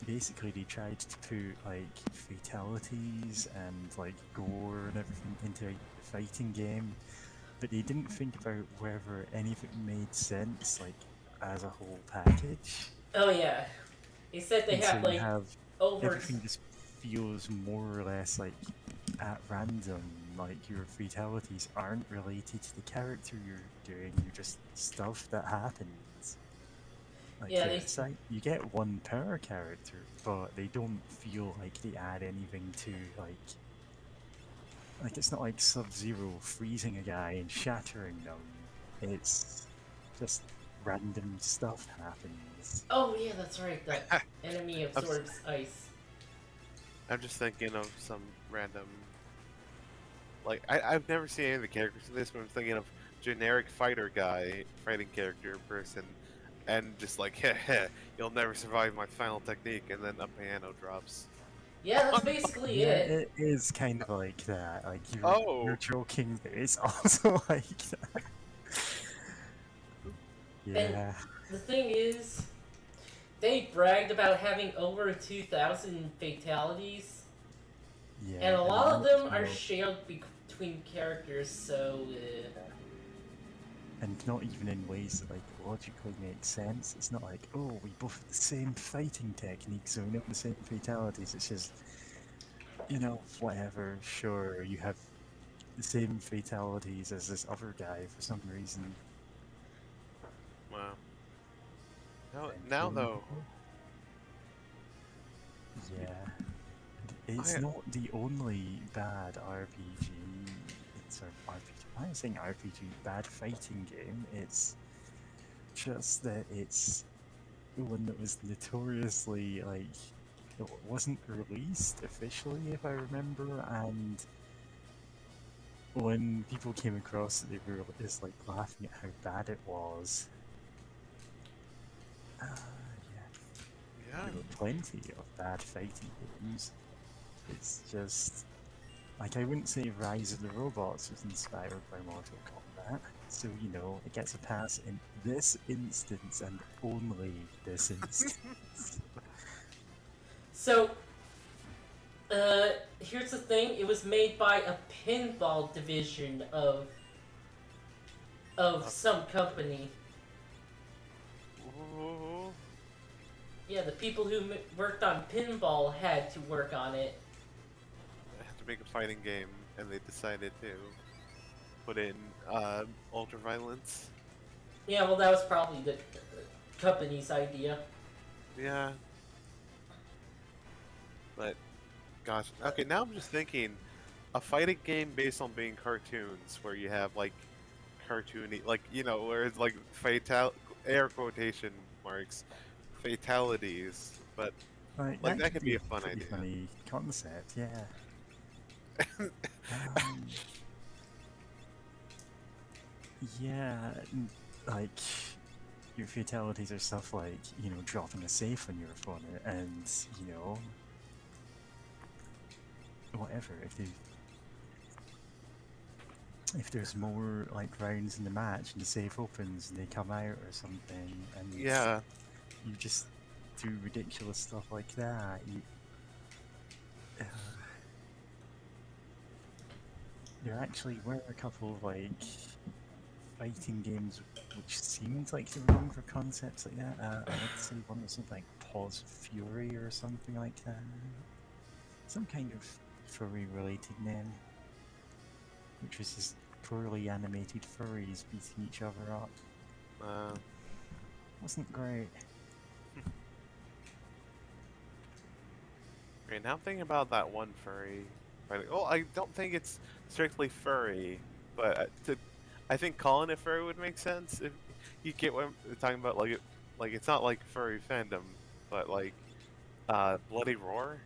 Basically, they tried to put like fatalities and like gore and everything into a fighting game, but they didn't think about whether any of it made sense, like as a whole package. Oh yeah. They said they And so have you like have over. everything just feels more or less like at random, like your fatalities aren't related to the character you're doing, you're just stuff that happens. Like Yeah, it's like you get one per character, but they don't feel like they add anything to like it's not like Sub-Zero freezing a guy and shattering them. It's just random stuff happens. Oh yeah, that's right. The enemy absorbs ice. I'm just thinking of some random. Like I've never seen any of the characters in this, but I'm thinking of generic fighter guy, fighting character person, and just like, heh, you'll never survive my final technique, and then a piano drops. Yeah, that's basically Yeah, it. it is kind of like that. Like Oh. you're joking, but it's also like that. Yeah. The thing is, they bragged about having over 2,000 fatalities, Yeah. and a lot of them are not- shared between characters. So and not even in ways that like logically make sense. It's not like, oh, we both have the same fighting technique, so we know the same fatalities. It's just, you know, whatever. Sure, you have the same fatalities as this other guy for some reason. Wow. Now though. Yeah. It's not the only bad RPG. It's an RPG. Why am I saying RPG? Bad fighting game. It's just that it's one that was notoriously like it wasn't released officially, if I remember, and when people came across it, they were just like laughing at how bad it was. Yeah, Yeah. there were plenty of bad fighting games. It's just like I wouldn't say Rise of the Robots was inspired by Mortal Kombat, so you know it gets a pass in this instance and only this instance. So, here's the thing. It was made by a pinball division of some company. Ooh. Yeah, the people who worked on pinball had to work on it. I had to make a fighting game, and they decided to put in ultra violence. Yeah, well, that was probably the company's idea. Yeah. But gosh, okay. Now I'm just thinking, a fighting game based on being cartoons, where you have like cartoony, like where it's like fatal air quotation marks, fatalities, but like that That could could be be a a fun pretty idea. funny concept, yeah. Um, yeah, like your fatalities are stuff like dropping a safe on your opponent, and whatever. If there's more like rounds in the match and the safe opens and they come out or something, and Yeah. you just do ridiculous stuff like that. Uh, there actually were a couple of like fighting games which seemed like they were going for concepts like that. I want to say one was something like Pause Fury or something like that. Some kind of furry related name, which was just poorly animated furries beating each other up. Uh, Wasn't great. right now I'm thinking about that one furry fighting. Oh, I don't think it's strictly furry, but I think calling it furry would make sense if you get what I'm talking about. Like it's not like furry fandom, but like Bloody Roar.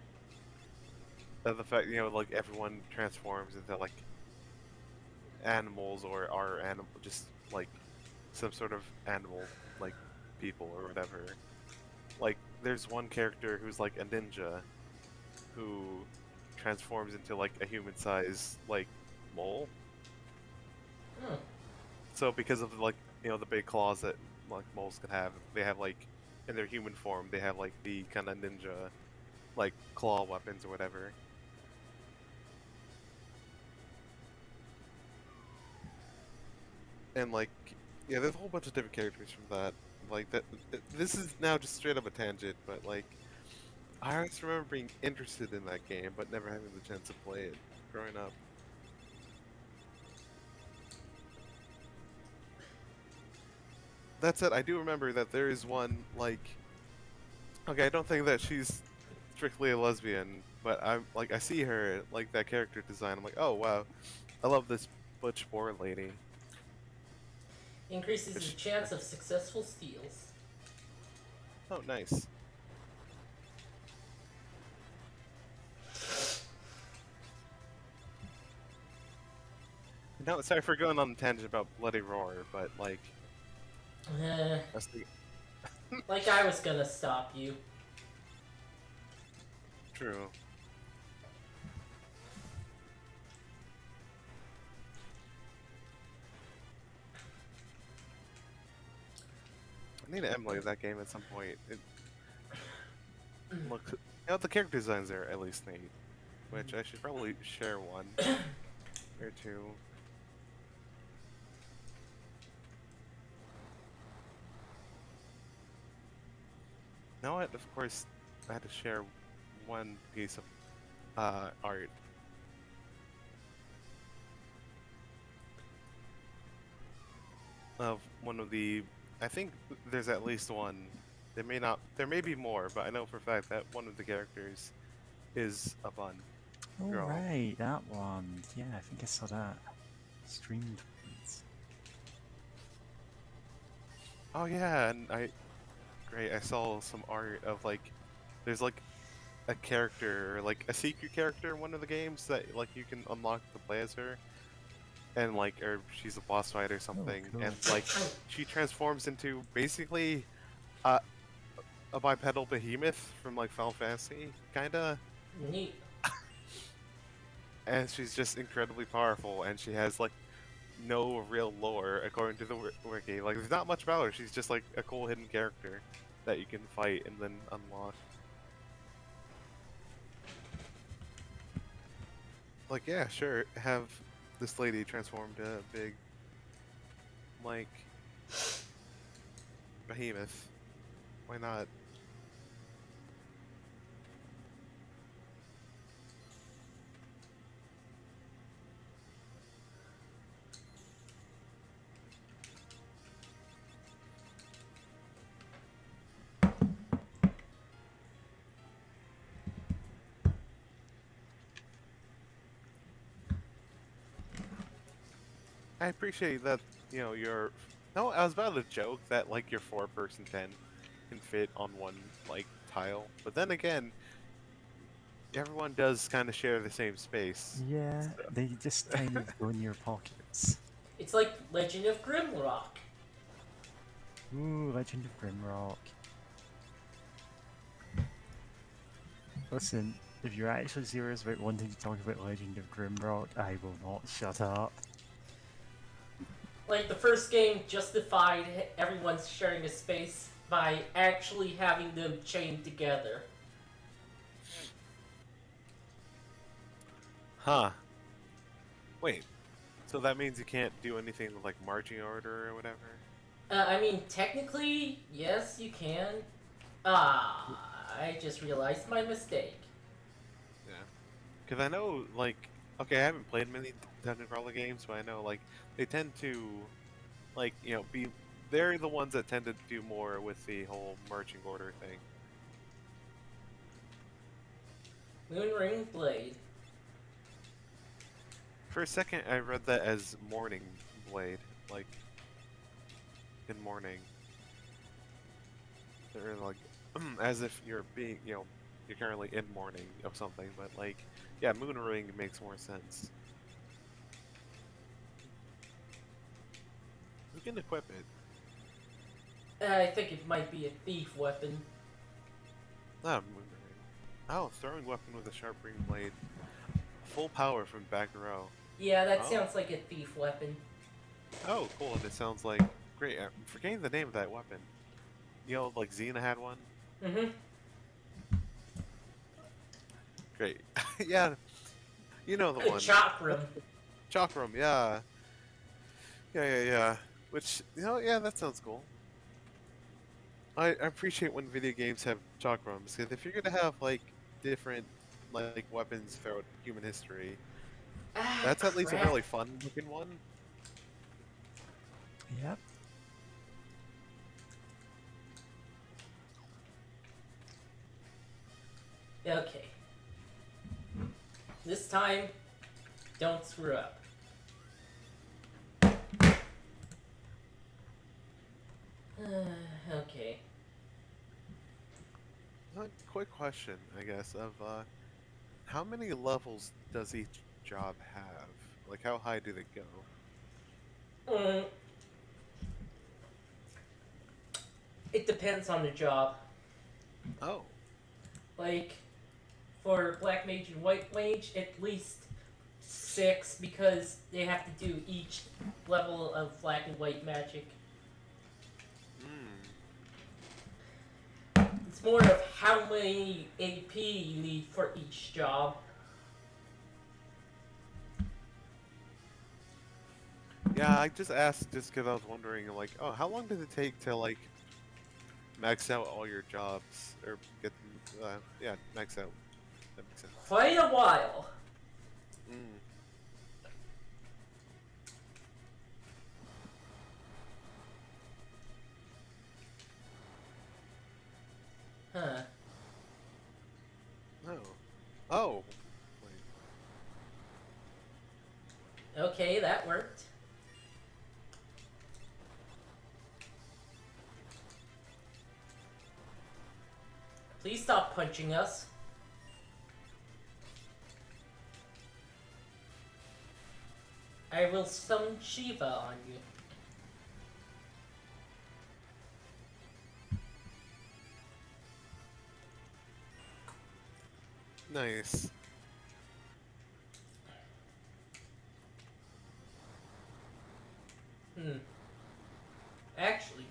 The fact like everyone transforms into like animals or are animal, just like some sort of animal, like people or whatever. Like there's one character who's like a ninja who transforms into like a human-sized like mole. Hmm. So because of like the big claws that like moles can have, they have like in their human form they have like the kind of ninja like claw weapons or whatever. And like there's a whole bunch of different characters from that. Like that. This is now just straight up a tangent, but like I always remember being interested in that game, but never having the chance to play it growing up. That said, I do remember that there is one like. Okay, I don't think that she's strictly a lesbian, but I'm like I see her like that character design. I'm like, oh wow, I love this butch boar lady. Increases But the she, chance of successful steals. oh, nice. No, sorry for going on a tangent about Bloody Roar, but like that's the Like I was gonna stop you. true. I need to emulate that game at some point. It looks, the character designs are at least neat, which I should probably share one or two. Now, of course, I had to share one piece of art. Of one of the, I think there's at least one. There may not, there may be more, but I know for a fact that one of the characters is a bun. Oh Girl. right, that one. Yeah, I think I saw that. Streamed once. Oh yeah, and great. I saw some art of like, there's like a character, like a secret character in one of the games that like you can unlock to play as her, and like, or she's a boss fight or Oh, something, cool. and like she transforms into basically a, a bipedal behemoth from like Final Fantasy, kinda, Neat. and she's just incredibly powerful, and she has like no real lore according to the wiki. Like, there's not much about her. She's just like a cool hidden character that you can fight and then unlock. Like, yeah, sure, have this lady transformed a big, like, behemoth. Why not? I appreciate that, you know, your... No, I was about to joke that, like, your four-person tent can fit on one, like, tile. But then again, everyone does kind of share the same space. Yeah, So. they just kind of go in your pockets. It's like Legend of Grimrock. Ooh, Legend of Grimrock. Listen, if you're actually serious about wanting to talk about Legend of Grimrock, I will not shut up. Like, the first game justified everyone sharing a space by actually having them chained together. Huh. Wait. So that means you can't do anything with, like, marching order or whatever? I mean, technically, yes, you can. I just realized my mistake. Yeah. Because I know, like... Okay, I haven't played many Dungeon Crawler games, but I know, like, they tend to, like, you know, be... They're the ones that tend to do more with the whole marching order thing. Moonring Blade. For a second, I read that as Morning Blade, like, in morning. Or, like, as if you're being, you know, you're currently in mourning of something, but, like, yeah, Moon Ring makes more sense. You can equip it. I think it might be a thief weapon. Ah, Moon Ring. Oh, throwing weapon with a sharp ring blade. Full power from back row. Yeah, that Oh. sounds like a thief weapon. Oh, cool, and it sounds like... Great, I'm forgetting the name of that weapon. You know, like Xena had one? Mm-hmm. Great. Yeah, you know the one. Chakram. Chakram, yeah. Yeah. Which, you know, yeah, that sounds cool. I appreciate when video games have chakrams, because if you're gonna have, like, different, like, weapons throughout human history, that's at least a Crap. really fun-looking one. Yep. Okay. This time, don't screw up. Okay. Quick question, I guess, of, how many levels does each job have? Like, how high do they go? It depends on the job. Oh. Like, for Black Mage and White Mage, at least 6, because they have to do each level of Black and White magic. It's more of how many AP you need for each job. Yeah, I just asked just because I was wondering, like, oh, how long does it take to, like, max out all your jobs? Or get them, yeah, max out. That makes sense. Quite a while. Huh. Oh. Okay, that worked. Please stop punching us. I will summon Shiva on you. Nice. Actually,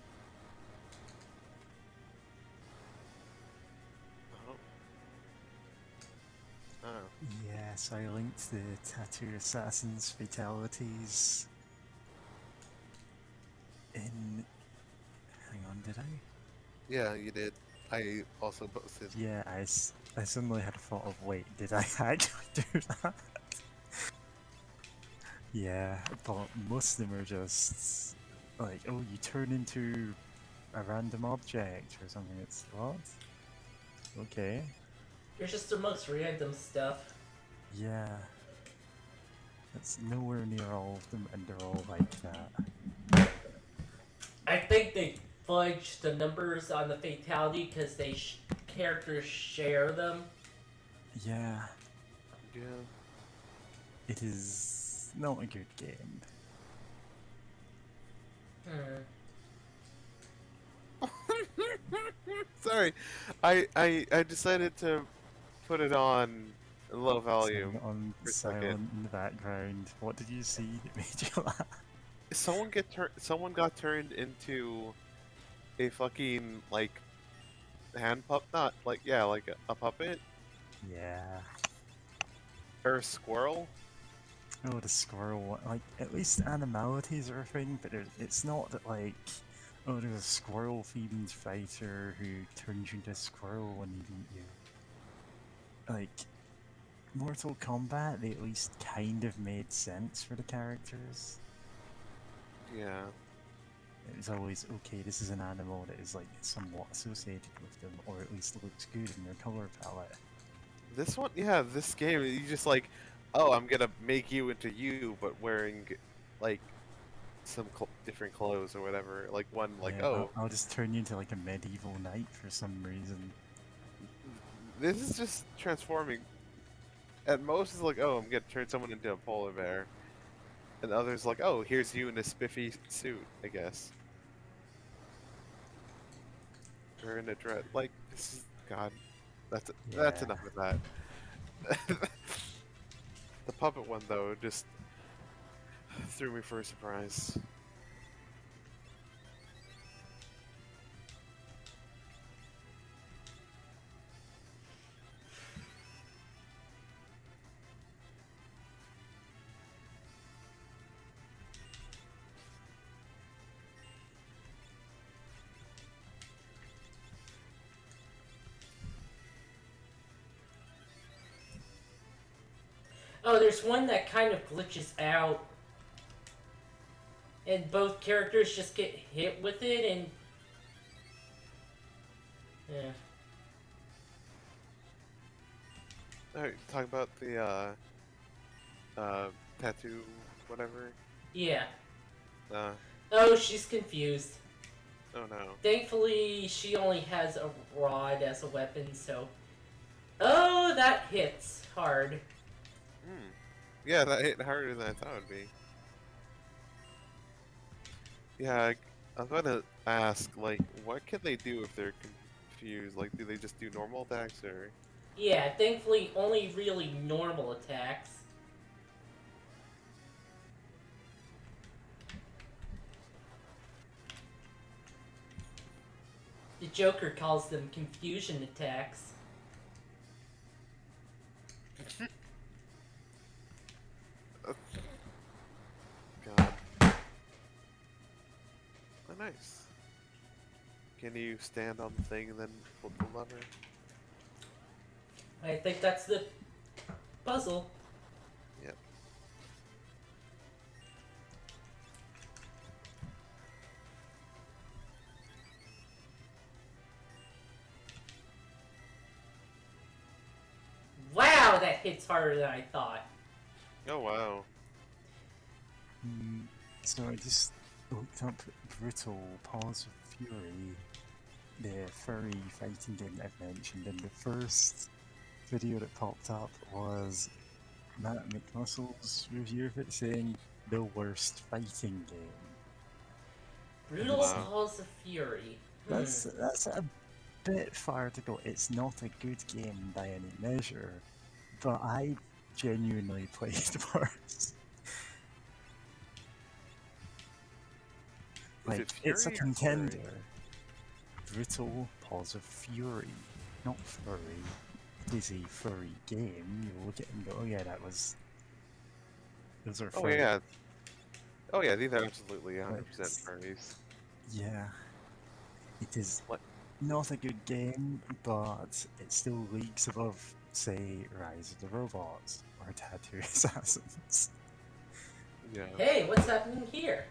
Oh. Oh. Yes, I linked the Tattoo Assassin's fatalities in... Hang on, did I? Yeah, you did. I also posted. Yeah, I suddenly had a thought of, wait, did I actually do that? Yeah, but most of them are just like, oh, you turn into a random object or something. It's what? Okay. you're just the most random stuff. Yeah. That's nowhere near all of them, and they're all like that. I think they fudged the numbers on the fatality because characters share them. Yeah, Yeah. it is not a good game. Sorry, I decided to put it on low volume Something on for a silent second. in the background. What did you see that made you laugh? Someone got turned into a fucking like not like yeah like a puppet Yeah. or a squirrel. Oh, the squirrel one. Like, at least animalities are a thing, but it's not that, like, oh, there's a squirrel-themed fighter who turns you into a squirrel when you beat you. Like, Mortal Kombat, they at least kind of made sense for the characters. Yeah. It was always, okay, this is an animal that is, like, somewhat associated with them, or at least looks good in their color palette. This one, yeah, this game, you just like, oh, I'm gonna make you into you, but wearing like some different clothes or whatever. Like one, like, Yeah, oh, I'll just turn you into, like, a medieval knight for some reason. this is just transforming. At most, it's like, oh, I'm gonna turn someone into a polar bear, and others like, oh, here's you in a spiffy suit, I guess, or in a dress. Like, this is God. That's Yeah. enough of that. The puppet one though just threw me for a surprise. Oh, there's one that kind of glitches out, and both characters just get hit with it, and yeah. Alright, talk about the tattoo, whatever. Yeah. Uh, Oh, she's confused. oh no. Thankfully, she only has a rod as a weapon, so. Oh, that hits hard. Hmm. Yeah, that hit harder than I thought it would be. Yeah, I'm gonna ask, like, what can they do if they're confused? Like, do they just do normal attacks, or? Yeah, thankfully, only really normal attacks. The Joker calls them confusion attacks. God. Oh, nice. Can you stand on the thing and then flip the lever? I think that's the puzzle. Yep. Wow, that hits harder than I thought. Oh wow. So I just looked up Brutal Paws of Fury, the furry fighting game that I've mentioned, and the first video that popped up was Matt McMuscle's review of it saying the worst fighting game. And Brutal it's Wow. Paws of Fury. that's a bit far to go. It's not a good game by any measure, but I genuinely played worse. Is Like, it it's a Fury or contender. Fury? Brutal Paws of Fury, not furry. It is a furry game. You look at it and go, oh yeah, those are Oh furry. yeah. Oh yeah, these are absolutely 100% It's- furries. Yeah, it is What? not a good game, but it still leagues above, say, Rise of the Robots or Tattoo Assassins. Yeah. Hey, what's happening here?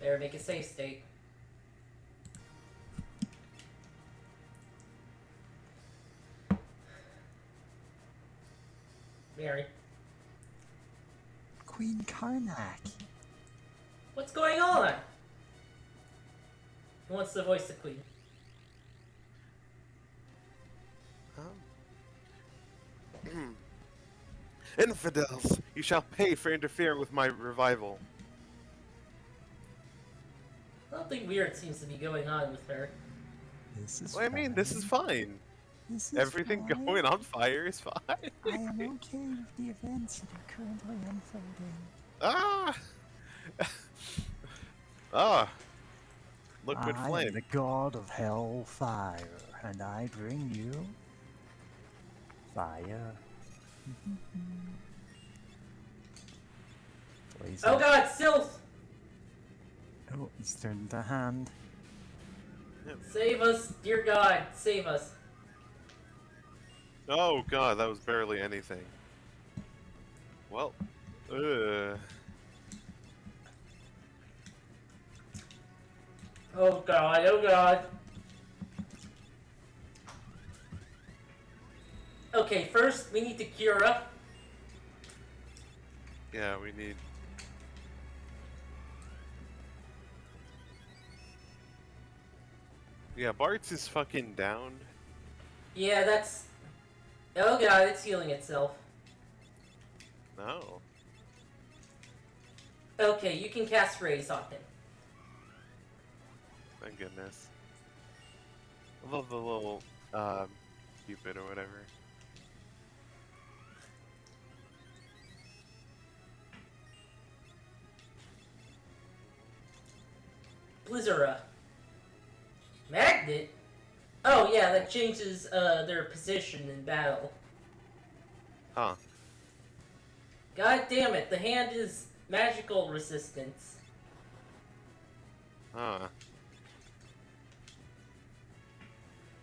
There, make a safe state. Mary, Queen Karnak. what's going on? Who wants to voice the queen? Infidels, you shall pay for interfering with my revival. Something weird seems to be going on with her. This is Well, I mean, this is fine. This is Everything fine. going on fire is fine. I am okay with the events that are currently unfolding. Ah! Ah! Liquid I am flame. the god of hellfire, and I bring you fire. Blazing. Oh god, Sylph! Oh, he's turned the hand. Save us, dear god, save us. Oh god, that was barely anything. Well, Oh god, oh god. Okay, first we need to cure up. yeah, we need. Yeah, Bart's is fucking down. Yeah, that's... Oh god, it's healing itself. No. Okay, you can cast Raise on him. Thank goodness. I love the little, Cupid or whatever. Blizzara. Magnet? Oh yeah, that changes their position in battle. Huh. God damn it, the hand is magical resistance. Huh.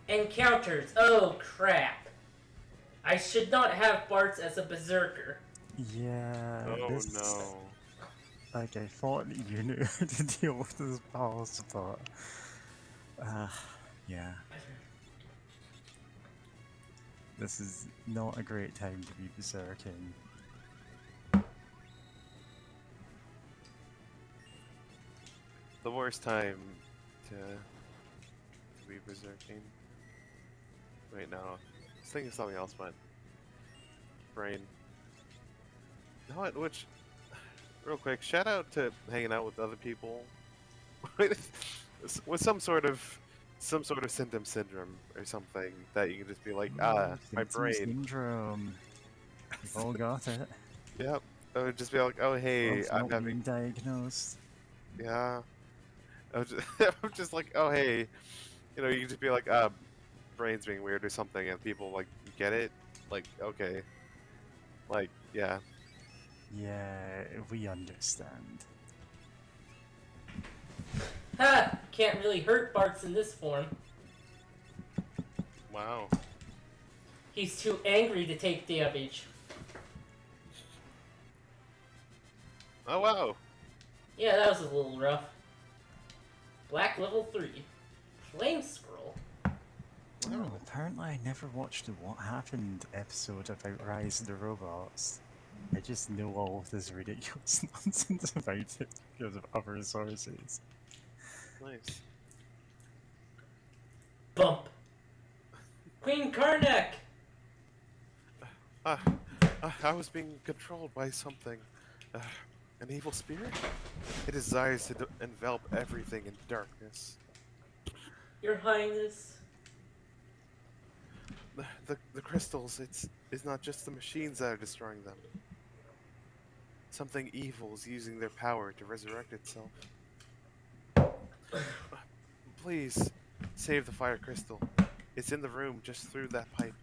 Encounters. Oh crap. I should not have Bart's as a berserker. Yeah. Oh this, no. Like, I thought that you knew how to deal with this boss, but. Yeah. This is not a great time to be berserking. The worst time to be berserking. Wait, no. I was thinking something else, but brain. You know what? Which, real quick, shout out to hanging out with other people with some sort of symptom syndrome or something that you can just be like, my Symptom brain. Syndrome. We've all got it. Yep. I would just be like, oh hey, It's I'm not having. being diagnosed. Yeah. I was just, I'm just like, oh hey, you know, you can just be like, brain's being weird or something, and people like get it, like okay, like yeah. Yeah, we understand. Ha! Can't really hurt Bart's in this form. Wow. He's too angry to take damage. Oh wow. Yeah, that was a little rough. Black level 3. Flame Scroll. Oh, apparently I never watched the What Happened episode about Rise of the Robots. I just know all of this ridiculous nonsense about it because of other sources. Nice. Bump. Queen Karnak! Ah, I was being controlled by something. Uh, an evil spirit? It desires to envelop everything in darkness. Your Highness. The crystals, it's not just the machines that are destroying them. Something evil is using their power to resurrect itself. Please, save the fire crystal. It's in the room just through that pipe.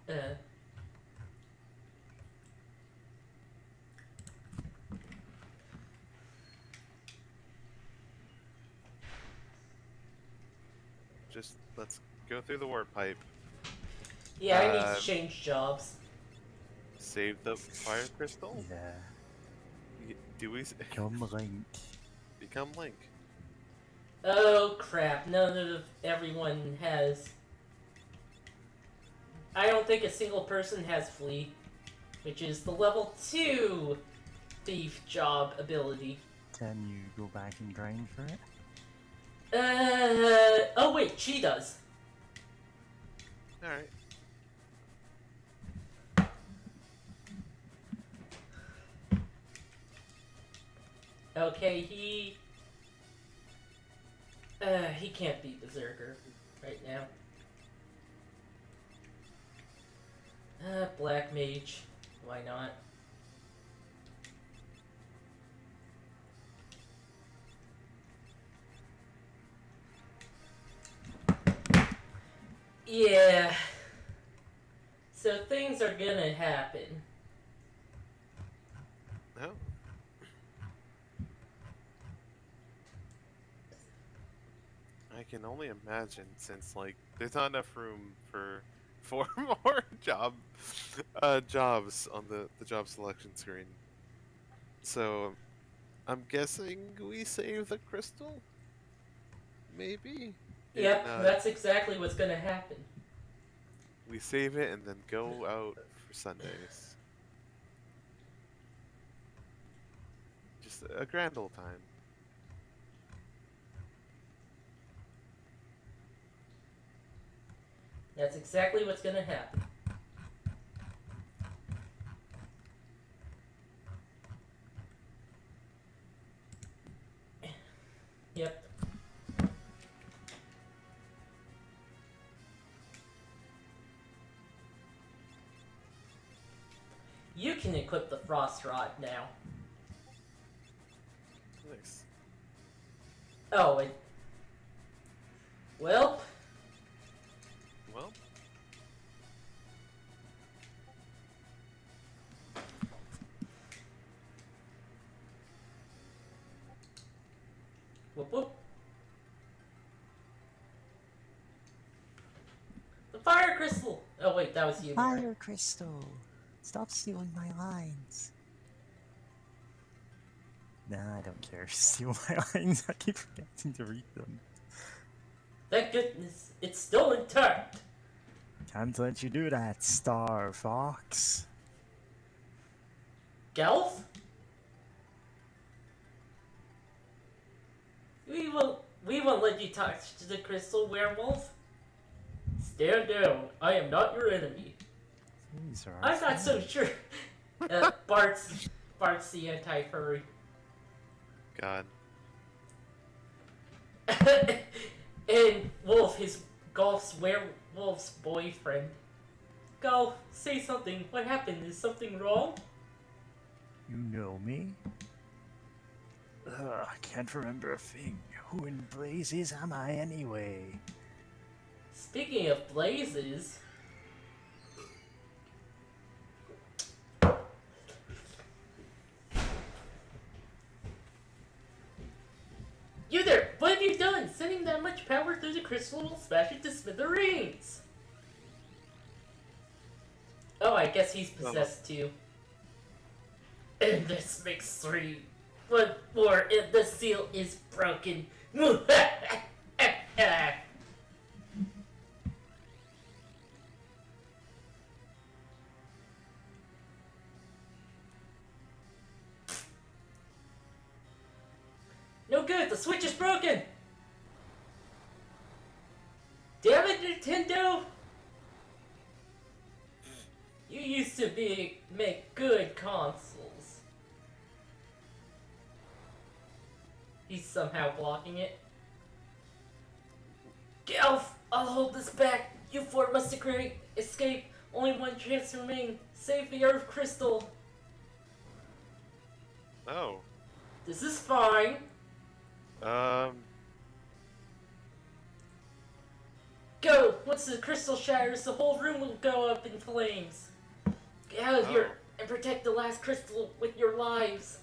Uh, Just let's go through the warp pipe. yeah, I need to change jobs. Save the fire crystal? Yeah. Do we Become Link. become Link? Oh crap, none of everyone has. I don't think a single person has Flee, which is the level 2 thief job ability. Can you go back and grind for it? Oh wait, she does. Alright. Okay, he can't beat Berserker right now. Black Mage, why not? Yeah. So things are gonna happen. No. I can only imagine since like there's not enough room for 4 more jobs on the job selection screen. So I'm guessing we save the crystal? Maybe? Yep, And, that's exactly what's gonna happen. we save it and then go out for Sundays. Just a grand old time. That's exactly what's gonna happen. Yep. You can equip the Frost Rod now. Nice. Oh, and... Well... Well, Whoop whoop. The Fire Crystal! Oh wait, that was you. Mary. Fire Crystal! Stop stealing my lines! Nah, I don't care. Steal my lines. I keep forgetting to read them. Thank goodness, it's still intact! Can't let you do that, Star Fox. Gelf? We won't let you touch the crystal, werewolf. Stand down. I am not your enemy. These are I'm not so sure. Bart's the anti-furry. God. And Wolf, Golf's werewolf's boyfriend. Golf, say something. What happened? Is something wrong? You know me? I can't remember a thing. Who in blazes am I anyway? Speaking of blazes... You there! What have you done? Sending that much power through the crystal will smash it to smithereens! Oh, I guess he's possessed too. And this makes 3. One more, and the seal is broken. No good, the Switch is broken! Damn it, Nintendo! You used to make good consoles. He's somehow blocking it. Gelf, I'll hold this back. You four must escape. Only one chance remains. Save the Earth Crystal. Oh. This is fine. Go! Once the crystal shatters, the whole room will go up in flames. Get out of here and protect the last crystal with your lives.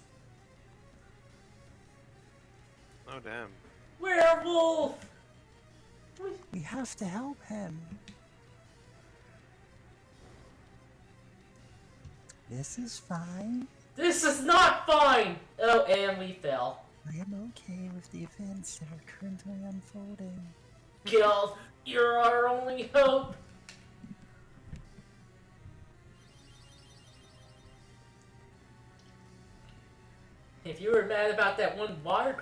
Oh, damn. Werewolf! We have to help him. This is fine. This is not fine! Oh, and we fell. I am okay with the events that are currently unfolding. Gelf, you're our only hope. If you were mad about that one water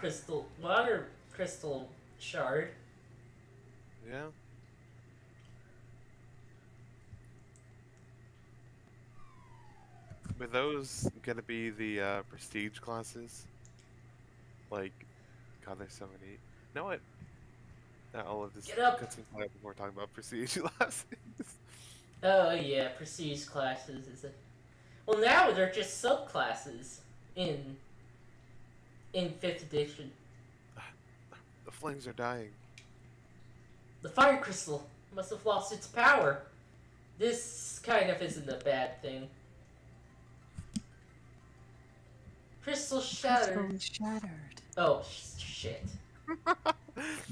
crystal shard. Yeah. Were those gonna be the prestige classes? Like, God, there's so many. You know what? All of this Get up. cutscene before we're talking about prestige classes. Oh yeah, prestige classes is it? Well, now they're just subclasses in 5th edition. The flames are dying. The fire crystal must have lost its power. This kind of isn't a bad thing. Crystal shattered. Crystal is shattered. Oh shit!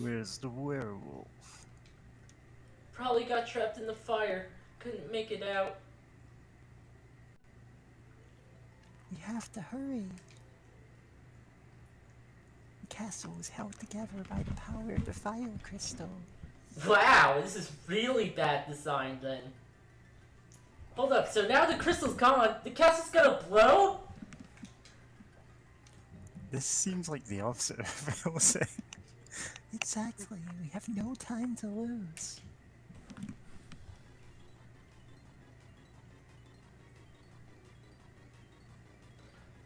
Where's the werewolf? Probably got trapped in the fire. Couldn't make it out. We have to hurry. The castle is held together by the power of the fire crystal. Wow, this is really bad design then. Hold up, so now the crystal's gone. The castle's gonna blow? This seems like the opposite of what I was saying. Exactly. We have no time to lose.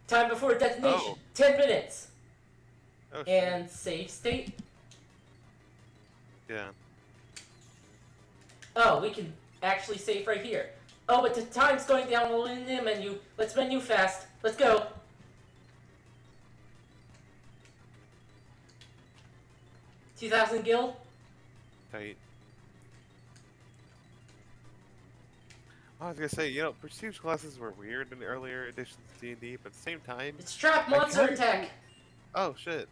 Time before detonation. Oh. 10 minutes. Oh, shit. And save state. Yeah. Oh, we can actually save right here. Oh, but the time's going down in the menu. Let's menu fast. Let's go. $2,000 gil. Tight. I was gonna say, you know, prestige classes were weird in earlier editions of D&D, but at the same time... It's trap monster attack. Oh, shit.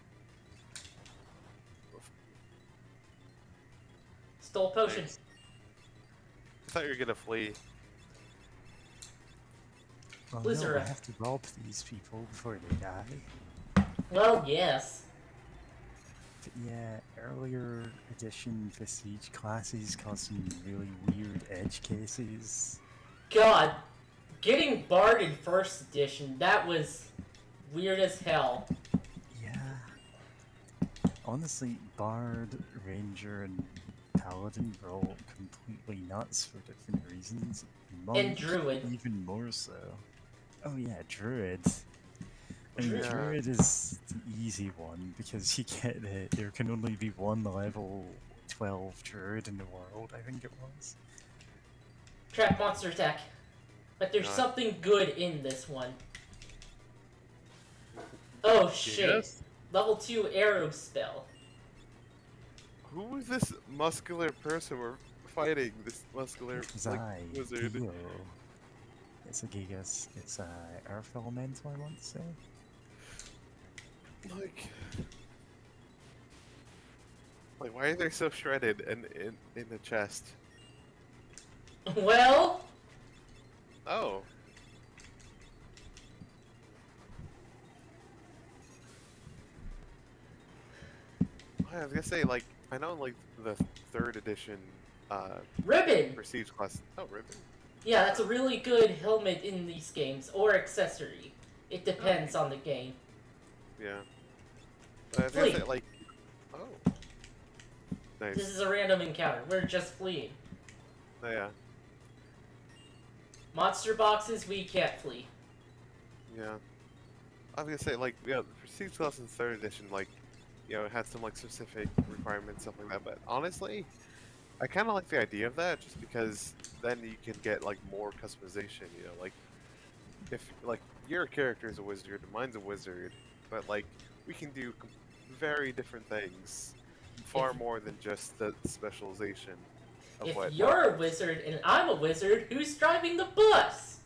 Stole potion. Thanks. I thought you were gonna flee. Well, Blizzard. no, I have to rob these people before they die. Well, yes. But yeah, earlier edition prestige classes caused some really weird edge cases. God, getting Bard in 1st edition, that was weird as hell. Yeah. Honestly, Bard, Ranger, and Paladin were all completely nuts for different reasons. Monk, Druid. even more so. Oh yeah, Druid. And Yeah. Druid is the easy one because you get there can only be one level 12 Druid in the world, I think it was. Trap monster attack. But there's Nice. something good in this one. Oh shit. Yes? Level 2 arrow spell. Who was this muscular person we're fighting? This muscular, like, Zai, wizard? Dio. It's a Gigas, it's a Earth Elemental, I want to say. Like, why are they so shredded and in the chest? Well, Oh. I was gonna say, like, I know, like, the 3rd edition, ribbon. prestige class. Oh, ribbon. Yeah, that's a really good helmet in these games, or accessory. It depends on the game. Yeah. I was gonna Flee! say, like, oh, This nice. is a random encounter. We're just fleeing. Oh, yeah, Monster boxes, we can't flee. yeah. I was gonna say, like, yeah, for Siege Class in 3rd edition, like, it had some, like, specific requirements, stuff like that, but honestly, I kind of like the idea of that, just because then you can get, like, more customization, like, if, like, your character is a wizard, mine's a wizard, but, like, we can do very different things, far If more than just the specialization of if what my you're a character. wizard and I'm a wizard, who's driving the bus?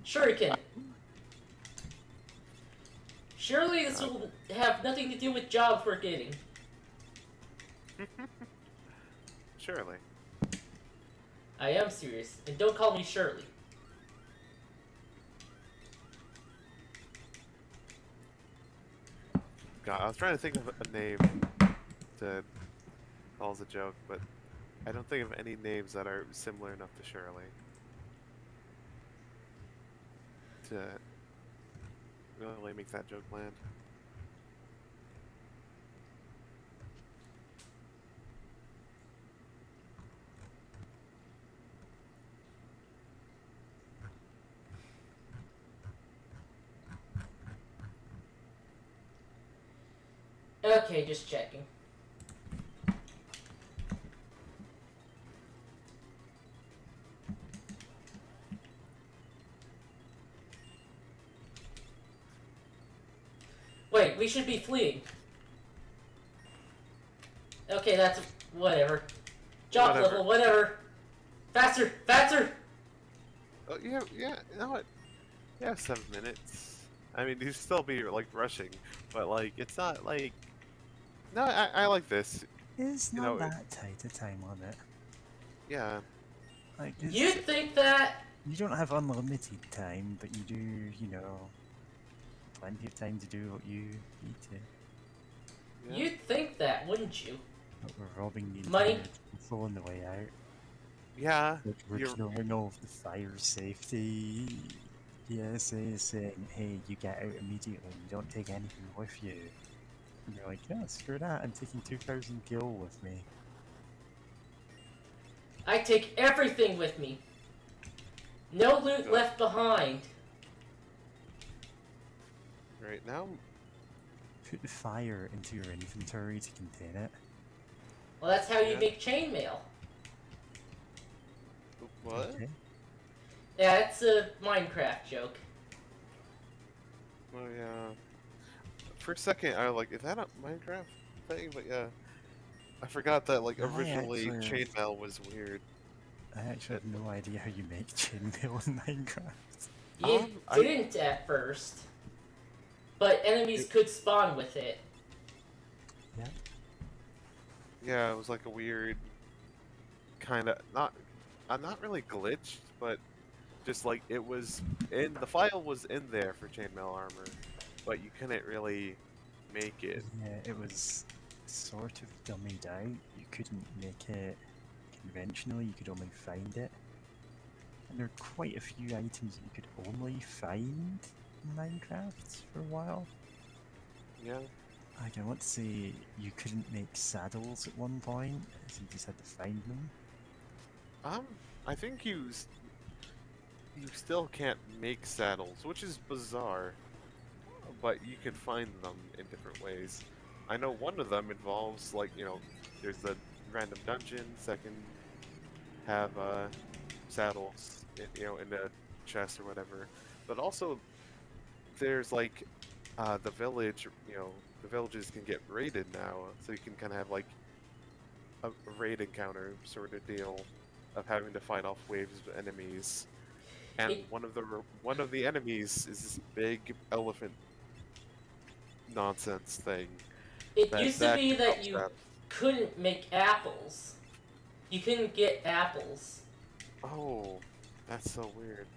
Shuriken. Surely this will have nothing to do with jobs we're getting. Surely. I am serious, and don't call me Shirley. God, I was trying to think of a name to call as a joke, but I don't think of any names that are similar enough to Shirley to really make that joke land. Okay, just checking. Wait, we should be fleeing. Okay, that's whatever. Job Whatever. level, whatever. Faster, faster! Oh, yeah, you know what? Yeah, 7 minutes. I mean, you'd still be, like, rushing, but, like, it's not, like... No, I like this. It's You not know, that tight a time limit. yeah. Like, You'd think that. you don't have unlimited time, but you do, plenty of time to do what you need to. Yeah. You'd think that, wouldn't you? But we're robbing the Money. entire floor on the way out. Yeah, Like, we're you're... knowing all of the fire safety. PSA is saying, hey, you get out immediately, you don't take anything with you. And you're like, yeah, screw that, I'm taking 2,000 gil with me. I take everything with me. No loot left behind. Right now, Put the fire into your inventory to contain it. Well, that's how you Yeah. make chainmail. what? Okay. Yeah, it's a Minecraft joke. Oh, yeah. For a second, I was like, is that a Minecraft thing? But yeah. I forgot that, like, I originally actually- chainmail was weird. I actually have no idea how you make chainmail in Minecraft. You I- didn't at first. But enemies could spawn with it. Yeah, it was like a weird kind of not really glitched, but just like it was in the file was in there for chainmail armor, but you couldn't really make it. Yeah, it was sort of dummied out. You couldn't make it conventionally, you could only find it. And there are quite a few items that you could only find in Minecraft for a while. Yeah. Like, I want to say you couldn't make saddles at one point, so you just had to find them. I think you still can't make saddles, which is bizarre, but you can find them in different ways. I know one of them involves, like, there's the random dungeons that can have saddles, in a chest or whatever. But also, there's like the village. The villages can get raided now, so you can kind of have like a raid encounter sort of deal of having to fight off waves of enemies. And one of the enemies is this big elephant nonsense thing. It used to be that you that- couldn't make apples. You couldn't get apples. Oh, that's so weird.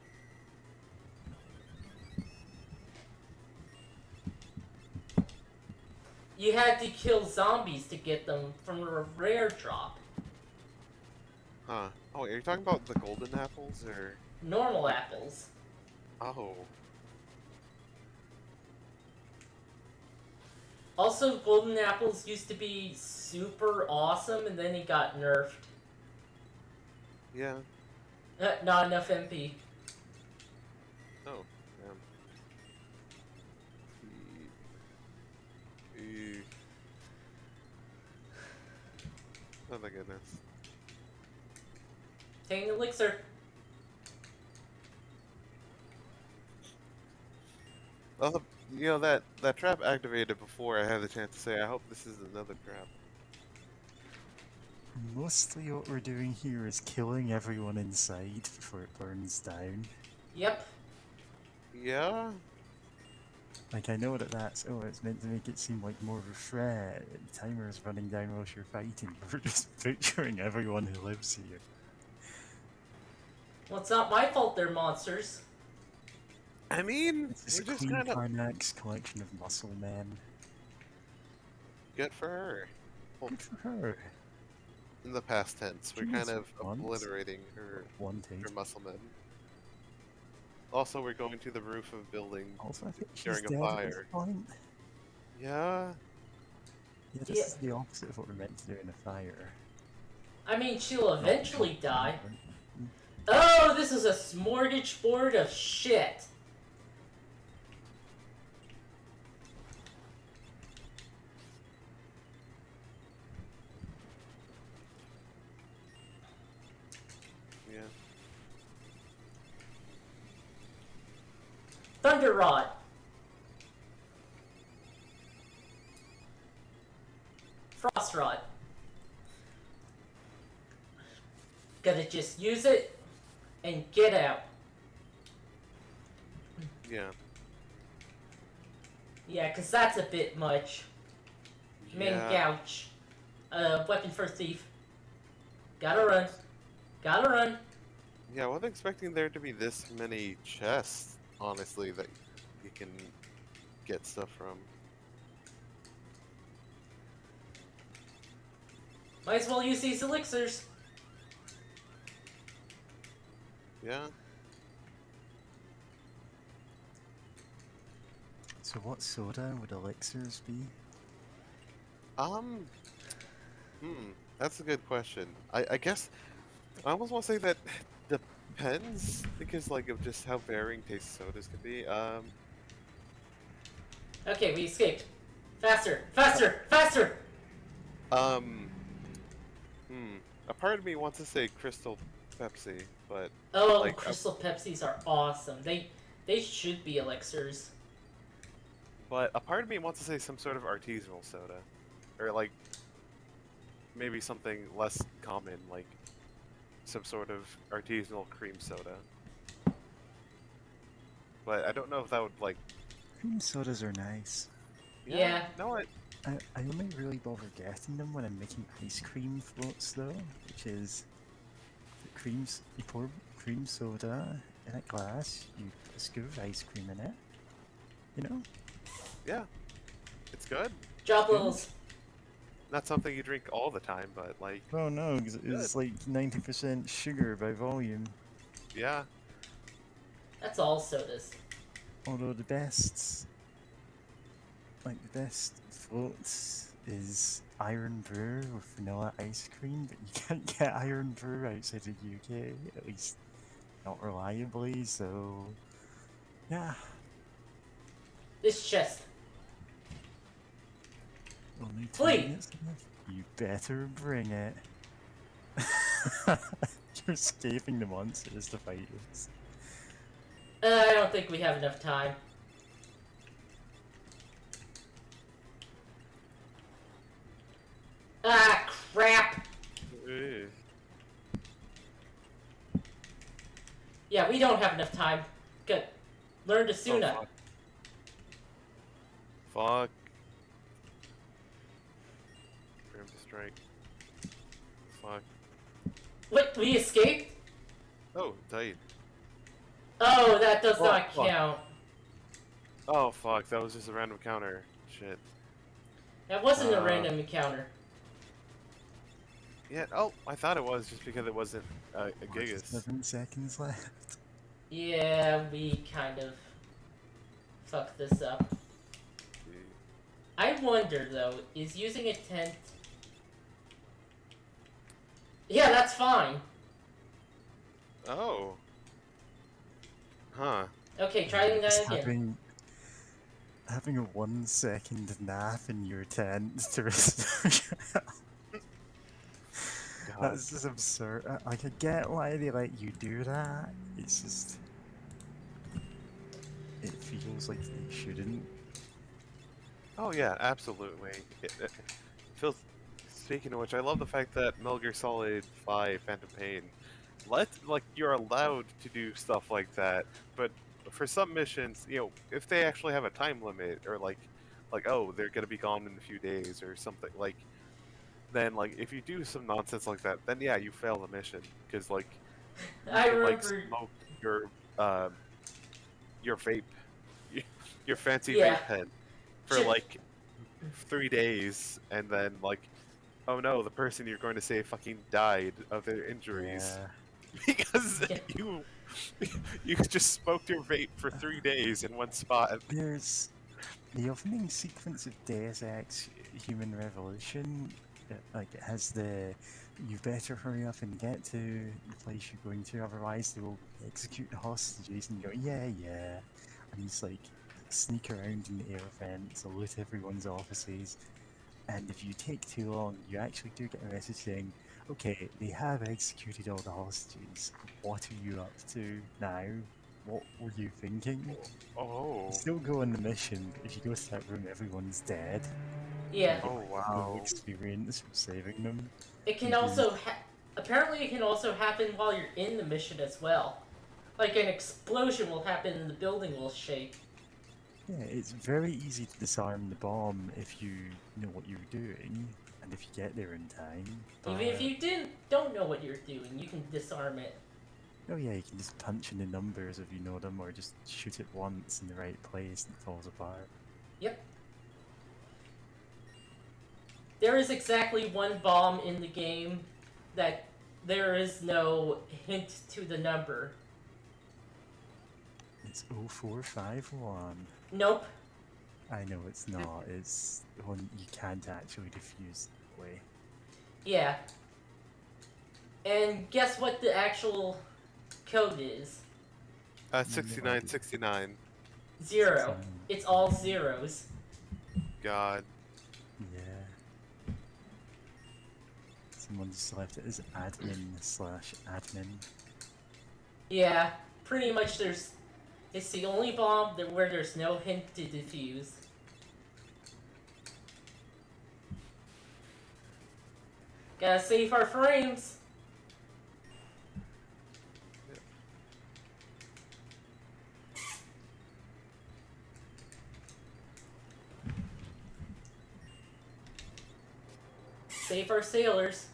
You had to kill zombies to get them from a rare drop. Huh. Oh, are you talking about the golden apples, or? Normal apples. Oh. Also, golden apples used to be super awesome, and then he got nerfed. Yeah. Not enough MP. Oh, damn. E- Oh my goodness. Take an elixir. Well, you know that trap activated before I had the chance to say. I hope this is another trap. Mostly what we're doing here is killing everyone inside before it burns down. Yep. Yeah. Like, I know that that's, oh, it's meant to make it seem like more of a threat. The timer is running down while you're fighting. We're just butchering everyone who lives here. Well, it's not my fault they're monsters. I mean, It's we a just Queen kind of Karnak's collection of muscle men. good for her. Well, Good for her. in the past tense, we're She kind was of once obliterating her wanted. muscle men. Also, we're going to the roof of a building Also, I think she's during a dead at this fire. point. Yeah. Yeah, this is the opposite of what we're meant to do in a fire. I mean, she'll eventually Not- die. Oh, this is a smorgasbord of shit. Yeah. Thunder Rod. Frost Rod. Gotta just use it and get out. Yeah. Yeah, because that's a bit much. Main Yeah. gouge. Weapon for thief. Gotta run. Gotta run. Yeah, I wasn't expecting there to be this many chests, honestly, that you can get stuff from. Might as well use these elixirs. Yeah. So what soda would elixirs be? That's a good question. I guess I almost want to say that depends because like of just how varying taste sodas can be. Okay, we escaped. Faster! Faster! Faster! Um, a part of me wants to say Crystal Pepsi, but Oh, like, Crystal Pepsis are awesome. They should be elixirs. but a part of me wants to say some sort of artisanal soda, or like maybe something less common, like some sort of artisanal cream soda. But I don't know if that would like. Cream sodas are nice. Yeah. No, I only really bother getting them when I'm making ice cream floats though, which is the creams, you pour cream soda in a glass, you put a scoop of ice cream in it, you know? yeah, it's good. Job levels. Not something you drink all the time, but like, Oh no, 'cause it's like 90% sugar by volume. yeah, That's all sodas. Although the best floats is Iron Brew with vanilla ice cream, but you can't get Iron Brew outside the UK, at least not reliably, so yeah. This chest. Only 2 Flee! minutes left. You better bring it. You're escaping the monsters to fight us. I don't think we have enough time. Ah, crap! eh. Yeah, we don't have enough time. Good. Learn to Oh, Suna. fuck. Fuck. Grab the strike. Fuck. Wait, we escaped? Oh, tight. Oh, that does Oh, not fuck. count. Oh fuck, that was just a random counter. Shit. That wasn't a random encounter. Yeah, oh, I thought it was just because it wasn't a Gigas. 7 seconds left. Yeah, we kind of fucked this up. I wonder though, is using a tent... Yeah, that's fine. Oh. Huh. Okay, try Just that again. having a 1 second nap in your tent to restore your God. That's just absurd. Like, I get why they let you do that. It's just... It feels like they shouldn't. Oh yeah, absolutely. It feels. Speaking of which, I love the fact that Metal Gear Solid 5 Phantom Pain you're allowed to do stuff like that, but for some missions, if they actually have a time limit or oh, they're gonna be gone in a few days or something then if you do some nonsense like that, then yeah, you fail the mission because you I can remember... smoke um your vape, your fancy Yeah. vape pen for Ch- 3 days, and then oh no, the person you're going to save fucking died of their injuries Yeah. because Yeah. you just smoked your vape for 3 days in one spot. There's the opening sequence of Deus Ex Human Revolution. It has the "you better hurry up and get to the place you're going to, otherwise they will execute the hostages," and you go, yeah, yeah. And he's sneak around in the air vents, loot everyone's offices, and if you take too long, you actually do get a message saying, okay, they have executed all the hostages. What are you up to now? What were you thinking? You Oh, still go on the mission, but if you go to that room, everyone's dead. Yeah. You get oh no wow. experience from saving them. It can You do, also apparently it can also happen while you're in the mission as well. Like an explosion will happen and the building will shake. yeah, it's very easy to disarm the bomb if you know what you're doing, and if you get there in time. Even if But you don't know what you're doing, you can disarm it. oh yeah, you can just punch in the numbers if you know them, or just shoot it once in the right place and it falls apart. Yep. There is exactly one bomb in the game that there is no hint to the number. It's 0451. Nope. I know it's not, it's one you can't actually defuse that way. Yeah. And guess what the actual code is? 6969. 0. It's all zeros. God. Yeah. Someone just left it as admin/admin. Yeah, pretty much it's the only bomb where there's no hint to defuse. Gotta save our frames. Save our sailors.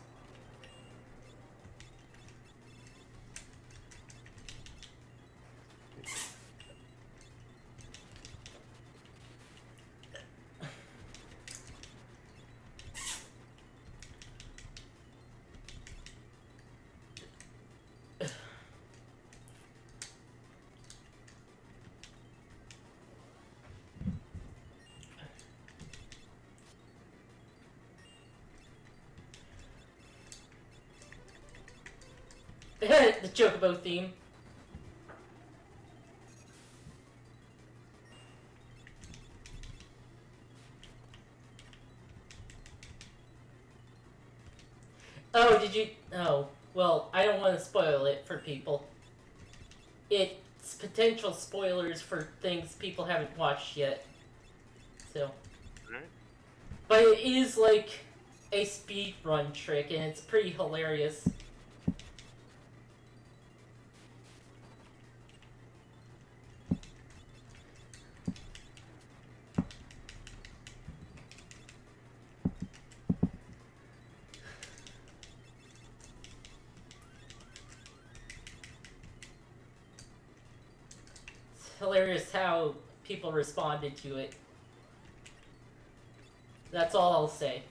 The Chocobo theme. Oh, did you... Oh, well, I don't want to spoil it for people. It's potential spoilers for things people haven't watched yet. So... Alright. But it is like a speedrun trick, and it's pretty hilarious. It's hilarious how people responded to it. That's all I'll say.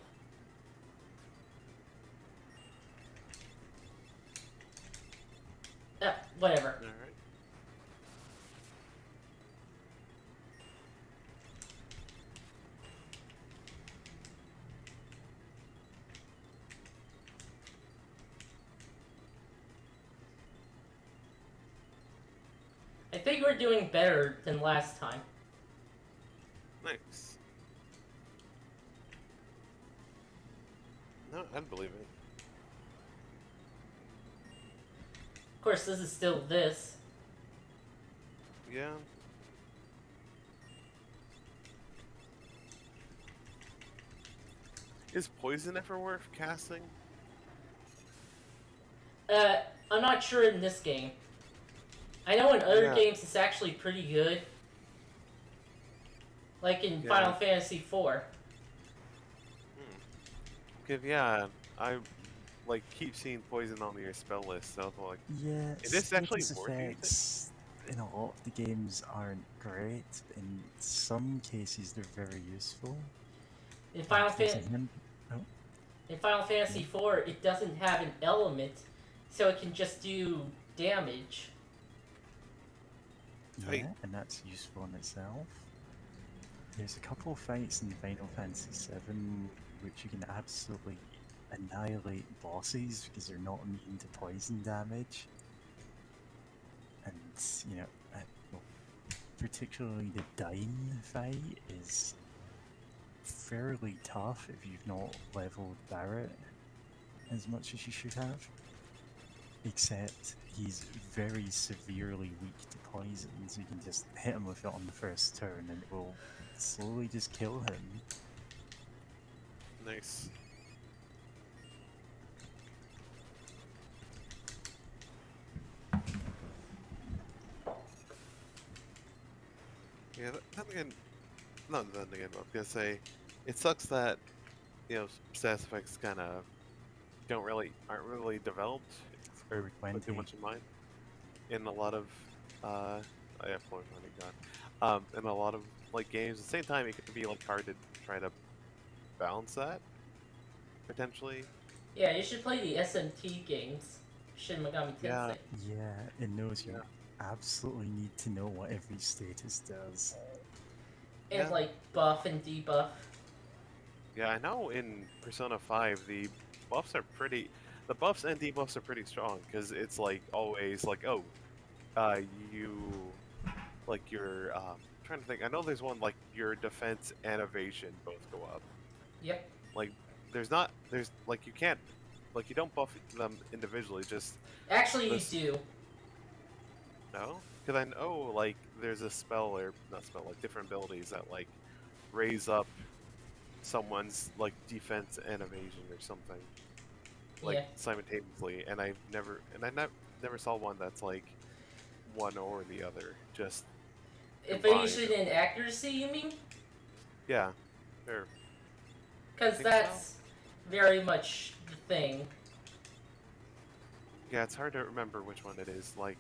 Whatever. Alright. I think we're doing better than last time. Nice. No, I'd believe it. Of course, this is still this. Yeah. Is poison ever worth casting? I'm not sure in this game. I know in other Yeah. games it's actually pretty good. Like in Yeah. Final Fantasy IV. Cause yeah, I like keep seeing poison on your spell list, so I'm like, Yeah, is this actually status working? effects in a lot of the games aren't great. In some cases, they're very useful. In Final, There's a Fan- hand- oh, in Final Fantasy IV, it doesn't have an element, so it can just do damage. Hey. yeah, and that's useful in itself. There's a couple of fights in Final Fantasy VII which you can absolutely annihilate bosses because they're not immune to poison damage. And, you know, well, particularly the Dine fight is fairly tough if you've not leveled Barrett as much as you should have. Except he's very severely weak to poison, so you can just hit him with it on the first turn and it will slowly just kill him. Nice. Yeah, then again, not then again, I was gonna say, it sucks that, status effects kind of aren't really developed or put too 20. much in mind in a lot of, I have floor running gone. In a lot of like games, at the same time, it can be like hard to try to balance that potentially. Yeah, you should play the SMT games. Shin Megami Tensei. Yeah. Yeah, in those you Yeah. absolutely need to know what every status does. And Yeah. like buff and debuff. Yeah, I know in Persona 5 the buffs are pretty, the buffs and debuffs are pretty strong because it's like always like, oh, you, like your, trying to think, I know there's one like your defense and evasion both go up. Yep. Like, there's like you can't, like you don't buff them individually, just, Actually, This- you do. no? Because I know like there's a spell, or not spell, like different abilities that like raise up someone's like defense and evasion or something like Yeah. simultaneously, and I never saw one that's like one or the other, just Evasion and accuracy, you mean? yeah, sure. Because Think so. that's very much the thing. Yeah, it's hard to remember which one it is. Like,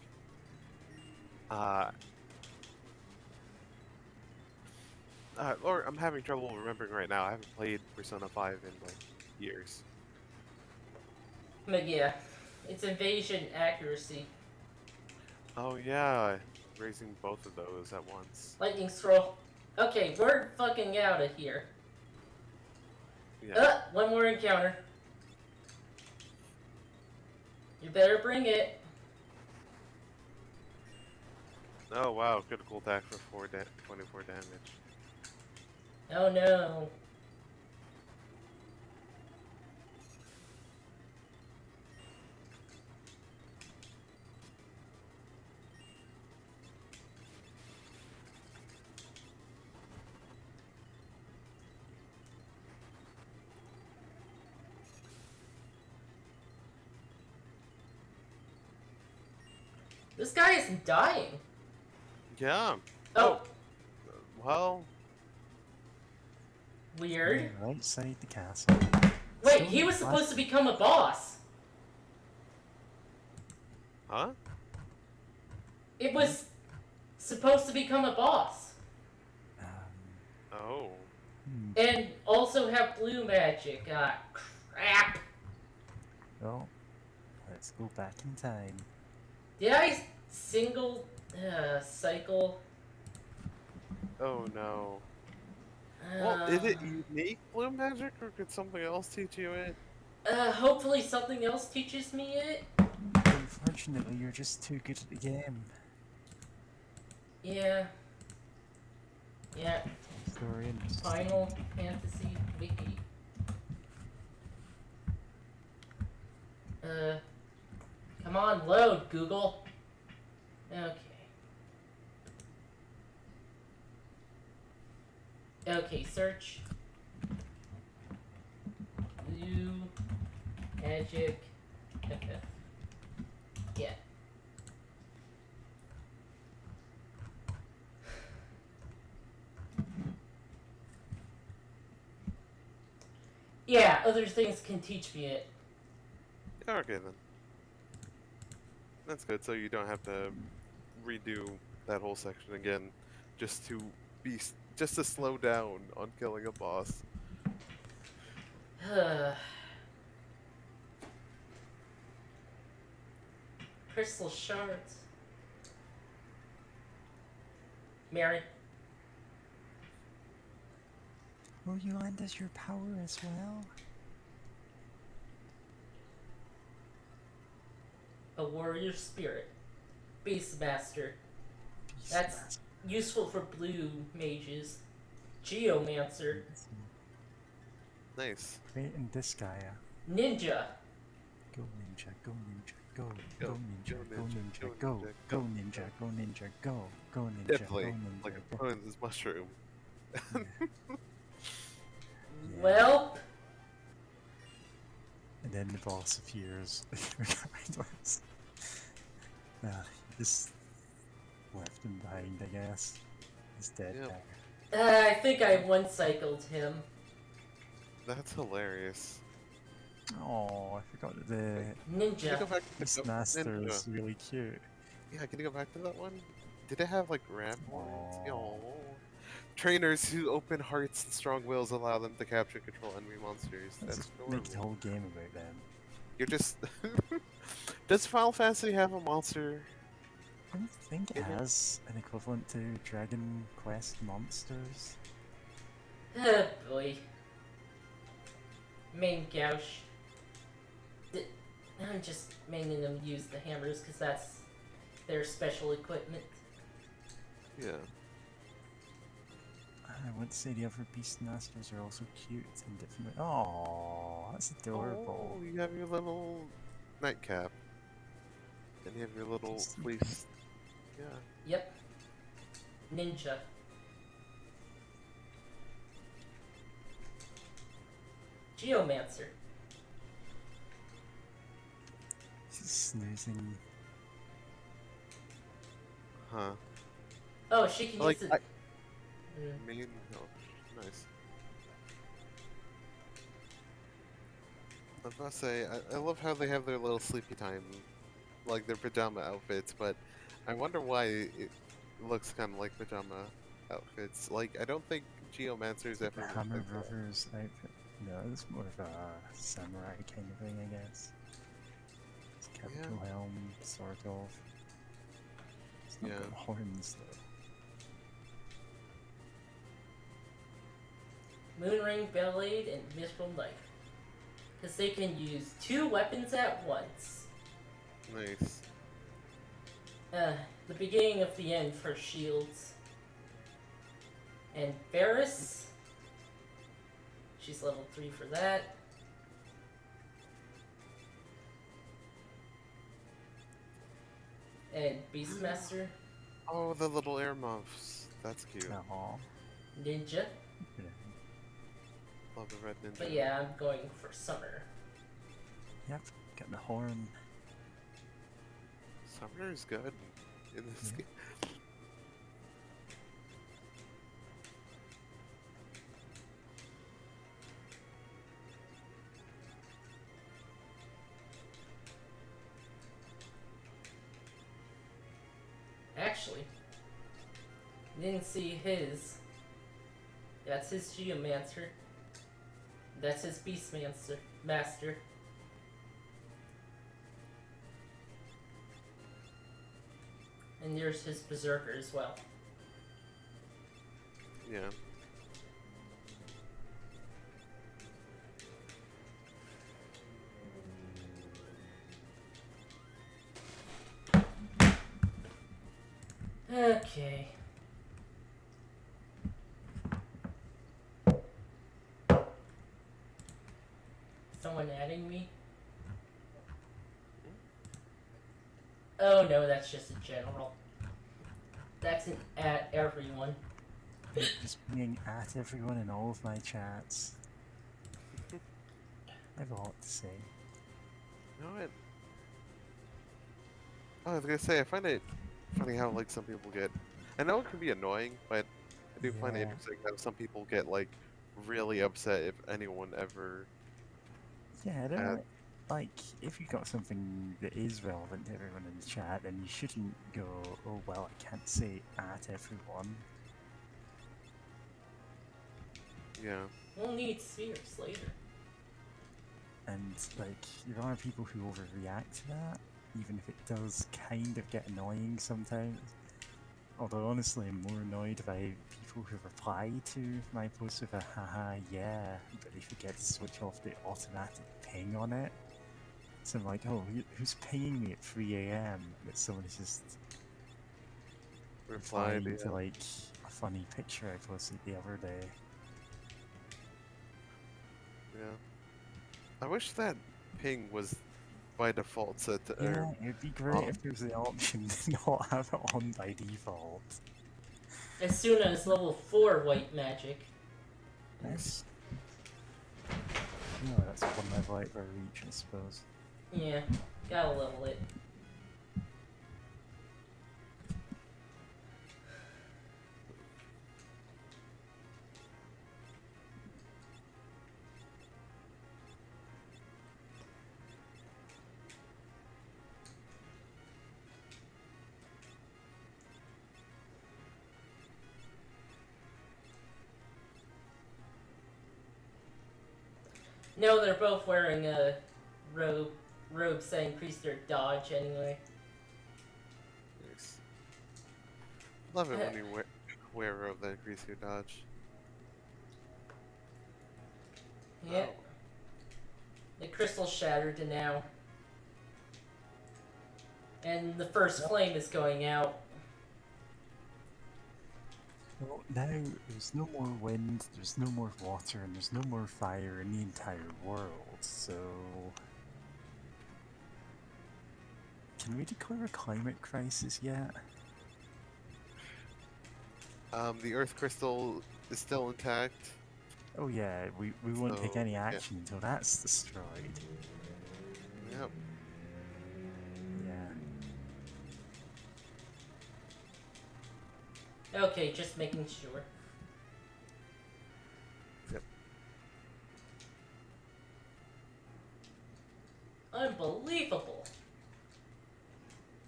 or I'm having trouble remembering right now. I haven't played Persona 5 in like years. But yeah, it's evasion accuracy. Oh yeah, raising both of those at once. Lightning scroll. Okay, we're fucking out of here. Yeah. One more encounter. You better bring it. Oh wow, critical attack for 24 damage. Oh no. This guy isn't dying. Yeah. Oh, Well, weird. You're outside the castle. Wait, he was supposed to become a boss. huh? It was supposed to become a boss. Oh. And also have blue magic. Crap. Well, let's go back in time. Did I cycle? Oh no. Well, is it unique blue magic, or could something else teach you it? Hopefully something else teaches me it. Unfortunately, you're just too good at the game. Yeah. Yeah. Historian. Final Fantasy Wiki. Come on, load, Google. Okay. Okay, search. Blue Magic FF. Yeah. Yeah, other things can teach me it. Okay then. That's good. So you don't have to redo that whole section again, just to just to slow down on killing a boss. Crystal shards. Mary. Will you lend us your power as well? A warrior spirit. Beastmaster. Beast That's Master. useful for blue mages. Geomancer. Nice. Great in this guy. Ninja. Go ninja, go ninja, go, Go, go ninja, go go ninja, ninja, go go, ninja, go go. ninja, go ninja, go, go ninja, Definitely. go ninja, Like go. a Poland's mushroom. Yeah. Well, And then the boss appears regardless. He just left him behind, I guess. He's dead Yep. now. I think I one-cycled him. That's hilarious. Oh, I forgot that the Can you go Ninja. back to the Beastmaster Ninja? is really cute. Yeah, can you go back to that one? Did it have like ram horns? Aw. Yo. Trainers who open hearts and strong wills allow them to capture and control enemy monsters. Let's That's just make the adorable. whole game about them. You're just. Does Final Fantasy have a monster? I don't think it In it? has an equivalent to Dragon Quest Monsters. Oh boy. Main gouge. I'm just making them use the hammers because that's their special equipment. Yeah. I would say the other Beastmasters are also cute in different ways. Oh, that's adorable. Oh, you have your little nightcap. And you have your little Just- fleece. Yeah. Yep. Ninja. Geomancer. She's snoozing. Huh. Oh, she can Like, use it. I mean, oh, nice. I was about to say, I love how they have their little sleepy time, like their pajama outfits, but I wonder why it looks kind of like pajama outfits. Like, I don't think Geomancer's ever The looked Hammer like that. Brothers outfit. No, it's more of a samurai kind of thing, I guess. It's capital helm, sort of. It's not Yeah. got horns though. Moonring Blade and Mithril Knife. Because they can use 2 weapons at once. Nice. The beginning of the end for shields. And Varys. She's level 3 for that. And Beastmaster. Oh, the little air muffs. That's cute. Aw. Ninja. Yeah. Love the red ninja. But yeah, I'm going for Summer. Yep, got the horn. Summoner's good in this Yeah. game. Actually, didn't see his. That's his Geomancer. That's his Beastmaster. Master. And there's his Berserker as well. Yeah. Okay. Oh no, that's just a general. That's an at everyone. Just being at everyone in all of my chats. I have a lot to say. No, I was gonna say, I find it funny how like some people get. I know it can be annoying, but I do find it Yeah. interesting how some people get like really upset if anyone ever. Yeah, I don't Uh, know. Like, if you got something that is relevant to everyone in the chat, then you shouldn't go, oh well, I can't say at everyone. yeah, We'll need spheres later. And, like, there are people who overreact to that, even if it does kind of get annoying sometimes. Although, honestly, I'm more annoyed by people who reply to my post with a haha, yeah, but they forget to switch off the automatic ping on it. So I'm like, oh, who's pinging me at 3 a.m? That someone is just replied. replying to, Yeah, like, a funny picture I posted the other day. yeah. I wish that ping was by default set to Yeah, it'd be great off. if there was the option to not have it on by default. As soon as level 4 white magic. That's, no, that's one level out of our reach, I suppose. Yeah, gotta level it. No, they're both wearing a robes that increase their dodge anyway. Nice. Love it when you wear a robe that increases your dodge. Yeah. Oh. The crystal shattered now. And the first flame is going out. Well, now there's no more wind, there's no more water, and there's no more fire in the entire world, so... Can we declare a climate crisis yet? The Earth crystal is still intact. Oh yeah, we won't take So, any yeah. action until that's destroyed. Yep. Yeah. Okay, just making sure. Yep. Unbelievable.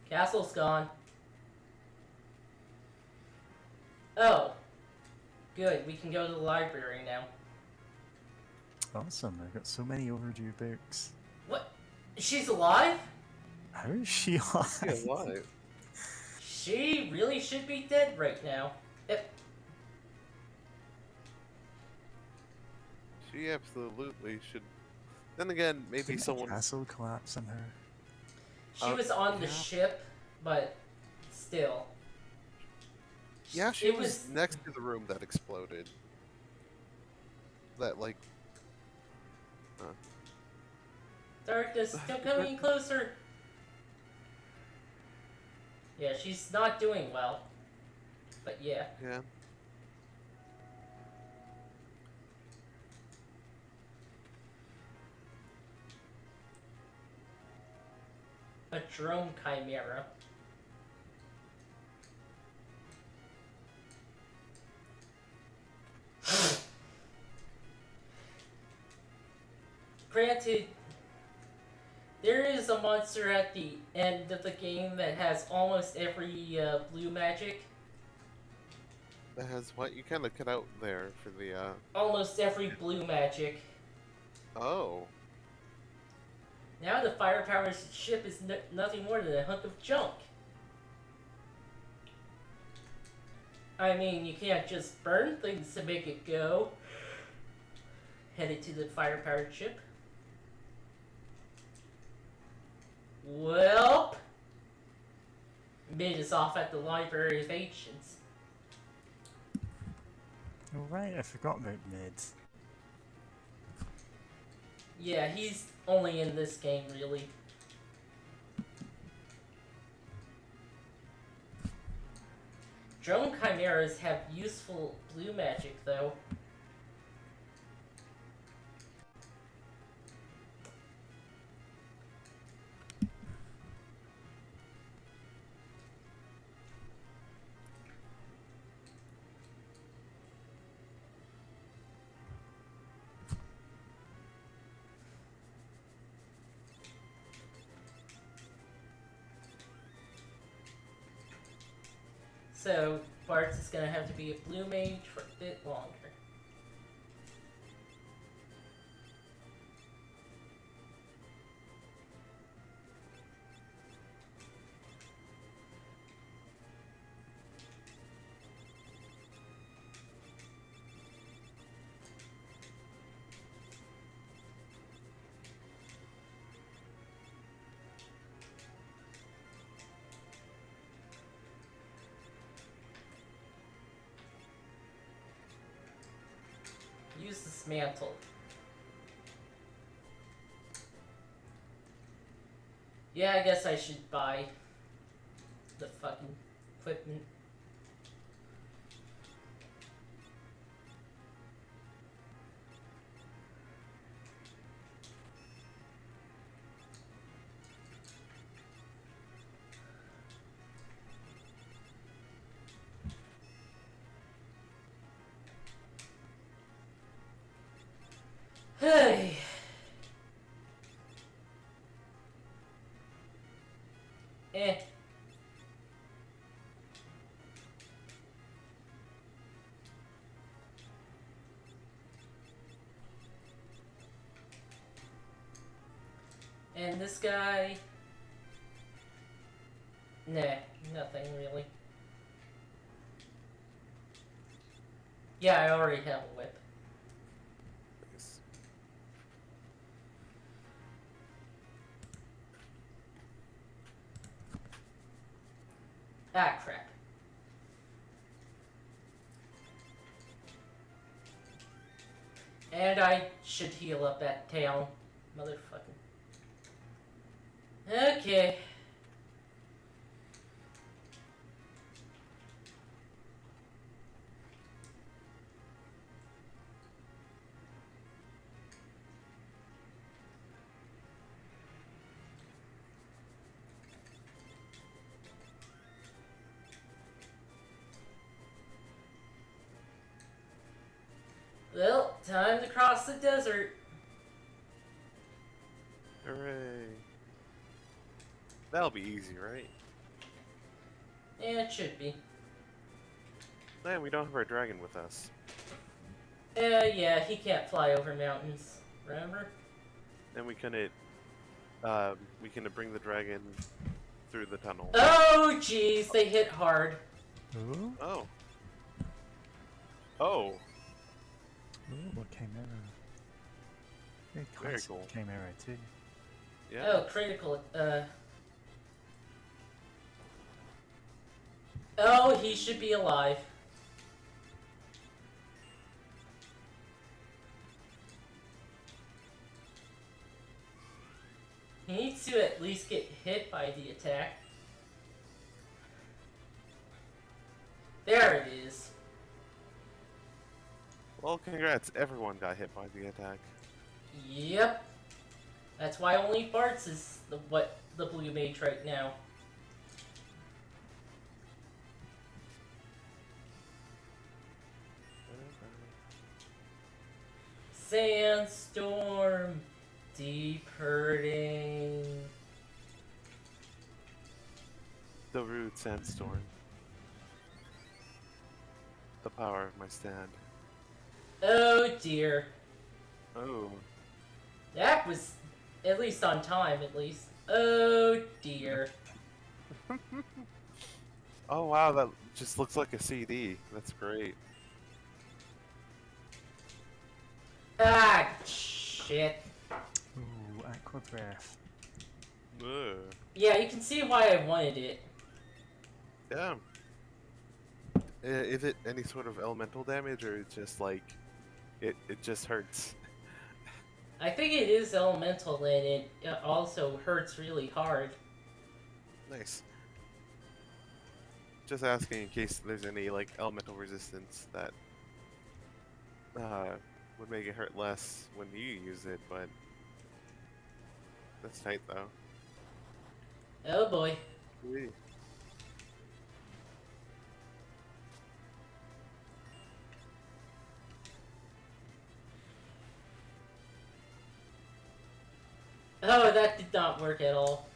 Castle's gone. Oh. Good, we can go to the library now. Awesome, I've got so many overdue books. What? She's alive? How is she alive? Yeah, alive. She really should be dead right now. She absolutely should. Then again, maybe Didn't someone. the castle collapse on her? She was on the ship, but still. Yeah, she It was next to the room that exploded. That, like. Darkness, still coming closer. Yeah, she's not doing well. But yeah. Yeah. A drone chimera. Granted, there is a monster at the end of the game that has almost every blue magic. That has what? You kind of cut out there for the, Almost every blue magic. Oh. Now the firepower ship is nothing more than a hunk of junk. I mean, you can't just burn things to make it go. Headed to the fire-powered ship. Welp. Mid is off at the Library of Ancients. Oh right, I forgot about Mid. Yeah, he's only in this game, really. Drone chimeras have useful blue magic, though. So, Bart's is gonna have to be a blue mage for a bit longer. Use this mantle. Yeah, I guess I should buy the fucking equipment. Hey. Eh. And this guy... Nah, nothing really. Yeah, I already have a whip. Nice. Ah, crap. And I should heal up that tail. Motherfucking. Okay. Well, time to cross the desert. Hooray. That'll be easy, right? Yeah, it should be. Man, we don't have our dragon with us. Yeah, he can't fly over mountains. Remember? And we couldn't bring the dragon through the tunnel. Oh, jeez, they hit hard. Oh? Oh. Oh. Oh, what chimera? Very Very classic cool. chimera too. Yeah. Oh, critical. Oh, he should be alive. He needs to at least get hit by the attack. There it is. Well, congrats. Everyone got hit by the attack. Yep. That's why only Bart's is the blue mage right now. Sandstorm. Deep hurting. The rude sandstorm. The power of my stand. Oh dear. Oh. That was at least on time, at least. Oh dear. Oh wow, that just looks like a CD. That's great. Ah, shit. Ooh, aqua breath. Ugh. Yeah, you can see why I wanted it. Yeah. Is it any sort of elemental damage, or it's just like it just hurts? I think it is elemental and it also hurts really hard. Nice. Just asking in case there's any like elemental resistance that would make it hurt less when you use it, but that's tight though. Oh boy. Whee. Oh, that did not work at all.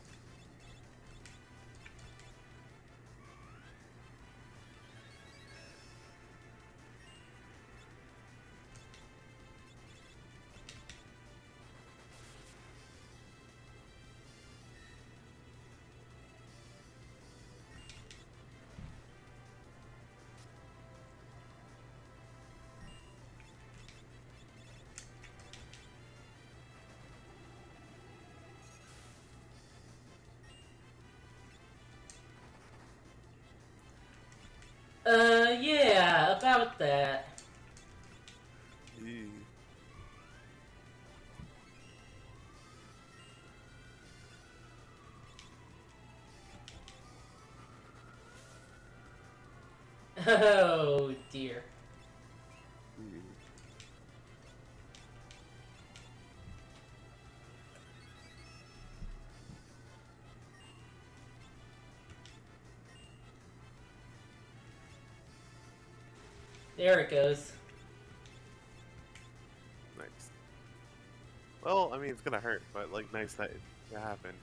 Yeah, about that. Eee. Oh dear. Eee. There it goes. Nice. Well, I mean, it's gonna hurt, but like, nice that it happened.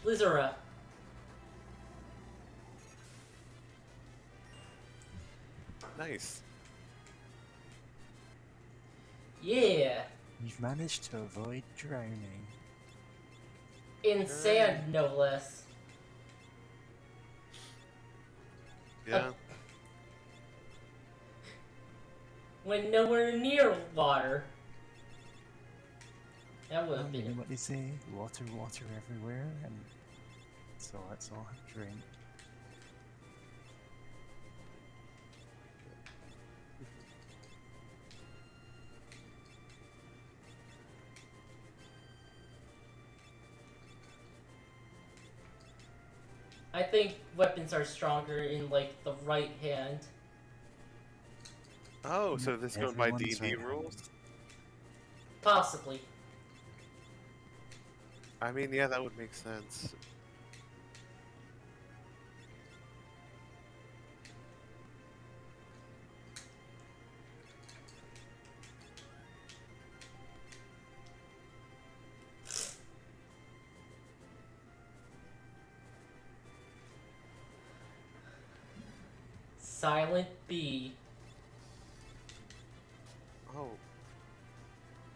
Lizera. Nice. Yeah. You've managed to avoid drowning. In sand, no less. Yeah. When nowhere near water. That would Well, have you know been. what they say? Water, water everywhere, and so let's all have a drink. I think weapons are stronger in, like, the right hand. Oh, so this going by Everyone's D&D right-handed. rules? Possibly. I mean, yeah, that would make sense. Silent B. Oh,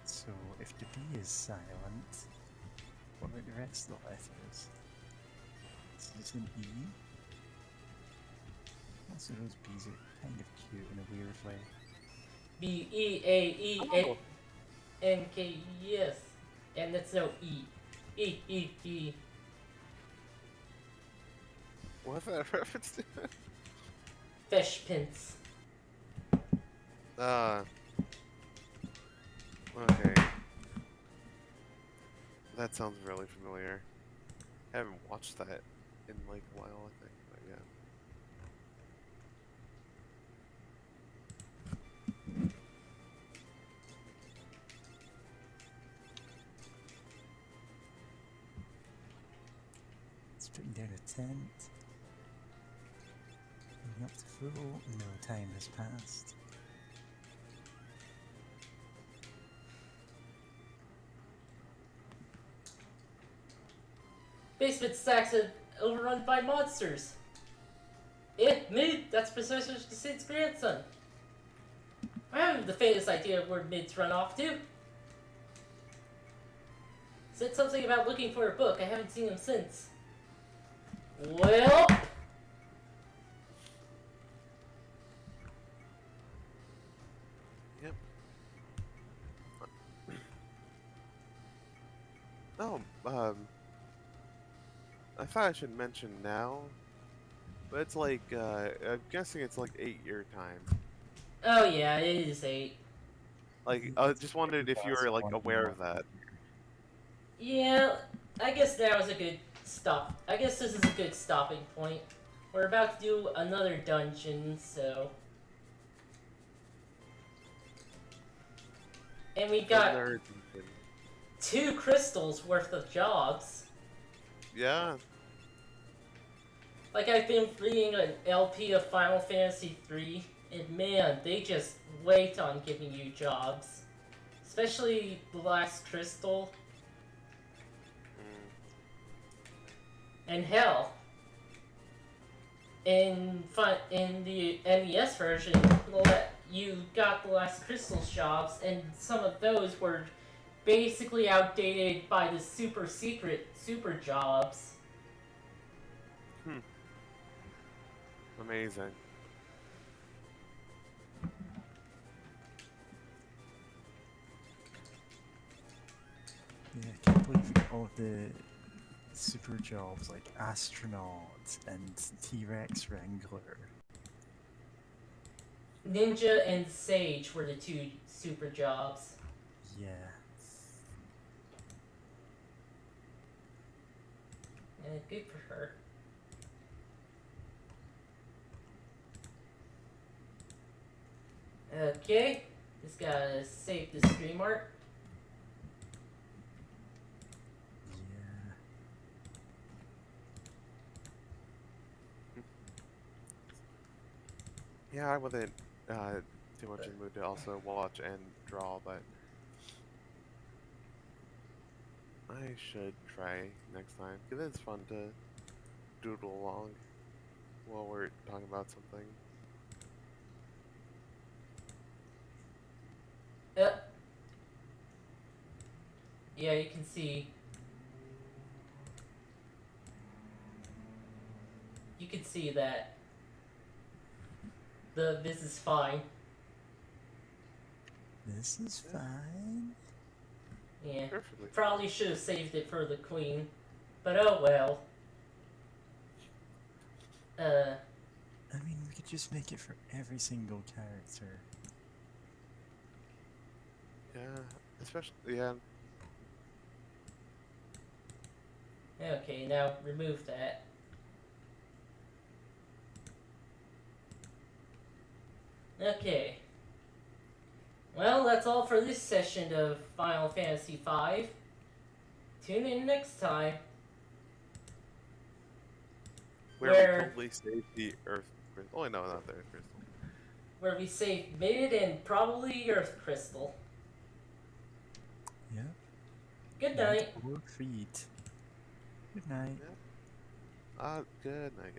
So if the B is silent, what about the rest of the letters? So it's an E. Also, those B's are kind of cute in a weird way. B-E-A-E-N-K, yes. And that's no E. E. what's that reference to? Fish pins. Okay. That sounds really familiar. I haven't watched that in like a while, I think, but yeah. It's putting down a tent. Moving up to full. No time has passed. Basement stacks are overrun by monsters. Mid, that's Professor Sid's grandson. I have the faintest idea of where Mid's run off to. Said something about looking for a book. I haven't seen him since. Well, Yep. Oh, I thought I should mention now, but it's like, I'm guessing it's like 8-year time. oh yeah, it is 8. Like, I just wondered if you were like aware of that. Yeah, I guess that was a good stop. I guess this is a good stopping point. We're about to do another dungeon, so. And we got Another- 2 crystals worth of jobs. Yeah. Like, I've been reading an LP of Final Fantasy III, and man, they just wait on giving you jobs. Especially the last crystal. And hell, in the NES version, you got the last crystals jobs, and some of those were basically outdated by the super secret super jobs. Amazing. Yeah, I can't believe all of the super jobs like astronaut and T-Rex wrangler. Ninja and Sage were the 2 super jobs. Yeah. Good for her. Okay, just gotta save the stream art. Yeah, I wasn't too much in the mood to also watch and draw, but I should try next time because it's fun to doodle along while we're talking about something. Yeah, you can see. You can see that this is fine. This is fine. Yeah, Perfectly. probably should have saved it for the queen, but oh well. I mean, we could just make it for every single character. Yeah, especially yeah. Okay, now remove that. Okay. Well, that's all for this session of Final Fantasy V. Tune in next time. Where we totally saved the Earth Crystal. Oh no, not the Earth Crystal. Where we save Mid and probably Earth Crystal. Yeah. Good night. Or feet. Good night. Yeah. Good night, y'all.